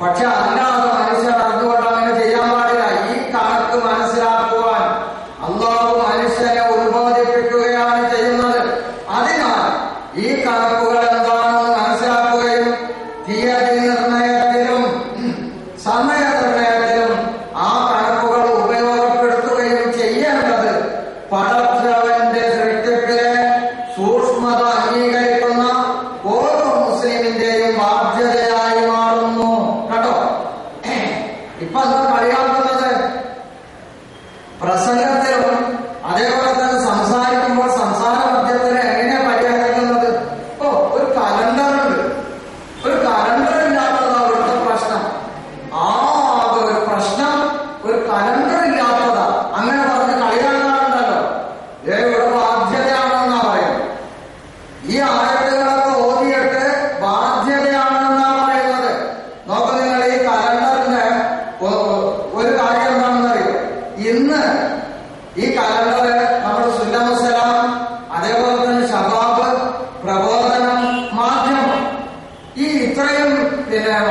പക്ഷെ അല്ലാതെ മനുഷ്യർ അറിഞ്ഞുകൊണ്ട് അങ്ങനെ ചെയ്യാൻ പാടില്ല. ഈ കണക്ക് മനസ്സിലാക്കുവാൻ അള്ളാഹു മനുഷ്യനെ ഉത്ബോധിപ്പിക്കുകയാണ് ചെയ്യുന്നത്. അതിനാൽ ഈ കണക്കുകൾ എന്താണെന്ന് മനസ്സിലാക്കുകയും തീയതി നിർണയത്തിലും സമയനിർണയത്തിലും ആ കണക്കുകൾ ഉപയോഗപ്പെടുത്തുകയും ചെയ്യേണ്ടത് പടച്ചവന്റെ സൃഷ്ടിപ്പിലെ സൂക്ഷ്മത അംഗീകരിക്കുന്ന ഓരോ മുസ്ലിമിന്റെയും ബാധ്യതയായി മാറുന്നു. കേട്ടോ, ഇപ്പൊ എന്താ കളിയാക്കുന്നത്? പ്രസംഗത്തിലും അതേപോലെ തന്നെ സംസാരിക്കുമ്പോൾ സംസാര മധ്യത്തിന് എങ്ങനെ പരിഹരിക്കുന്നത്? ഇപ്പോ ഒരു കലണ്ടറുണ്ട്, ഒരു കലണ്ടർ ഇല്ലാത്തതാ അവിടുത്തെ പ്രശ്നം. ഒരു പ്രശ്നം ഒരു കലണ്ടർ ഇല്ലാത്തതാ. അങ്ങനെ പറഞ്ഞ് കളിയാക്കാറുണ്ടല്ലോ. ഇവിടെ ബാധ്യതയാണെന്നാ പറയുന്നത്. ഈ ആയത്തുകളൊക്കെ ഓതിയിട്ട് ബാധ്യതയാണെന്നാ പറയുന്നത്. നോക്കൂ നിങ്ങൾ, ഈ കലണ്ടറിന്റെ ഒരു കാര്യം എന്താണെന്നറിയോ? ഇന്ന് ഈ കലണ്ടറ് നമ്മുടെ സുന്നമുസ്സലാം, അതേപോലെ തന്നെ ശബാബ്, പ്രബോധനം, മാധ്യമം, ഈ ഇത്രയും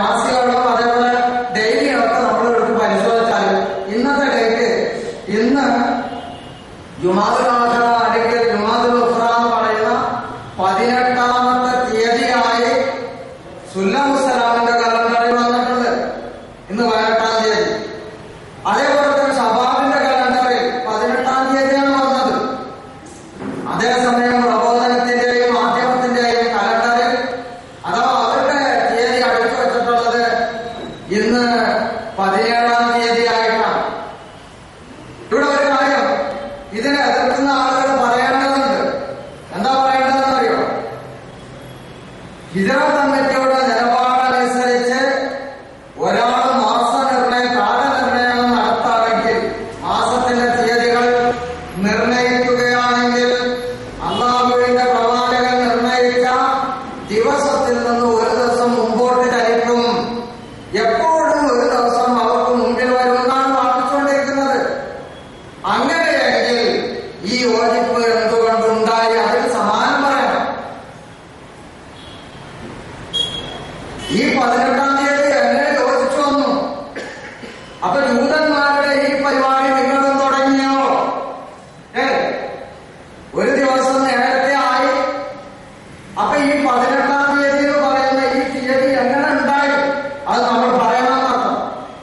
മാസികകളും അതേപോലെ ഡെയിലികളൊക്കെ നമ്മൾ എടുത്ത് പരിശോധിച്ചാൽ ഇന്നത്തെ ഡേറ്റ് ഇന്ന് ജുമാഅത്തുൽ ആഖിറ അല്ലെങ്കിൽ ജുമാഅത്തുൽ ഉഖ്റ എന്ന് പറയുന്ന 18ാമത്തെ തീയതിയായി സുന്നമുസ്സലാമിന്റെ കലണ്ടറിൽ വന്നിട്ടുണ്ട്. ഇന്ന് 18ാം തീയതി. അതേപോലെ തന്നെ ശബാബിന്റെ കലണ്ടറിൽ 18ാം തീയതിയാണ് വന്നത്. അതേസമയം പ്രബോധനത്തിന്റെയും മാധ്യമത്തിന്റെയും കലണ്ടറിൽ അഥവാ അവരുടെ തീയതി അടുത്തു വെച്ചിട്ടുള്ളത് ഇന്ന് 17ാം തീയതി ആയിട്ടാണ്. ഇവിടെ ഒരു കാര്യം ഇതിനെ എതിർക്കുന്ന ആളുകൾ പറയേണ്ടതുണ്ട്. എന്താ പറയേണ്ടതെന്നറിയോ? ഹിജ്റ കമ്മിറ്റിയുടെ നിലപാടനുസരിച്ച് ഒരാൾ മാസനിർണയം, കാലനിർണയം നടത്താണെങ്കിൽ, മാസത്തിന്റെ തീയതികൾ നിർണയിക്കുകയാണെങ്കിൽ അല്ലാഹുവിന്റെ പ്രവാചകൻ നിർണയിച്ച ദിവസത്തിൽ നിന്ന് ഒരു ദിവസം മുമ്പോട്ട് ചലിക്കും. എപ്പോഴും ഒരു ദിവസം അവർക്ക് മുമ്പിൽ വരുമെന്നാണ് വാദിച്ചുകൊണ്ടിരിക്കുന്നത്. അങ്ങനെയെങ്കിൽ ഈ യോജിപ്പ് എന്തുകൊണ്ടുണ്ടായി? അതിന് സമാനം പറയണം. ഈ 18ാം തീയതി എങ്ങനെ യോജിച്ചു വന്നു? അപ്പൊ ജൂതന്മാരുടെ ഈ പരിപാടി നിങ്ങളും തുടങ്ങിയോ? ഒരു ദിവസം നേരത്തെ ആയി. അപ്പൊ ഈ 18ാം തീയതി എന്ന് പറയുന്ന ഈ തീയതി എങ്ങനെ ഉണ്ടായി? അത് നമ്മൾ പറയണമെന്നർത്ഥം.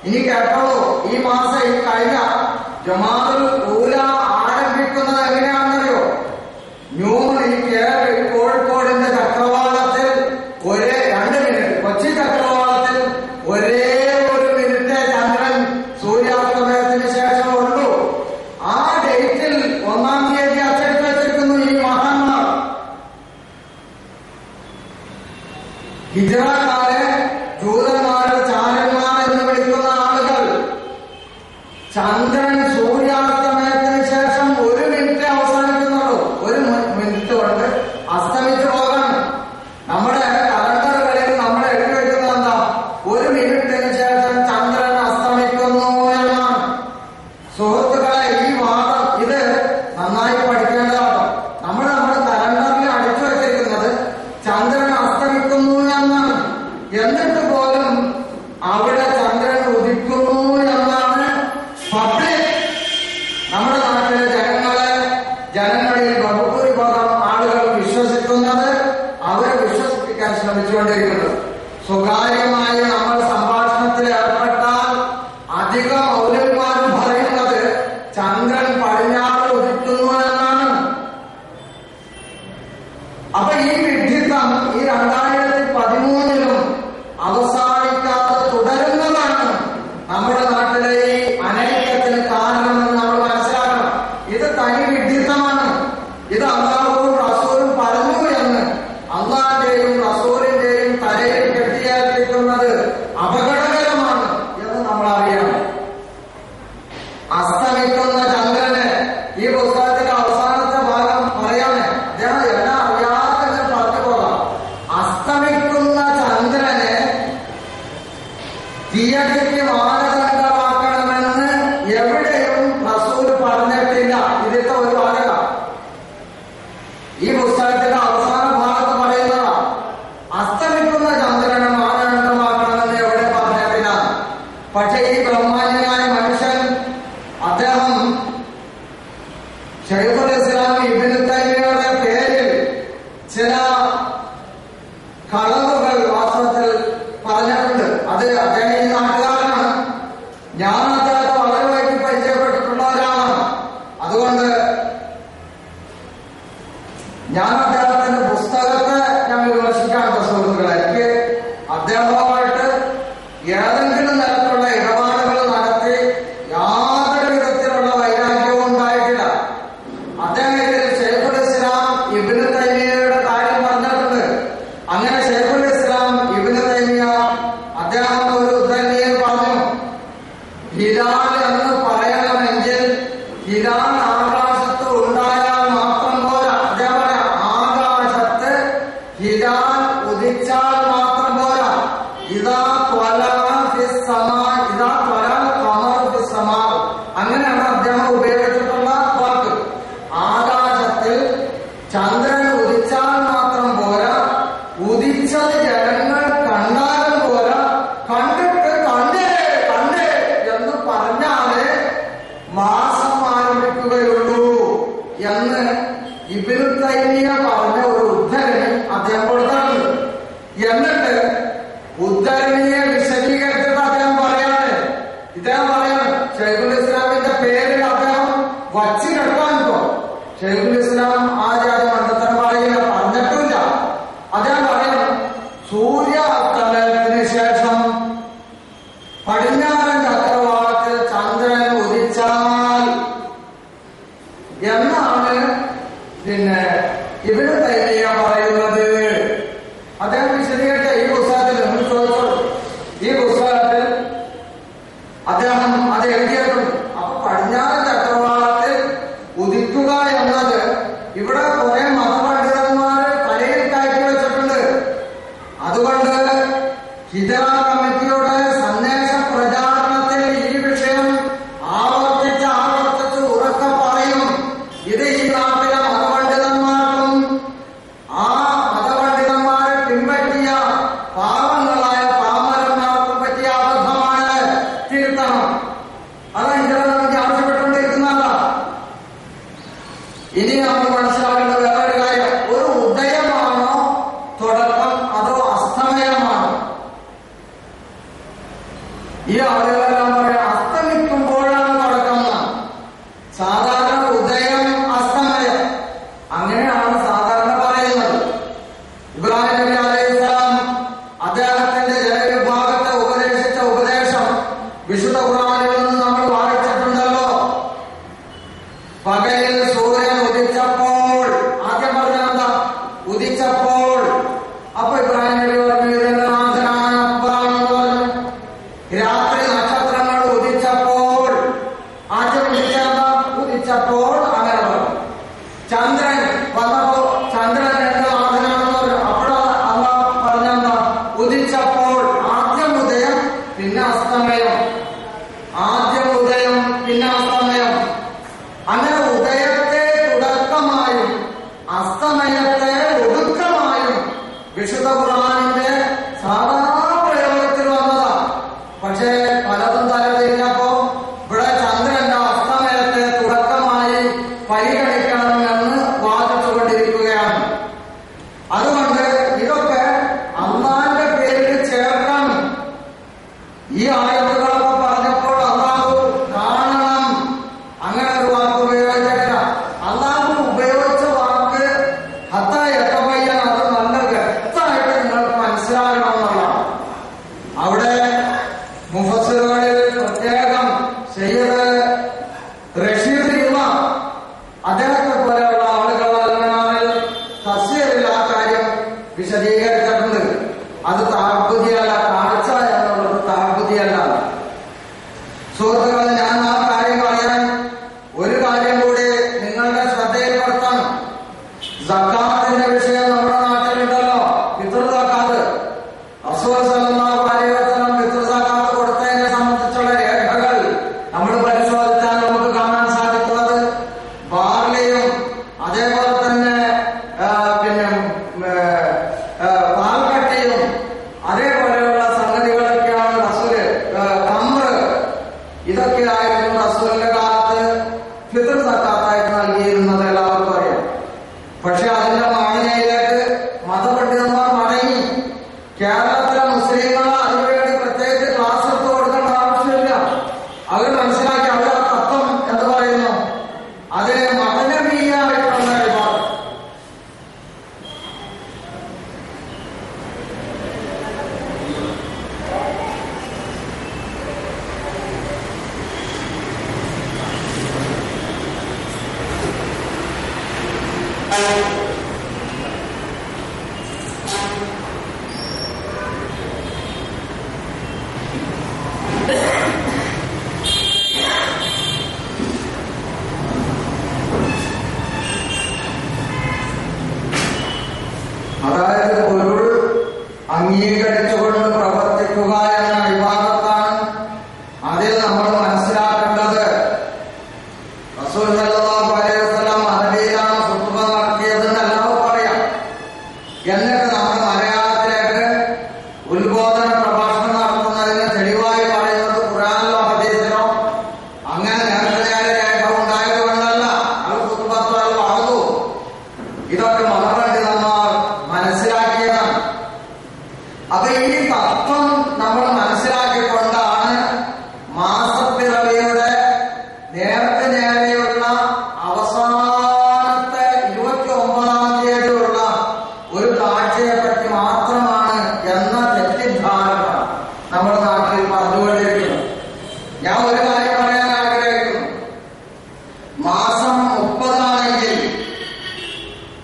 ഇനി കേട്ടോളൂ, ഈ മാസം ഈ കഴിഞ്ഞ ജമാഅത്തുൽ ഊല ആരംഭിക്കുന്നത് എങ്ങനെയാണെന്നറിയോ? ഈ കോഴിക്കോടിന്റെ ചക്രവാളത്തിൽ ഒരേ 2 മിനിറ്റ്, കൊച്ചി ചക്രവാളത്തിൽ ഒരേ 1 മിനിറ്റ് ചന്ദ്രൻ സൂര്യാസ്തമയത്തിന് ശേഷം ഉള്ളൂ. ആ ഡേറ്റിൽ 1ാം തീയതി അച്ചടിച്ചു വെച്ചിരിക്കുന്നു ഈ മഹാന്മാർ. ഹിജ്റക്കാരെ ജൂതന്മാരുടെ ചാരന്മാർ എന്ന് വിളിക്കുന്ന ആളുകൾ ചന്ദ്രൻ സൂര്യാസ്തമയത്തിന് ശേഷം 1 മിനിറ്റ് അവസാനിക്കുന്നുള്ളൂ. 1 മിനിറ്റ് കൊണ്ട് അസ്തമിച്ചു പോകണം. നമ്മുടെ കലണ്ടറുകളിൽ നമ്മൾ എഴുതി വെക്കുന്നത് എന്താ? 1 മിനിറ്റിന് ശേഷം ചന്ദ്രൻ അസ്തമിക്കുന്നു എന്നാണ്. സുഹൃത്തുക്കളെ, ഈ വാദം ഇത് നന്നായി പഠിക്കേണ്ടതാണ്. നമ്മുടെ കലണ്ടറിൽ അടിച്ചു വെച്ചിരിക്കുന്നത് ചന്ദ്രൻ അസ്തമിക്കുന്നു എന്നാണ്. എന്നിട്ട് പോലും അവിടെ ചന്ദ്രൻ ഉദിക്കുന്നു എന്നാണ് പബ്ലിക്, നമ്മുടെ നാട്ടിലെ ജനങ്ങളിൽ ബഹുഭൂരിഭാഗം ആളുകൾ വിശ്വസിക്കുന്നത്. അവരെ വിശ്വസിപ്പിക്കാൻ ശ്രമിച്ചുകൊണ്ടിരിക്കുന്നത്. സ്വകാര്യമായി നമ്മൾ സംഭാഷണത്തിൽ ഏർപ്പെട്ടാൽ അധിക മൗലവിമാരും പറയുന്നത് ചന്ദ്രൻ പടിഞ്ഞാറ് ഉദിക്കുന്നു എന്നാണ്. അപ്പൊ ഈ വിഡ്ഢിത്തം ഈ 2013 അവസാനിക്കാതെ തുടരുന്നതാണ് നമ്മുടെ നാട്ടിലെ ഈ അനൈക്യത്തിന് കാരണമെന്ന് നമ്മൾ മനസ്സിലാക്കണം. ഇത് തനി വിഡ്ഢിത്തമാണ്. ഇത് അല്ലാഹുവും റസൂലും പറഞ്ഞു എന്ന് അള്ളാന്റെയും റസൂലിന്റെയും തലയിൽ കെട്ടിയേൽപ്പിക്കുന്നത് അപകടകരമാണ് എന്ന് നമ്മൾ അറിയണം. അസ്തമിക്കുന്ന ചന്ദ്രന് ഈ പുസ്തകത്തിന്റെ അവസാനത്തെ ഭാഗം പറയാമേ, അദ്ദേഹം എല്ലാം അറിയാതെ പറഞ്ഞു പോകാം. അസ്തമിക്കുന്ന ചന്ദ്രന് തീയതിക്ക് മാനദണ്ഡമാക്കണമെന്ന് എവിടെയും റസൂൽ പറഞ്ഞിട്ടില്ല. ഇതിന്റെ ഒരു ഭാഗം ഈ പുസ്തകത്തിന്റെ അവസാന ഭാഗത്ത് പറയുന്നതാ. അസ്തമിക്കുന്ന ചന്ദ്രനെ മാനദണ്ഡമാക്കണമെന്ന് എവിടെ പറഞ്ഞിട്ടില്ല. പക്ഷേ ഈ ബ്രഹ്മാന്യനായ മനുഷ്യൻ അദ്ദേഹം ശൈഖുൽ ഇസ്ലാം ഇബ്നു തൈമിയ്യയുടെ പേരിൽ ചില കളവുകൾ വാസ്തവത്തിൽ പറഞ്ഞിട്ടുണ്ട്. അത് അദ്ദേഹം ഈ നാട്ടുകാരനാണ്. ഞാൻ അദ്ദേഹത്തെ വളരെ വൈകി പരിചയപ്പെട്ടിട്ടുള്ള ഒരാളാണ്. അതുകൊണ്ട് ഞാൻ അദ്ദേഹത്തിന്റെ പുസ്തകത്തെ ഞാൻ വിമർശിക്കാനുള്ള സുഹൃത്തുക്കളെ, എനിക്ക് അദ്ദേഹവുമായിട്ട് ഏതെങ്കിലും തരത്തിലുള്ള ഇടപാടുകൾ നടത്തി യാതൊരു വിധത്തിലുള്ള വൈരാഗ്യവും ഉണ്ടായിട്ടില്ല. അദ്ദേഹം ശൈഖുൽ ഇസ്ലാം ഇബ്നു തൈമിയ്യയുടെ കാര്യം പറഞ്ഞിട്ടുണ്ട്. അങ്ങനെ ശൈഖുൽ ഇസ്ലാം ഇബ്നു തൈമിയ്യ അദ്ദേഹം ഒരു ഉദ്ധരണിയിൽ പറഞ്ഞു, ഹിലാൽ എന്ന് പറയണമെങ്കിൽ ഹിലാൽ ആകാശത്ത് ഉണ്ടായാൽ മാത്രം പോരാ. അതേപോലെ ആകാശത്ത് ഹിലാൽ ഉദിച്ചാൽ മാത്രം പോരാ. ഇതാ അങ്ങനെയാണ് അദ്ദേഹം ഉപയോഗിച്ചിട്ടുള്ള വാക്ക്. ആകാശത്തിൽ ചന്ദ്രൻ ഉദിച്ചാൽ മാത്രം പോരാ, ഉദിച്ചത് ജനങ്ങൾ കണ്ടാലും പോരാ, കണ്ടിട്ട് കണ്ടേ കണ്ടേ എന്ന് പറഞ്ഞാലേ മാസം ആരംഭിക്കുകയുള്ളൂ എന്ന് ഇബ്നു തൈമിയ്യ പറഞ്ഞ ഒരു ഉദ്ധരണി അദ്ദേഹം കൊടുത്തിട്ടുണ്ട്. എന്നിട്ട് ഉദ്ധരണിയെ വിശദീകരിച്ചിട്ട് അദ്ദേഹം പറയാണ്, ഇദ്ദേഹം പറയാണ് ശൈഖുൽ ഇസ്ലാമിന്റെ പേരിൽ അദ്ദേഹം വച്ചു കെട്ടാനിപ്പോ ശൈഖുൽ ഇസ്ലാം ആ ജാതി മണ്ഡലം പറയില്ല, പറഞ്ഞിട്ടില്ല. അദ്ദേഹം പറയണം, സൂര്യാസ്തമയത്തിന് ശേഷം പടിഞ്ഞാറൻ ചക്രവാളത്തിൽ ചന്ദ്രൻ ഉദിച്ചാൽ എന്നാണ് പിന്നെ ഇബ്നു തൈമിയ്യ പറയുന്നത്. അദ്ദേഹം വിശദീകരിച്ച ഈ പുസ്തകത്തിൽ നിങ്ങൾ ചോദിച്ചോളൂ. ഈ പുസ്തകത്തിൽ അദ്ദേഹം അത് എഴുതിയിട്ടുണ്ട്. അപ്പൊ പടിഞ്ഞാറൻ ചക്രവാളത്തിൽ ഉദിക്കുക എന്നത് ഇവിടെ കുറെ മതപണ്ഡിതന്മാര് തലയിൽ കയറ്റി വെച്ചിട്ടുണ്ട്. അതുകൊണ്ട് ഹിജറ കമ്മിറ്റിയുടെ സന്ദേശ പ്രചാരണത്തിൽ ഈ വിഷയം ആവർത്തിച്ച് ഉറക്കെ പറയും. ഇത് ഈ നാട്ടിലെ മതപണ്ഡിതന്മാർക്കും ആ മതപണ്ഡിതന്മാരെ പിൻപറ്റിയ പാവങ്ങളായ പാമരന്മാർക്കും പറ്റിയ അബദ്ധമാണ്, തിരുത്തണം. അത് ഹിജറ കമ്മിറ്റി ആവശ്യപ്പെട്ടുകൊണ്ടിരിക്കുന്നതല്ല. ഇനി നമ്മൾ മനസ്സിലാക്കേണ്ട വേറൊരു കാര്യം, ഒരു ഉദയമാണോ തുടക്കം അതോ അസ്തമയമാണോ? ഈ ആളുകളെല്ലാം പറയാം അസ്തമിക്കുമ്പോഴാണ് തുടക്കം എന്നാണ്. സാധാരണ ഉദയം അസ്തമയം അങ്ങനെയാണ് സാധാരണ പറയുന്നത്. ഇബ്രാഹിം നബി അലൈഹിസ്സലാം അദ്ദേഹത്തിന്റെ ജനവിഭാഗത്തെ ഉപദേശിച്ച ഉപദേശം വിശുദ്ധ ഖുർആനിൽ നിന്ന് നമ്മൾ വായിച്ചിട്ടുണ്ടല്ലോ. പകലിൽ സൂര്യൻ ഉദിച്ചപ്പോൾ, ആദ്യം പറഞ്ഞെന്താ? ഉദിച്ചപ്പോൾ. അപ്പൊ ഇബ്രാഹിം നബി പറഞ്ഞു ഇതെന്റെ നാഥനായ അക്ബറാണെന്ന് പറഞ്ഞു. രാത്രി നക്ഷത്രങ്ങൾ ഉദിച്ചപ്പോൾ, ആദ്യം ഉദിച്ചെന്താ? ഉദിച്ചപ്പോൾ അങ്ങനെ പറഞ്ഞു. ചന്ദ്രൻ വന്നപ്പോ ചന്ദ്രൻ എന്റെ നാഥനാണെന്ന് പറഞ്ഞു. അപ്പോഴാണ് അള്ളാഹ് പറഞ്ഞെന്താ? ഉദിച്ചപ്പോൾ. ആദ്യം ഉദയം പിന്നെ അസ്തമയം, ആദ്യം ഉദയം പിന്നെ അസ്തമയം. അങ്ങനെ ഉദയത്തെ തുടക്കമായും അസ്തമയത്തെ ഒടുക്കമായും വിശുദ്ധ ഖുർആനിന്റെ സാധാരണ പ്രയോഗത്തിൽ വന്നതാ. പക്ഷേ പലതും തലതിരിഞ്ഞപ്പോ ഇവിടെ ചന്ദ്രന്റെ അസ്തമയത്തെ തുടക്കമായി പരിഗണിക്കണമെന്ന് വാദിച്ചുകൊണ്ടിരിക്കുകയാണ്. അതുകൊണ്ട് ഇതൊക്കെ അള്ളാന്റെ പേരിൽ ചേർക്കണം. ഈ ആയത്തുകളൊക്കെ പറഞ്ഞപ്പോൾ അള്ളാഹു കാണണം അങ്ങനെ ഒരു വാക്ക് ഉപയോഗിച്ചിട്ടില്ല. അള്ളാഹു ഉപയോഗിച്ച വാക്ക് ഹത്തായത്തബയ്യൻ, അത് നല്ല വ്യക്തമായിട്ട് നിങ്ങൾക്ക് മനസ്സിലാകണം എന്നുള്ളതാണ്. അവിടെ മുഫസ്സിറുകളിൽ പ്രത്യേകം സയ്യിദ് റഷീദ് ഇമാം അദ്ദേഹത്തെ പോലെയുള്ള ആളുകൾ തഫ്സീറിൽ ആ കാര്യം വിശദീകരിച്ചിട്ടുണ്ട്. അത് തഅബ്ബുദിയല്ല, കാഴ്ച എന്നുള്ളത് തഅബ്ബുദിയല്ല. സുഹൃത്തുക്കളെ, ഞാൻ ആ കാര്യം പറയാൻ ഒരു കാര്യം കൂടി നിങ്ങളുടെ ശ്രദ്ധയിൽപ്പെടുത്തണം. സക്കാത്തിന്റെ വിഷയം നമ്മുടെ നാട്ടിലുണ്ടല്ലോ, പിതൃ സക്കാത്ത്. റസൂൽ സല്ലല്ലാഹു അലൈഹി വസല്ലം പിതൃ സക്കാത്ത് കൊടുത്തതിനെ സംബന്ധിച്ചുള്ള രേഖകൾ നമ്മൾ പരിശോധിച്ചാൽ നമുക്ക് കാണാൻ സാധിക്കുന്നത് ബാർലിയും അതേപോലെ തന്നെ പിന്നെ പാൽക്കട്ടിയും അതേപോലെയുള്ള സംഗതികളൊക്കെയാണ് റസൂല്, തമ്ര് അതായത് പൊരുൾ അംഗീകരിച്ചുകൊണ്ട് പ്രവർത്തിക്കുക എന്ന വിഭാഗത്താണ്. അതിൽ നമ്മൾ മനസ്സിലാക്കേണ്ടത് റസൂൽ സല്ലല്ലാഹു അലൈഹി വസല്ലം അറബിയിലാണ് ഖുത്ബ നടത്തിയതെന്ന് എല്ലാവരും പറയാം. എന്നിട്ട് നമ്മൾ മലയാളത്തിലേക്ക് ഉത്ബോധന പ്രഭാഷണം നടത്തുന്നതിന് തെളിവായി പറയുന്നത് ഖുർആനിലോ ഹദീസിലോ അങ്ങനെ നേരത്തെ രേഖ ഉണ്ടായത് കൊണ്ടല്ല. അത് ഖുത്ബത്തുൽ വഅദു. ഇതൊക്കെ മതപണ്ഡിതന്മാർ മനസ്സിലാക്കിയതാണ്. അപ്പൊ ഈ തത്വം നമ്മൾ മനസ്സിലാക്കിക്കൊണ്ടാണ് മാസപ്പിറവിയുടെ നേരത്തെ നേരെയുള്ള അവസാനത്തെ 29-ാം തീയതിയുള്ള ഒരു കാഴ്ചയെ പറ്റി മാത്രമാണ് എന്ന തെറ്റിദ്ധാരണ നമ്മുടെ നാട്ടിൽ പറഞ്ഞുകൊണ്ടിരിക്കുന്നു. ഞാൻ ഒരു കാര്യം പറയാൻ ആഗ്രഹിക്കുന്നു. മാസം 30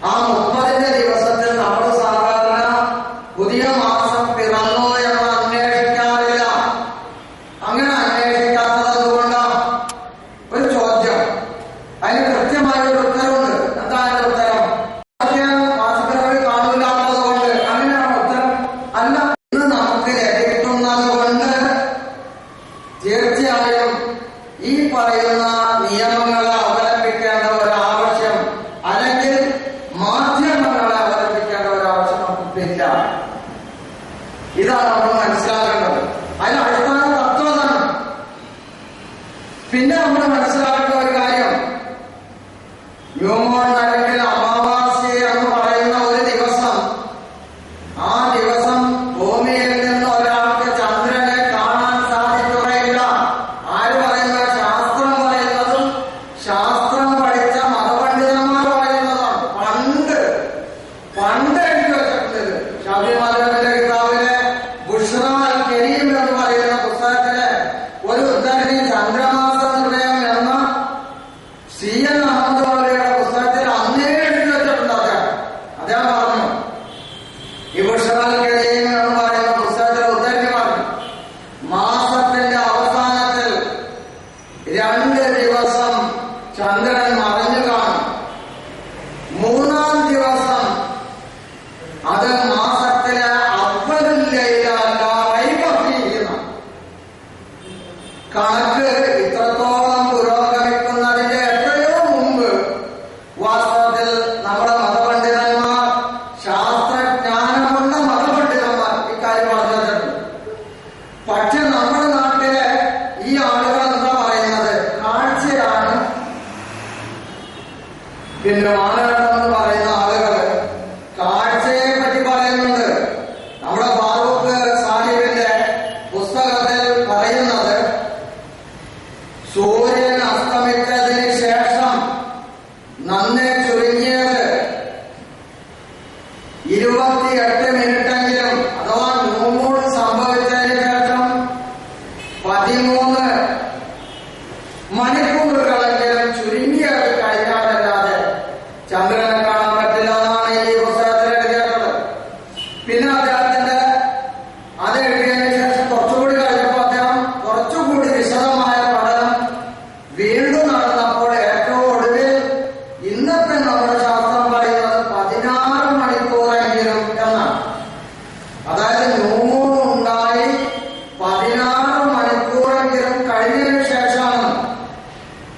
ആ 30-ന്റെ ദിവസത്തിൽ നമ്മൾ സാധാരണ പുതിയ മാസം പിറന്നോ എന്ന് അന്വേഷിക്കാറില്ല. അങ്ങനെ അന്വേഷിക്കാത്തത് കൊണ്ടാണ് ഒരു ചോദ്യം. അതിന് കൃത്യമായ ഒരു ഉത്തരവുണ്ട്. എന്താ അതിന്റെ ഉത്തരം? മാസപ്പിറവി കാണൂലാത്തത് കൊണ്ട് അങ്ങനെയാണ് ഉത്തരം. അല്ല, ഇത് നമുക്ക് ലഭിക്കുന്നത് കൊണ്ട് തീർച്ചയായും ഈ പറയുന്ന നിയമങ്ങളെ അവലംബിക്കേണ്ട ഒരാവശ്യം അല്ലെങ്കിൽ മാധ്യമങ്ങളെ അവലംബിക്കേണ്ട ഒരാവശ്യം നമുക്കില്ല. ഇതാണ് നമ്മൾ മനസ്സിലാക്കേണ്ടത്. അതിന് അടിസ്ഥാന തത്വമാണ്. പിന്നെ നമ്മൾ മനസ്സിലാക്കേണ്ട ഒരു കാര്യം, ന്യൂമോൺ അല്ലെങ്കിൽ അമാവാസി എന്ന് പറയുന്ന ഒരു ദിവസം, ആ ദിവസം ഭൂമിയിൽ നിന്ന് ഒരാൾക്ക് ചന്ദ്രനെ കാണാൻ സാധിക്കുകയില്ല. ആര് പറയുന്നത്? ശാസ്ത്രം പറയുന്നതും ശാസ്ത്രം പഠിച്ച മതപണ്ഡിതന്മാർ പറയുന്നതാണ്. പണ്ട് എഴുതി വെച്ചിട്ടുണ്ട്. ഷാഫിമാരുടെ കിതാബിലെ ബുഷ്റ അൽ കരീം എന്ന് പറയുന്ന പുസ്തകത്തിലെ ഒരു ഉദ്ധരണി ചന്ദ്രമാസ നിർണയം എന്ന CN അഹമ്മദ് മൗലവിയുടെ പുസ്തകത്തിൽ അന്നേ എഴുതി വെച്ചിട്ടുണ്ട്. അദ്ദേഹം പറഞ്ഞു, ഈ ബുഷ്റ അൽ കരീം എന്ന് പറയുന്ന പുസ്തകത്തിലെ ഉദ്ധരണി പറഞ്ഞു, മാസത്തിന്റെ അവസാനത്തിൽ 2 ദിവസം ചന്ദ്രൻ മറഞ്ഞു കാണും. 3-ാം ദിവസം അത് മാസത്തിലെ കണക്ക് ഇത്രത്തോളം പുരോഗമിക്കുന്നതിന്റെ എത്രയോ മുമ്പ് വാസ്തവത്തിൽ നമ്മുടെ മതപണ്ഡിതന്മാർ, ശാസ്ത്രജ്ഞാനമുള്ള മതപണ്ഡിതന്മാർ ഇക്കാര്യം പറഞ്ഞു വെച്ചിട്ടുണ്ട്. പക്ഷെ നമ്മുടെ നാട്ടിലെ ഈ ആളുകൾ എന്താ പറയുന്നത്? കാഴ്ചയാണ്. പിന്നെ മാനദണ്ഡം പറയുന്ന ആളുകൾ കാഴ്ചയെ പറ്റി പറയുന്നുണ്ട്. നമ്മുടെ ഫാറൂഖ് സാഹിബിന്റെ പുസ്തകത്തിൽ പറയുന്നത്, സൂര്യൻ അസ്തമിച്ചതിന് ശേഷം നന്നേ ചുരുങ്ങിയത് 28 മിനിറ്റെങ്കിലും, അഥവാ ന്യൂമൂൺ സംഭവിച്ചതിന് ശേഷം 13 മണിക്കൂറുകളെങ്കിലും ചുരുങ്ങിയത് കഴിഞ്ഞാലല്ലാതെ ചന്ദ്രനെ കാണാൻ പറ്റില്ല എന്നാണ് ഈ പുസ്തകത്തിൽ എഴുതിയിട്ടുള്ളത്. പിന്നെ അദ്ദേഹത്തിന്റെ അത് എഴുതിയതിനു ശേഷം കുറച്ചുകൂടി കഴിഞ്ഞപ്പോൾ അദ്ദേഹം കുറച്ചുകൂടി വിശദമായ പഠനം വീണ്ടും നടന്നപ്പോൾ ഏറ്റവും ഒടുവിൽ ഇന്നത്തെ നമ്മുടെ ശാസ്ത്രം പറയുന്നത് 16 മണിക്കൂറെങ്കിലും എന്നാണ്. അതായത് ന്യൂമൂൺ ഉണ്ടായി 16 മണിക്കൂറെങ്കിലും കഴിഞ്ഞതിന് ശേഷമാണ്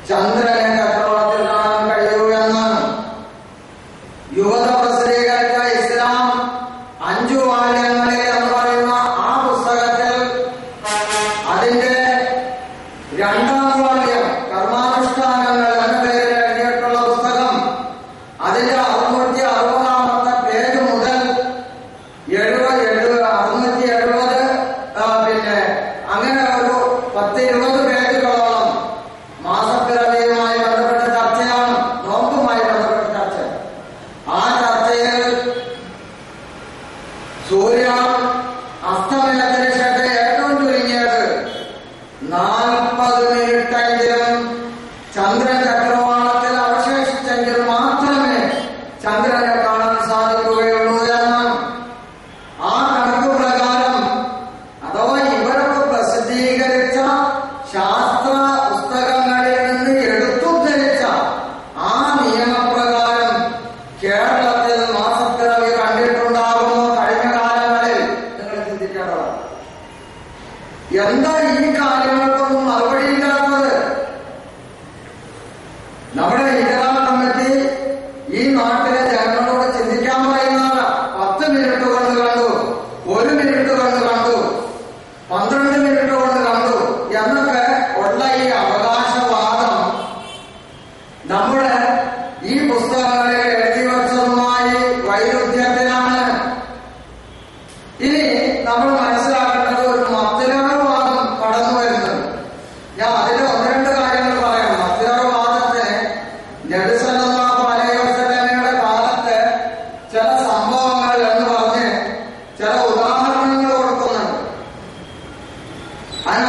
ചന്ദ്രനെ ചക്രവാളത്തിൽ കാണാൻ കഴിയൂ എന്നാണ്. യുവത പ്രസിദ്ധീകരിച്ച ഇസ്ലാം 5 വാല്യങ്ങളിൽ എന്ന് പറയുന്ന ആ പുസ്തകത്തിൽ അതിന്റെ 2-ാം വാല്യം കർമാനുഷ്ഠാനങ്ങൾ എന്ന പേരിൽ എഴുതിയിട്ടുള്ള പുസ്തകം, അതിന്റെ 660-ാമത്തെ പേജ് മുതൽ 670 പിന്നെ അങ്ങനെ ഒരു 10-20 പേജുകളോളം മാസപ്പിറവിയുമായി ബന്ധപ്പെട്ട ചർച്ചയാണ്, നോമ്പുമായി ബന്ധപ്പെട്ട ചർച്ച. ആ ചർച്ചയിൽ സൂര്യ അസ്തമയത്തിന് ശേഷം ഏറ്റവും ചുരുങ്ങിയത് 40 മിനിറ്റെങ്കിലും ചന്ദ്രൻ ചക്രവാളത്തിൽ അവശേഷിച്ചെങ്കിൽ മാത്രമേ എന്താ ഈ കാര്യങ്ങൾക്കൊന്നും മറുപടിയില്ലാത്തത്? നമ്മുടെ ഹിജറ കമ്മിറ്റി ഈ നാട്ടിലെ ജനങ്ങളോട് ചിന്തിക്കാൻ പറയുന്നതല്ല. 10 മിനിറ്റ് കൊണ്ട് കണ്ടു, 1 മിനിറ്റ് കൊണ്ട് കണ്ടു, 12 മിനിറ്റ് കൊണ്ട് കണ്ടു എന്നൊക്കെ ഉള്ള ഈ അവകാശവാദം നമ്മുടെ ഈ പുസ്തകങ്ങളിൽ എഴുതി വച്ചതുമായി വൈരുദ്ധ്യത്തിലാണ്. ഇനി നമ്മൾ മനസ്സിലാക്കേണ്ടത് ഒരു മത്തിലവാദം കടന്നു വരുന്നത്. ഞാൻ അതിൽ 1-2 കാര്യങ്ങൾ പറയാം. മത്തിലവാദത്തിന് നബി സല്ലല്ലാഹു അലൈഹി വസല്ലമയുടെ കാലത്ത് ചില സംഭവങ്ങൾ എന്ന് പറഞ്ഞ് ചില ഉദാഹരണങ്ങൾ കൊടുക്കുന്നുണ്ട്. അതിന്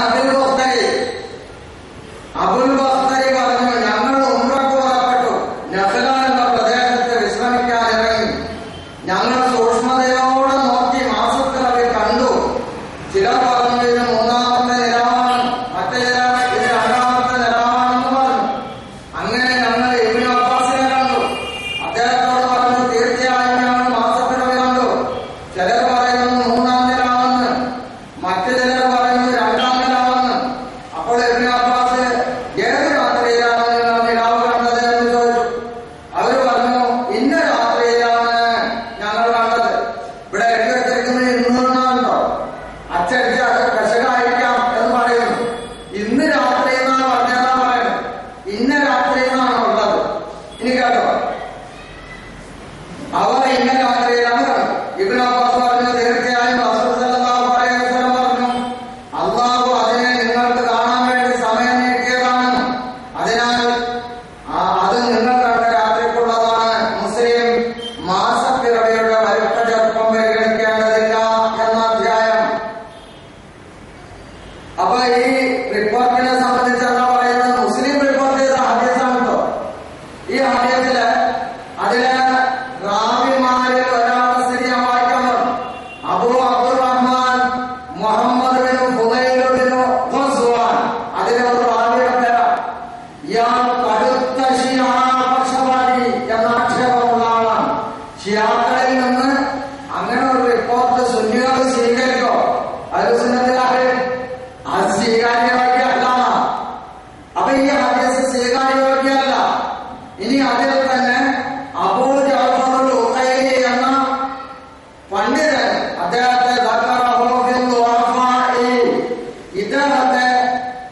അബുൽ ബഖ്തരി പറഞ്ഞു, ഞങ്ങൾ ഉംറക്ക് പുറപ്പെട്ടു. നഖ്ല എന്ന പ്രദേശത്ത് വിശ്രമിക്കാൻ ഇറങ്ങി. ഞങ്ങൾ സൂക്ഷ്മതയോടെ നോക്കി മാസപ്പിറവി കണ്ടു. ചിലർ പറഞ്ഞു ഇത് 3-ാമത്തെ നിലാവാണ്, മറ്റേ ചിലർ ഇത് 2-ാമത്തെ നിലാവാണെന്ന് പറഞ്ഞു. അങ്ങനെ ഞങ്ങൾ ഇബ്നു അബ്ബാസിനെ കണ്ടു. അദ്ദേഹത്തോട് പറഞ്ഞു തീർച്ചയായും ഞങ്ങൾ മാസപ്പിറവി കണ്ടു. ചിലർ പറയുന്നു 3-ാം നിലാവെന്ന്, മറ്റു ചിലർ പറയുന്നു 2-ാം നിലാവെന്ന്. അപ്പോൾ ഇബ്നു അബ്ബാസ് ഏത് രാത്രിയിലാണ് നിങ്ങൾ നിലാവ് കണ്ടത് എന്ന് ചോദിച്ചു. അവർ പറഞ്ഞു ഇന്ന രാത്രിയിലാണ് ഞങ്ങൾ കണ്ടത്. ഇവിടെ എഴുതി വെച്ചിരിക്കുന്നത് ഇന്നാണോ, അച്ചടിച്ച് അത് കശകായിരിക്കാം എന്ന് പറയുന്നു. ഇന്ന് രാത്രി എന്നാണ് പറഞ്ഞാ പറയുന്നത്, ഇന്ന രാത്രി എന്നാണ് ഉള്ളത്. ഇനി കേട്ടോ, അവർ ഇന്ന രാത്രിയിലാണ് കണ്ടത്. ഇബ്നു അബ്ബാസ് പറഞ്ഞു തീർച്ചയായും റസൂൽ സല്ലല്ലാഹു അലൈഹി വസല്ലം പറഞ്ഞു അല്ലാഹു അതിനെ നിങ്ങൾക്ക് കാണാൻ വേണ്ടി സമയം നീട്ടിയതാണ്. അതിനാൽ അത് നിങ്ങൾ കണ്ട രാത്രിക്കുള്ളതാണ്. മുസ്ലിം മാസപ്പിറവിയുടെ വലിപ്പ ചെറുപ്പം പരിഗണിക്കേണ്ടതില്ല എന്ന അധ്യായം. അപ്പൊ ഈ റിപ്പോർട്ടിനെ സംബന്ധിച്ച് എന്താ പറയുന്നത്? മുസ്ലിം റിപ്പോർട്ട് ചെയ്ത ഹദീസാണ് കേട്ടോ. ഈ ഹദീസില് അതിലെ റാവിമാരിൽ ഒരാളുടെ സ്ഥിതി ഞാൻ വായിക്കാൻ പറഞ്ഞു. Abu Abdurrahman Muhammad bin Fudail bin Ghazwan, അതിലെ ഒരു റാവിയുടെ പേരാണ്. ഇയാൾ കടുത്ത ഷിയാ പക്ഷപാതി എന്ന ആക്ഷേപമുള്ള ആളാണ്. ഷിയാക്കളിൽ നിന്ന് അങ്ങനെ ഒരു റിപ്പോർട്ട് സുന്നികൾ സ്വീകരിക്കോ? അഹ്ലുസുന്നത്തിലാകെ അത് സ്വീകാര്യോഗ്യമല്ല. അപ്പൊ ഈ ഹദീസ് സ്വീകാര്യോഗ്യമല്ല. ഇനി അതിൽ തന്നെ അബൂ ജഅഫർ ഉഖൈലി എന്ന പണ്ഡിതൻ, അദ്ദേഹത്തെ ഇദ്ദേഹത്തെ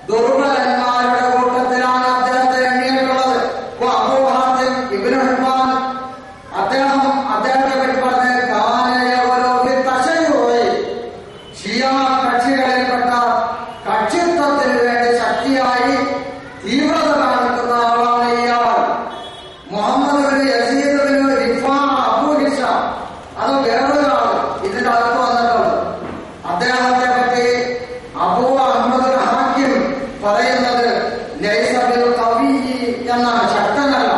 ദുർബലന്മാരുടെ കൂട്ടത്തിലാണ് അദ്ദേഹത്തെ എണ്ണിയിട്ടുള്ളത്. അബൂ ഹാത്തിം ഇബ്നു ഹിബ്ബാൻ അദ്ദേഹത്തെ പറ്റി പറഞ്ഞ ഷിയാ കക്ഷികളിൽപ്പെട്ട കക്ഷിത്വത്തിന് വേണ്ടി ശക്തിയായി തീവ്രത കാണിക്കുന്ന ആളാണ് ഇയാൾ. Muhammad bin Yazid bin Rifa Abu Hisham, അത് വേറൊരാൾ ഇതിന്റെ അകത്ത് വന്നിട്ടുണ്ട്. അദ്ദേഹത്തെ പറ്റി അബൂ അഹ്മദ് ഹാക്കിം പറയുന്നത് ലൈസ ബിൽ ഖവിയ്യി എന്നാണ്, ശക്തനല്ല.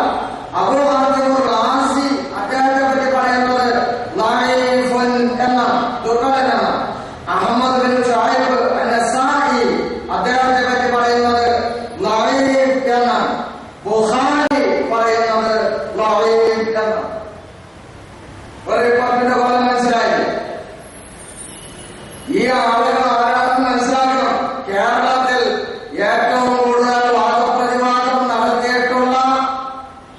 അബൂ ഹാത്തിം റാസി അദ്ദേഹത്തെ പറ്റി പറയുന്നത് ലഈഫുൻ എന്നാണ്, ദുർബലനാണ്. അഹ്മദ് ബിൻ ഷുഐബ് അൻ-നസാഇ അദ്ദേഹത്തെ പറ്റി പറയുന്നത് ലഈഫ് എന്നാണ്. ബുഖാരി പറയുന്നത് ലഈഫ് എന്നാണ്. ഒരു റിപ്പോർട്ടിന്റെ പോലെ മനസ്സിലായി. ഈ ആളുകൾ ആരാണെന്ന് മനസ്സിലാക്കണം. കേരളത്തിൽ ഏറ്റവും കൂടുതൽ വാദപ്രതിവാദം നടത്തിയിട്ടുള്ള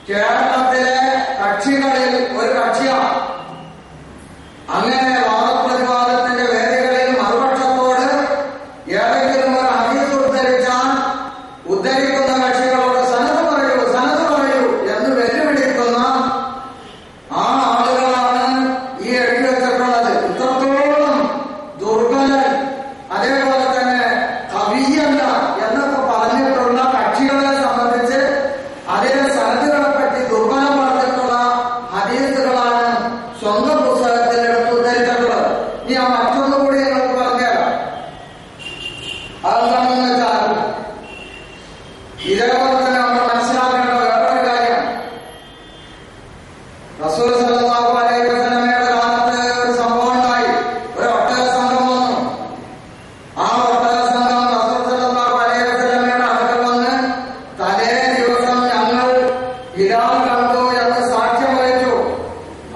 കേരളത്തിലെ കക്ഷികളിൽ ഒരു കക്ഷിയാണ്. അങ്ങനെ വാദപ്രതിവാദത്തിന്റെ വേദികളിൽ മറുപക്ഷത്തോട് ഏതെങ്കിലും ഒരു ഹദീസ് ഉദ്ധരിക്കുന്ന കക്ഷികളോട് സനദ് പറയൂ എന്ന് വെല്ലുവിളിക്കുന്ന ആ ആളുകളാണ് ഈ എഴുതി വെച്ചിട്ടുള്ളത്. ഇത്രത്തോളം ദുർബലൻ, അതേപോലെ തന്നെ കവിയല്ല എന്നൊക്കെ പറഞ്ഞിട്ടുള്ള കക്ഷികളെ സംബന്ധിച്ച് അതിലെ സനദുകളെ പറ്റി ദുർബലം പറഞ്ഞിട്ടുള്ള ഹദീസുകളാണ് സ്വന്തം പുസ്തകത്തിൽ എടുത്ത് ഉദ്ധരിച്ചിട്ടുള്ളത്. ഇനി ആ മറ്റൊന്നുകൂടി നിങ്ങൾക്ക് പറഞ്ഞുതരാം. അതെന്താണെന്ന് വെച്ചാൽ ഇതേപോലെ തന്നെ നമ്മൾ മനസ്സിലാക്കേണ്ട വേറൊരു കാര്യം, റസൂൽ സല്ലല്ലാഹു അലൈഹി വസല്ലമയുടെ കാലത്ത് ഒരു സംഭവം ഉണ്ടായി. ഒരു ഒട്ടക സംഘം വന്നു. ആ ഒട്ടക സംഘം റസൂൽ സല്ലല്ലാഹു അലൈഹി വസല്ലമയുടെ അടുക്കൽ വന്ന് തലേ ദിവസം ഞങ്ങൾ ഹിലാൽ കണ്ടു എന്ന് സാക്ഷ്യം വഹിച്ചു.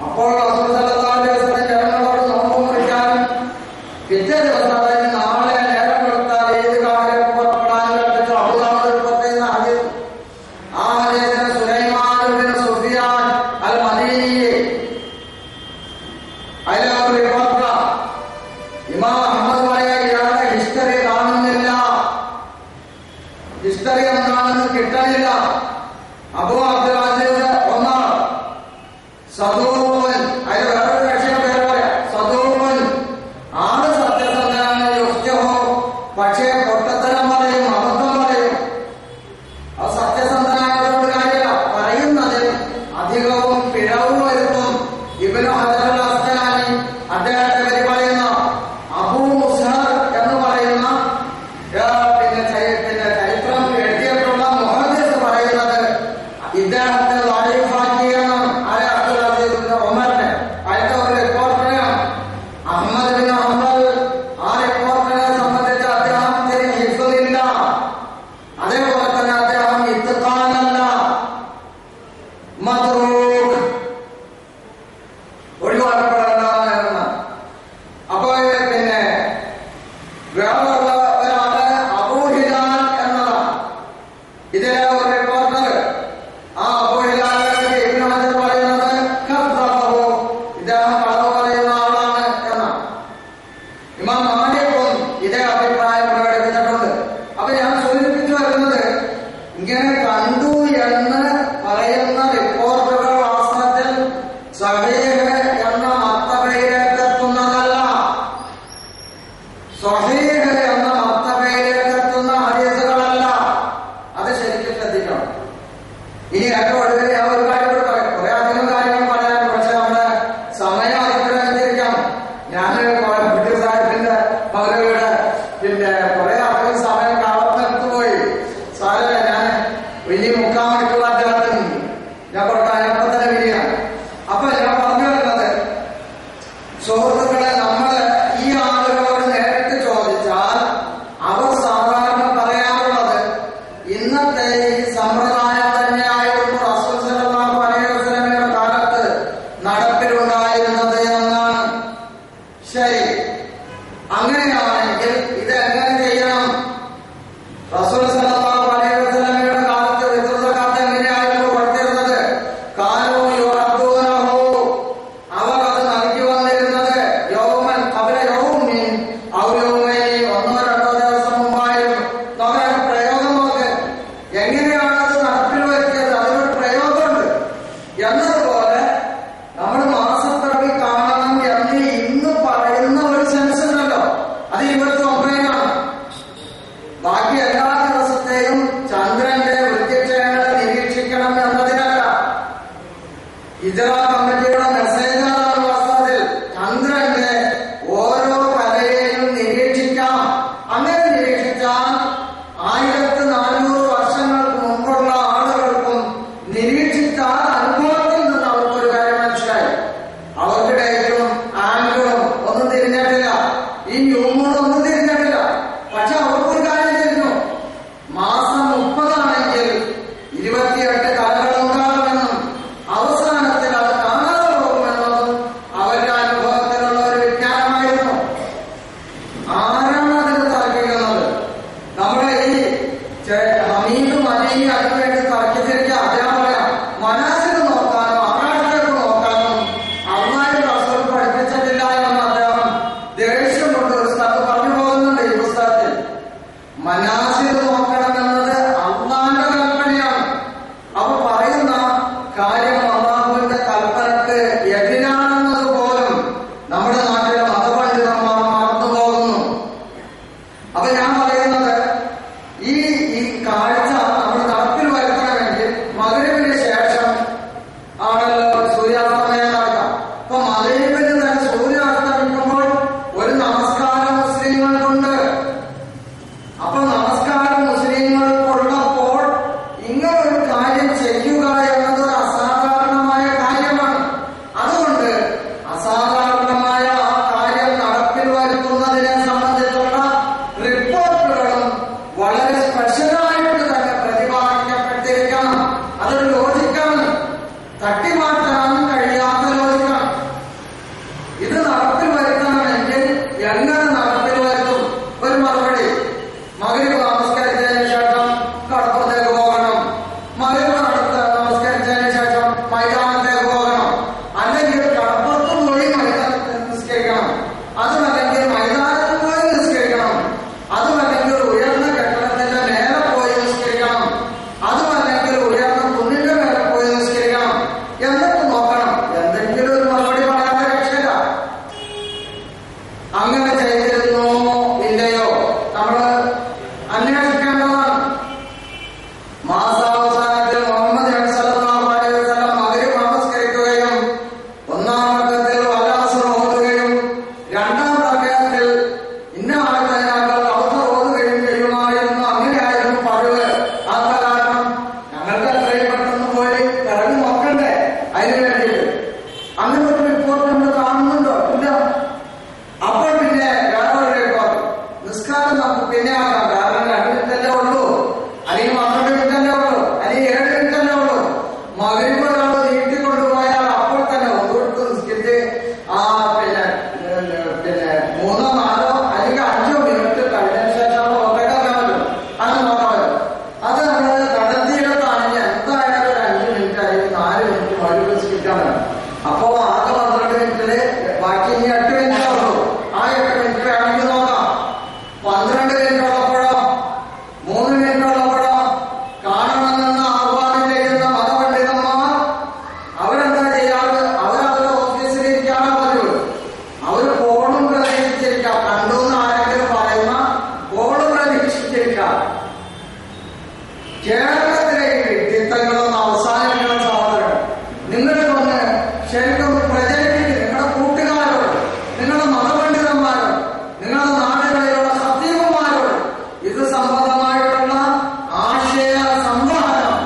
അപ്പോൾ റസൂൽ സല്ലല്ലാഹു അലൈഹി വസല്ലം ജനങ്ങളോട് നോമ്പ് മുറിക്കാനും പിറ്റേ ദിവസം അതിന് നാളെ നേരം കൊടുത്താൽ ഈ ഹിസ്റ്ററി എന്താണെന്ന് കിട്ടാനില്ല. അബൂ അബ്ദുൽ അസീസ് ഒമാർ സദൂഖൻ, അതിന് വേറൊരു ലക്ഷ്യം പേര് പറയാം, സദൂഖൻ. ആള് സത്യസന്ധനാണ്, യുക്തിഹോ, പക്ഷേ പൊട്ടത്തരം പറയും, അബദ്ധം പറയും. അത് സത്യസന്ധനായതുകൊണ്ട് കാര്യമില്ല, പറയുന്നതിൽ അധികവും പിഴവ് വരുത്തും. ഇബ്നു ഹജർ അൽ അസ്ഖലാനി അദ്ദേഹത്തെ പറ്റി പറയുന്ന അബൂ മുസ്ഹർ എന്ന് പറയുന്ന ചരിത്രം എഴുതിയിട്ടുള്ള മുഹദ്ദിസ് പറയുന്നത് ഇദ്ദേഹത്തെ ദഈഫാക്കിയെന്നാണ്. ആരെ? അബ്ദുൽ അസീസ് ഇബ്നു ഉമറിനെ. അതിന്റെ ഒരു റിപ്പോർട്ടറാണ് അഹ്മദ് ബിൻ ഹംബൽ. ആ റിപ്പോർട്ടറെ സംബന്ധിച്ച് അദ്ദേഹത്തിന് ഹിഫ്ളില്ല, അതേപോലെ തന്നെ അദ്ദേഹം ഇത്ഖാനല്ല, മദ്റൂഖ്, ഒഴിവാക്കപ്പെടേണ്ടതാണ്. അപ്പോ വേറെയുള്ള ഒരാള് അബൂ ഹിലാൽ എന്നതാണ് ഇതിലെ ഒരു റിപ്പോർട്ടർ. ആ അബൂ ഹിലാലിനെ പറ്റി ഇബ്നു ഹജർ പറയുന്നത് കദ്ദബഹു, ഇദ്ദേഹം കളവ് പറയുന്ന ആളാണ് എന്നാണ്. ഇമാം മാലിക്കും ഇതേ അഭിപ്രായം പ്രകടിപ്പിച്ചിട്ടുണ്ട്. അപ്പൊ ഞാൻ സൂചിപ്പിച്ചു വരുന്നത്, ഇങ്ങനെ കണ്ടു എന്ന് പറയുന്ന റിപ്പോർട്ടുകൾ വാസ്തവത്തിൽ സഹീഹ് എന്ന മർത്തബയിലേക്കെത്തുന്നതല്ല. സ്വഹീഹ് എന്ന മർത്തബയിലേക്കെത്തുന്ന ഹദീസുകളല്ല. അത് ശരിക്കും ശ്രദ്ധിക്കണം. ഇനി ഏറ്റവും ഒടുവിൽ ഞാൻ ഒരു കാര്യം കൂടി പറയാം. കുറെ അധികം കാര്യങ്ങൾ പറയാൻ, പക്ഷെ നമ്മുടെ സമയം അതിക്രമിച്ചിരിക്കാം. ഞാൻ ബ്രിട്ടീഷ് സാഹിബിന്റെ മൗലവിയുടെ കുറെ അധികം സമയം കാലത്തെടുത്തു പോയി. സാരമില്ല, ഞാൻ ഇനി 3/4 മണിക്കൂർ അദ്ദേഹത്തിന് ഞാൻ കൊടുക്കാൻ എപ്പം തന്നെ വിരിയാണ്. അപ്പൊ ഞാൻ പറഞ്ഞു വരുന്നത്, സുഹൃത്തുക്കളെ, നമ്മള് ഈ ആളുകളോട് നേരിട്ട് ചോദിച്ചാൽ അവർ സാധാരണ പറയാറുള്ളത് ഇന്നത്തെ ഈ സമ്പ്രദായം തന്നെയായിരുന്നു റസൂൽ സല്ലല്ലാഹു അലൈഹി വസല്ലമയുടെ കാലത്ത് നടപ്പിലുണ്ടായിരുന്നത് എന്നാണ്. ശരി, അങ്ങനെയാണെങ്കിൽ ഇത് എങ്ങനെ ചെയ്യണം? റസൂൽ സല്ലല്ലാഹു അലൈഹി വസല്ലമയുടെ കാലത്ത് ഫിത്ർ സകാത്ത് എങ്ങനെയായിരുന്നു കൊടുത്തിരുന്നത്? കാനൂ യുഅദ്ദൂനഹു, അവർ അത് നൽകി വന്നിരുന്നത് യൗമൻ ഖബ്ല യൗമിൻ ഔ യൗമൈനി, 1-2 ദിവസം മുമ്പായിരുന്നു. നമ്മുടെ പ്രയോഗം നോക്ക്, എങ്ങനെയാണ് അത് നടപ്പിൽ വരുത്തിയത്? അതിനൊരു പ്രയോഗമുണ്ട്. എന്നതുപോലെ നമ്മൾ മാസപ്പിറവി കാണണം എന്ന് ഇന്ന് പറയുന്ന ഒരു സെൻസ് ഉണ്ടല്ലോ, അത് 29-നാണ്. ബാക്കി എല്ലാ ദിവസത്തെയും ചന്ദ്രന്റെ വൃത്തിക്ഷയങ്ങളെ നിരീക്ഷിക്കണം എന്നതിനല്ല. ഹിജ്റ കമ്മിറ്റിയുടെ മെസ്സേജാണ് വാസ്തവത്തിൽ ചന്ദ്രന്റെ ഓരോ കലയെയും നിരീക്ഷിക്കാം. അങ്ങനെ നിരീക്ഷിച്ചാൽ 1400 വർഷങ്ങൾക്ക് മുമ്പുള്ള ആളുകൾക്കും നിരീക്ഷിച്ചാൽ അനുഭവത്തിൽ നിന്ന് അവർക്കൊരു കാര്യം മനസ്സിലായി. അവർക്ക് ഡേറ്റും ആംഗിളും ഒന്നും തിരിഞ്ഞിട്ടില്ല, ഈ ന്യൂമോണൊന്നും തിരിഞ്ഞിട്ടില്ല. പക്ഷെ അവർക്കൊരു കാര്യം തിരിഞ്ഞു, മാസം 30 ആണെങ്കിൽ 28 കലകളുണ്ടാകുമെന്നും അവസാനത്തിൽ അത് കാണാതെ പോകുമെന്നതും അവരുടെ അനുഭവത്തിലുള്ള ഒരു വിജ്ഞാനമായിരുന്നു. ആരാണ് അതിന് തർക്കിക്കുന്നത്? നമ്മുടെ ഈ ഹമീദും അലീം അതിനുവേണ്ടി തർക്കിച്ചിരിക്കുക. അദ്ദേഹം പറയാം, മനാസിക് നോക്കാനോ ആകാശത്തേക്ക് നോക്കാനോ അള്ളാഹുവിന്റെ റസൂൽ പഠിപ്പിച്ചിട്ടില്ല എന്ന് അദ്ദേഹം ദേഷ്യം കൊണ്ട് ഒരു സ്ഥലത്ത് പറഞ്ഞു പോകുന്നുണ്ട് ഈ പുസ്തകത്തിൽ. മനാസിക് നോക്കണമെന്നത് അള്ളാഹുവിന്റെ കൽപ്പനയാണ്. അപ്പൊ പറയുന്ന കാര്യം അള്ളാഹുവിന്റെ കൽപ്പനക്ക് എതിരാണെന്നത് പോലും നമ്മുടെ നാട്ടിലെ മതപണ്ഡിതന്മാർ മറന്നു പോകുന്നു. അപ്പൊ ഞാൻ പറയുന്നത്, ഈ കാഴ്ച നമ്മൾ നടപ്പിൽ വരുത്തണമെങ്കിൽ മഗ്‌രിബിന് ശേഷം ആണല്ലോ സൂര്യാസ്തമയം നടക്കാം. അപ്പൊ മഗ്‌രിബിന് തന്നെ സൂര്യാസ്തമിക്കുമ്പോൾ ഒരു നമസ്കാരം മുസ്ലിങ്ങൾക്കുണ്ട്. അപ്പൊ നമസ്കാരം കേരളത്തിലെ ഈ വിഡിത്തങ്ങളൊന്നും അവസാനിക്കണം സഹോദരൻ. നിങ്ങളിതൊന്ന് ശരിക്കും പ്രചരിപ്പിക്കും. നിങ്ങളുടെ കൂട്ടുകാരോട്, നിങ്ങളുടെ മതപണ്ഡിതന്മാരോട്, നിങ്ങളുടെ നാടുകളിലുള്ള സത്യവന്മാരോട് ഇത് സംബന്ധമായിട്ടുള്ള ആശയ സംവഹനം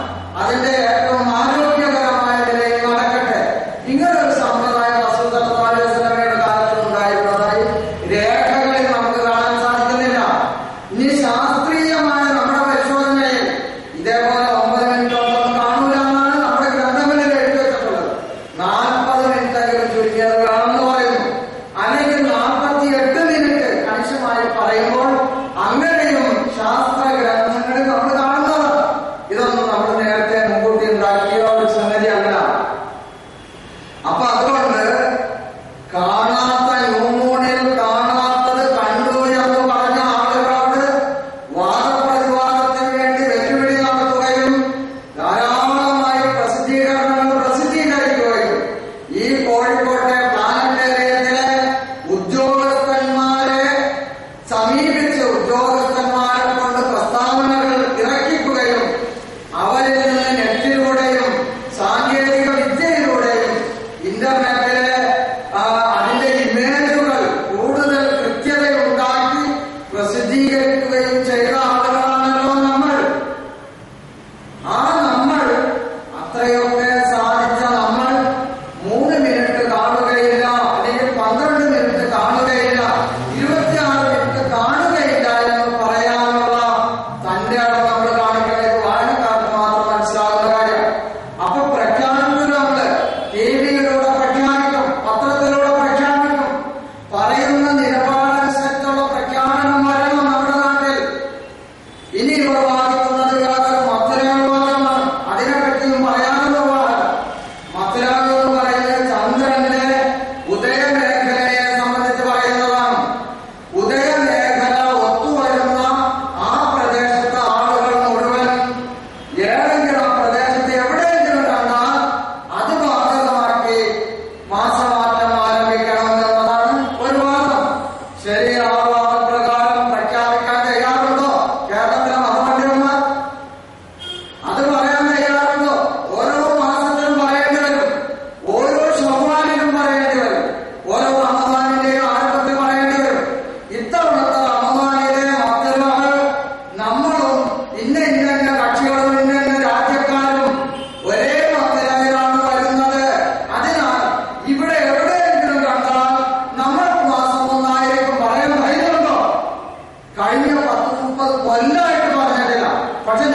അതിന്റെ ഏറ്റവും ആരോഗ്യകരമായ നിലയിൽ നടക്കട്ടെ. ഇങ്ങനൊരു സമ്പ്രദായം റസൂൽ സല്ലല്ലാഹു അലൈഹി വസല്ലമയുടെ കാലത്ത് ഉണ്ടായിരുന്നതായി രേഖകളിൽ നമുക്ക് കാണാൻ സാധിക്കുന്നില്ല. ഇനി ശാസ്ത്രീയമായ നമ്മുടെ പരിശോധനയിൽ ഇതേപോലെ 9 മിനിറ്റോളം കാണൂല എന്നാണ് നമ്മുടെ ഗ്രന്ഥങ്ങളിൽ എഴുതി വെച്ചിട്ടുള്ളത്. 40 മിനിറ്റെങ്കിലും ചുരുങ്ങിയത് വേണമെന്ന് പറയുന്നു. അല്ലെങ്കിൽ 48 മിനിറ്റ് കണിശമായി പറയുമ്പോൾ അങ്ങനെയും ശാസ്ത്ര ഗ്രന്ഥങ്ങളിൽ നമ്മൾ കാണുന്നതാണ്. ഇതൊന്നും നമ്മൾ നേരത്തെ മുൻകൂട്ടി ഉണ്ടാക്കിയ ഒരു സംഗതിയല്ല. അപ്പൊ അതുകൊണ്ട് കാണാത്ത ന്യൂമോണിയൽ കാണാത്തത് കണ്ടു എന്ന് പറഞ്ഞ ആളുകളോട് വാദപ്രതിവാദത്തിന് വേണ്ടി വെല്ലുവിളി നടത്തുകയും ധാരാളമായി പ്രസിദ്ധീകരണങ്ങൾ പ്രസിദ്ധീകരിക്കുകയും ഈ കോഴിക്കോട്ടെ പ്ലാനറ്റേറിയത്തിലെ ഉദ്യോഗസ്ഥന്മാരെ സമീപിച്ച് ഉദ്യോഗസ്ഥന്മാരെ കൊണ്ട് പ്രസ്താവനകൾ ഇറക്കിക്കുകയും അവരിൽ നിന്ന് നെറ്റിലൂടെയും സാങ്കേതിക വിദ്യയിലൂടെയും ഇന്റർനെറ്റിലെ അതിന്റെ ഇമേജുകൾ കൂടുതൽ കൃത്യതയുണ്ടാക്കി പ്രസിദ്ധീകരിക്കുകയും ചെയ്ത ആളുകളാണല്ലോ നമ്മൾ. നമ്മൾ അത്രയൊക്കെ സാധിച്ച നമ്മൾ 3 മിനിറ്റ് കാണുകയില്ല, അല്ലെങ്കിൽ 12 മിനിറ്റ് കാണുകയില്ല, 26 മിനിറ്റ് കാണുകയില്ല എന്ന് പറയാനുള്ള തന്റെ അളവ് നമ്മൾ കാണിക്കുന്നത് വായനക്കാർക്ക് മാത്രം മനസ്സിലാകുന്ന കാര്യം. അപ്പൊ പ്രഖ്യാപിക്കും, നമ്മള് ടിവിയിലൂടെ പ്രഖ്യാപിക്കും, പത്രത്തിലൂടെ പ്രഖ്യാപിക്കും. പറയുന്ന നിലപാടനുസരിച്ചുള്ള പ്രഖ്യാപനം വരണം നമ്മുടെ നാട്ടിൽ. ഇനി ഇവർ വാദിക്കുന്നത് യാതൊരു മത്തരാവിവാദമാണ്. അതിനെപ്പറ്റിയും പറയാനുള്ള മത്തരാവ് എന്ന് പറയുന്നത് ചന്ദ്രന്റെ ഉദയമേഖലയെ സംബന്ധിച്ച് പറയുന്നതാണ്. ഉദയമേഖല ഒത്തുവരുന്ന ആ പ്രദേശത്തെ ആളുകൾ മുഴുവൻ ഏതെങ്കിലും ആ പ്രദേശത്ത് എവിടെയെങ്കിലും കണ്ടാൽ അത് ബാധകമാക്കി മാസമാറ്റം ആരംഭിക്കണം എന്നതാണ് ഒരു വാദം. ശരി, ആ വാദപ്രകാരം പ്രഖ്യാപിക്കാൻ തയ്യാറുണ്ടോ കേരളത്തിലെ മതപണ്ഡിതന്മാർ? അത് പറയാൻ തയ്യാറുണ്ടോ? ഓരോ മാസത്തിലും പറയേണ്ടി വരും, ഓരോ ശവ്വാലിലും പറയേണ്ടി വരും, ഓരോ റമദാനിന്റെയും ആരംഭത്തിൽ പറയേണ്ടി വരും. ഇത്തവണത്തെ റമദാനിലെ മത്തലുകൾ നമ്മളും ഇന്ന കക്ഷികളും ഇന്ന രാജ്യക്കാരും ഒരേ മത്തലയിലാണ് വരുന്നത്. അതിനാൽ ഇവിടെ എവിടെയെങ്കിലും കണ്ടാൽ നമ്മൾക്ക് മാസം 1 ആയിരിക്കും പറയാൻ ധൈര്യമുണ്ടോ? കഴിഞ്ഞ 10-30 കൊല്ലമായിട്ട് പറഞ്ഞിട്ടില്ല. പക്ഷെ